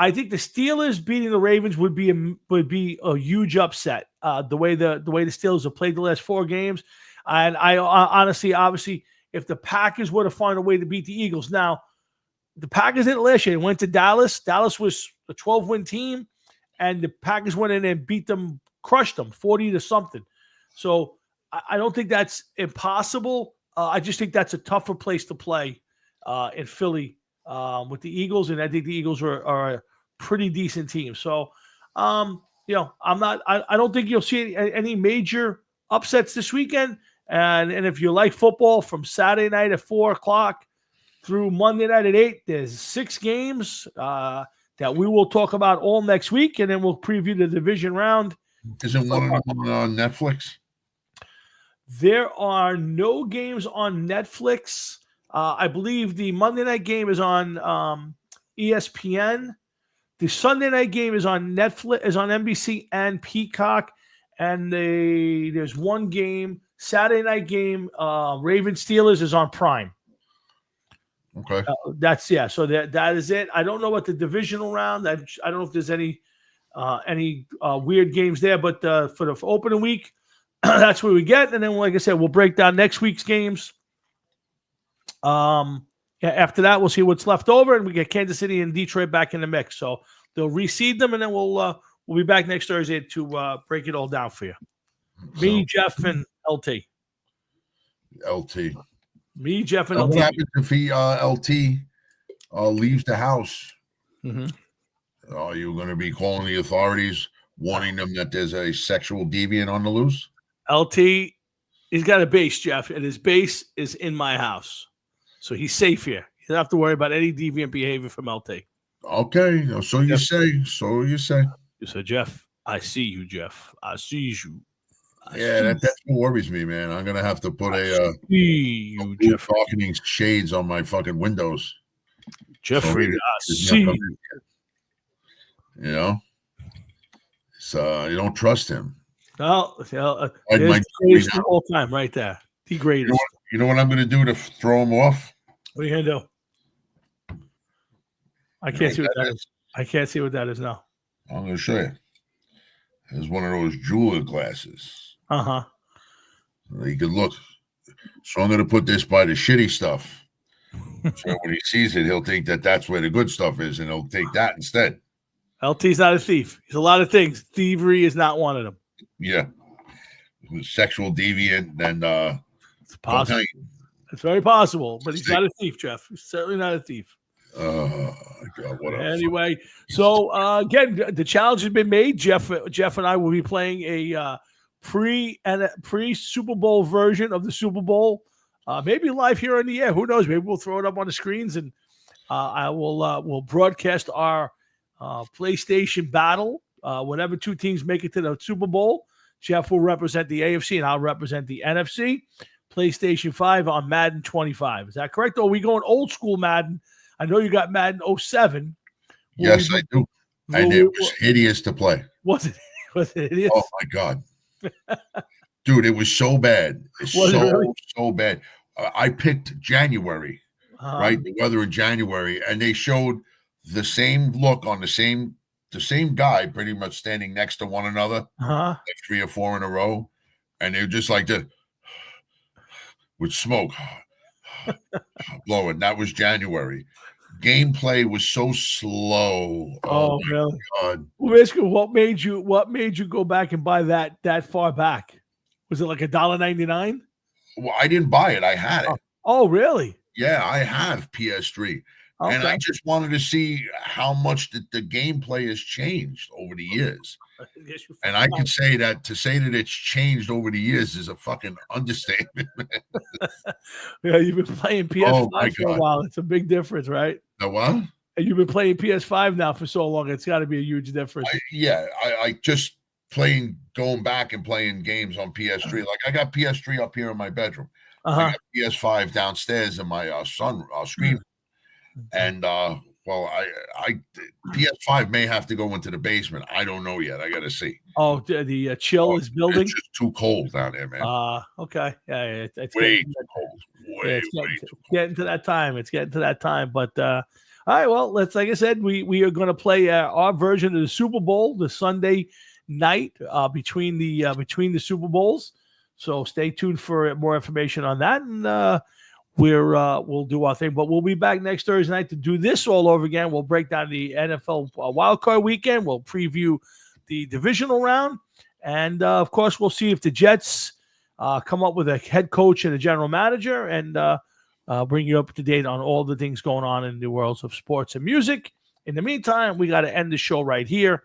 I think the Steelers beating the Ravens would be a huge upset. The way the Steelers have played the last 4 games, and I honestly, obviously, if the Packers were to find a way to beat the Eagles, now the Packers didn't last year. They went to Dallas. Dallas was a 12-win team, and the Packers went in and beat them, crushed them 40 to something. So I don't think that's impossible. I just think that's a tougher place to play in Philly with the Eagles, and I think the Eagles are a pretty decent team. So, I don't think you'll see any major upsets this weekend. And if you like football, from Saturday night at 4 o'clock through Monday night at 8, there's 6 games that we will talk about all next week, and then we'll preview the division round. Isn't one of them on Netflix? There are no games on Netflix. I believe the Monday night game is on ESPN. The Sunday night game is on Netflix, is on NBC and Peacock, and there's one game. Saturday night game, Ravens Steelers, is on Prime. Okay, So that is it. I don't know what the divisional round. I don't know if there's any weird games there, but for the opening week, that's what we get. And then, like I said, we'll break down next week's games. After that, we'll see what's left over, and we get Kansas City and Detroit back in the mix. So they'll reseed them, and then we'll be back next Thursday to break it all down for you. Me, Jeff, and LT. Me, Jeff, and LT. What happens if LT leaves the house? Mm-hmm. Are you going to be calling the authorities, warning them that there's a sexual deviant on the loose? LT, he's got a base, Jeff, and his base is in my house. So he's safe here. You don't have to worry about any deviant behavior from LT. Okay. So you say. You said, Jeff, I see you, Jeff. I see you. That's what worries me, man. I'm going to have to put a darkening shades on my fucking windows. Jeffrey, I see you. You know? So you don't trust him. No, there's the greatest of all time right there. The greatest. You know what I'm going to do to throw him off? What are you going to do? I can't see what that is. I can't see what that is now. I'm going to show you. It's one of those jeweler glasses. Uh-huh. You can look. So I'm going to put this by the shitty stuff. So when he sees it, he'll think that that's where the good stuff is, and he'll take that instead. LT's not a thief. He's a lot of things. Thievery is not one of them. Yeah. sexual deviant, and It's possible. cocaine. It's very possible, but he's not a thief, Jeff. He's certainly not a thief. Oh God, what a Anyway, so again, the challenge has been made. Jeff and I will be playing a pre Super Bowl version of the Super Bowl, maybe live here on the air. Who knows? Maybe we'll throw it up on the screens, and we'll broadcast our PlayStation battle. Whenever two teams make it to the Super Bowl, Jeff will represent the AFC, and I'll represent the NFC. PlayStation 5 on Madden 25. Is that correct? Or are we going old school Madden? I know you got Madden 07. Yes, I do. And it was hideous to play. Was it hideous? Oh, my God. Dude, it was so bad. So bad. I picked January, right? The weather in January. And they showed the same look on the same guy pretty much standing next to one another, like 3 or 4 in a row. And they were just like this. With smoke blowing. That was January. Gameplay was so slow. Oh really? God. Well, basically, what made you go back and buy that far back? Was it like $1.99? Well, I didn't buy it. I had it. Oh, really? Yeah, I have PS3. Okay. And I just wanted to see how much the gameplay has changed over the years. And I can say that to say that it's changed over the years is a fucking understatement, man. Yeah, you've been playing PS5 for a while. It's a big difference, right? The what? And you've been playing PS5 now for so long. It's got to be a huge difference. I just going back and playing games on PS3. Like I got PS3 up here in my bedroom. I got PS5 downstairs in my screen. And PS5 may have to go into the basement. I don't know yet. I got to see. Oh, the chill is building. It's just too cold down there, man. Okay. Yeah, it's way too cold. Way too cold. Getting to that time. It's getting to that time. But all right, well, like I said, we are going to play our version of the Super Bowl the Sunday night between the Super Bowls. So stay tuned for more information on that, and we'll do our thing, but we'll be back next Thursday night to do this all over again. We'll break down the NFL wildcard weekend. We'll preview the divisional round, and of course, we'll see if the Jets come up with a head coach and a general manager, and bring you up to date on all the things going on in the worlds of sports and music. In the meantime, we got to end the show right here.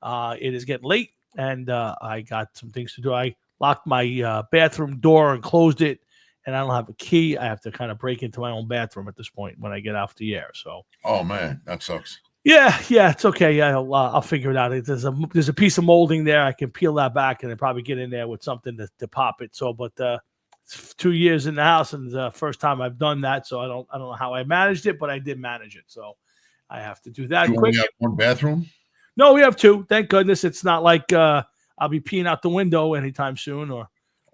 It is getting late, and I got some things to do. I locked my bathroom door and closed it. And I don't have a key. I have to kind of break into my own bathroom at this point when I get off the air. So, oh man, that sucks. Yeah, it's okay. Yeah, I'll figure it out. There's a piece of molding there. I can peel that back and then probably get in there with something to pop it. So, but it's 2 years in the house, and the first time I've done that. So I don't know how I managed it, but I did manage it. So I have to do that. You only have one bathroom? No, we have 2. Thank goodness. It's not like I'll be peeing out the window anytime soon or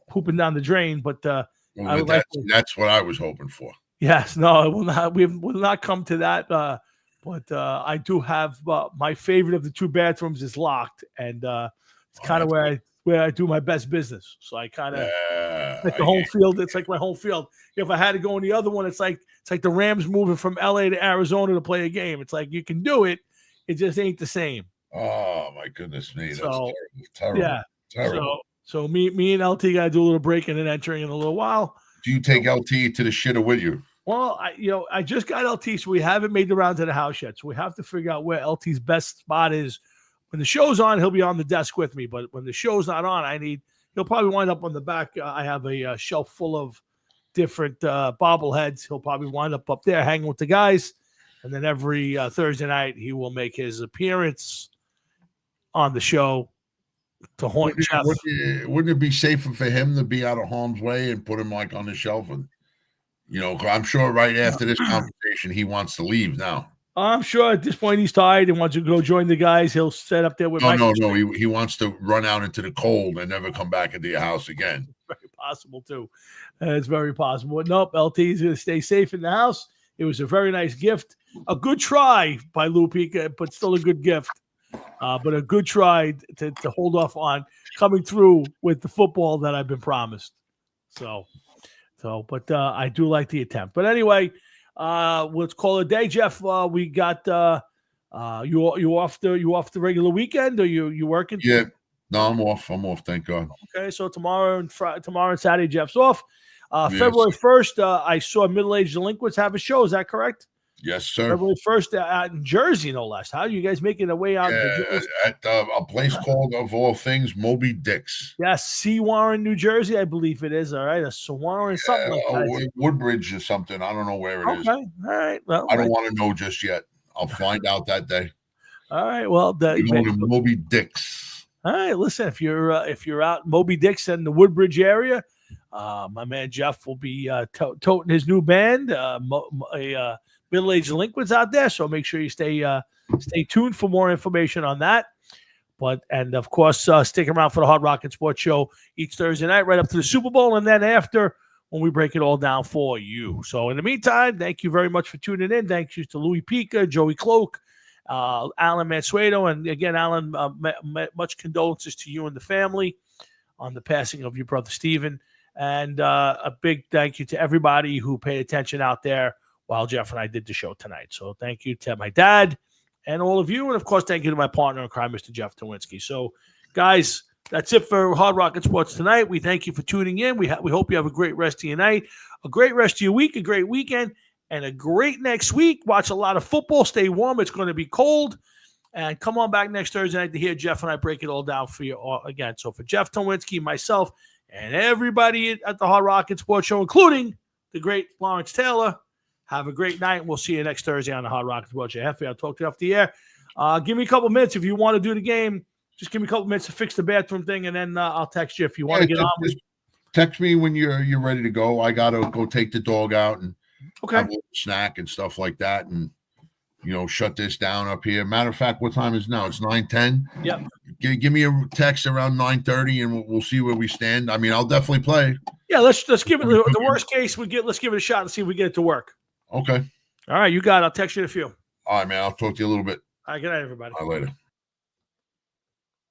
pooping down the drain, but. Well, that's what I was hoping for. Yes, no, it will not. We will not come to that. But I do have my favorite of the 2 bathrooms is locked, and it's kind of where I do my best business. So I kind of like the home field. It's like my home field. If I had to go in the other one, it's like the Rams moving from LA to Arizona to play a game. It's like you can do it, it just ain't the same. Oh my goodness me, that's terrible. Yeah, terrible. So me and LT got to do a little breaking and entering in a little while. Do you take LT to the shitter with you? Well, I just got LT, so we haven't made the round to the house yet. So we have to figure out where LT's best spot is. When the show's on, he'll be on the desk with me. But when the show's not on, he'll probably wind up on the back. I have a shelf full of different bobbleheads. He'll probably wind up there hanging with the guys. And then every Thursday night, he will make his appearance on the show. To haunt Jeff. Wouldn't it be safer for him to be out of harm's way and put him like on the shelf? And I'm sure right after this conversation, he wants to leave now. I'm sure at this point he's tired and wants to go join the guys. He'll set up there with No. He wants to run out into the cold and never come back into your house again. Very possible too. It's very possible. Nope, LT's going to stay safe in the house. It was a very nice gift. A good try by Lou Pica, but still a good gift. But a good try to hold off on coming through with the football that I've been promised. But I do like the attempt. But anyway, let's call it a day, Jeff. We got you off the regular weekend, or you working? Yeah, No, I'm off. Thank God. Okay, so tomorrow and Saturday, Jeff's off. Yes. February 1st, I saw Middle-Aged Delinquents have a show. Is that correct? Yes, sir. February 1st out in Jersey, no less. How are you guys making their way out? At a place called, of all things, Moby Dick's. Yes, C. Warren, New Jersey, I believe it is. All right, a Warren, something like that. Woodbridge or something. I don't know where it is. Okay, all right. Well, I don't want to know just yet. I'll find out that day. All right. Well, We're going to Moby Dick's. All right. Listen, if you're out in Moby Dick's in the Woodbridge area, my man Jeff will be toting his new band, Middle-Aged Delinquents out there. So make sure you stay tuned for more information on that. And of course, stick around for the Hard Rock and Sports Show each Thursday night, right up to the Super Bowl, and then after when we break it all down for you. So in the meantime, thank you very much for tuning in. Thank you to Louis Pica, Joey Cloak, Alan Mansueto, and again, Alan, much condolences to you and the family on the passing of your brother Stephen. And a big thank you to everybody who paid attention out there while Jeff and I did the show tonight. So thank you to my dad and all of you. And, of course, thank you to my partner in crime, Mr. Jeff Towinski. So, guys, that's it for Hard Rock and Sports tonight. We thank you for tuning in. We hope you have a great rest of your night, a great rest of your week, a great weekend, and a great next week. Watch a lot of football. Stay warm. It's going to be cold. And come on back next Thursday night to hear Jeff and I break it all down for you all again. So for Jeff Towinski, myself, and everybody at the Hard Rock and Sports Show, including the great Lawrence Taylor, have a great night. And we'll see you next Thursday on the Hard Rock and Sports Show. I'll talk to you off the air. Give me a couple minutes if you want to do the game. Just give me a couple minutes to fix the bathroom thing, and then I'll text you if you want to get on. Just text me when you're ready to go. I got to go take the dog out and have a little snack and stuff like that, and shut this down up here. Matter of fact, what time is it now? It's 9:10. Yep. Give me a text around 9:30, and we'll see where we stand. I mean, I'll definitely play. Yeah, let's give it the worst case. Let's give it a shot and see if we get it to work. Okay. All right, you got it. I'll text you in a few. All right, man. I'll talk to you a little bit. All right, good night, everybody. All right, later.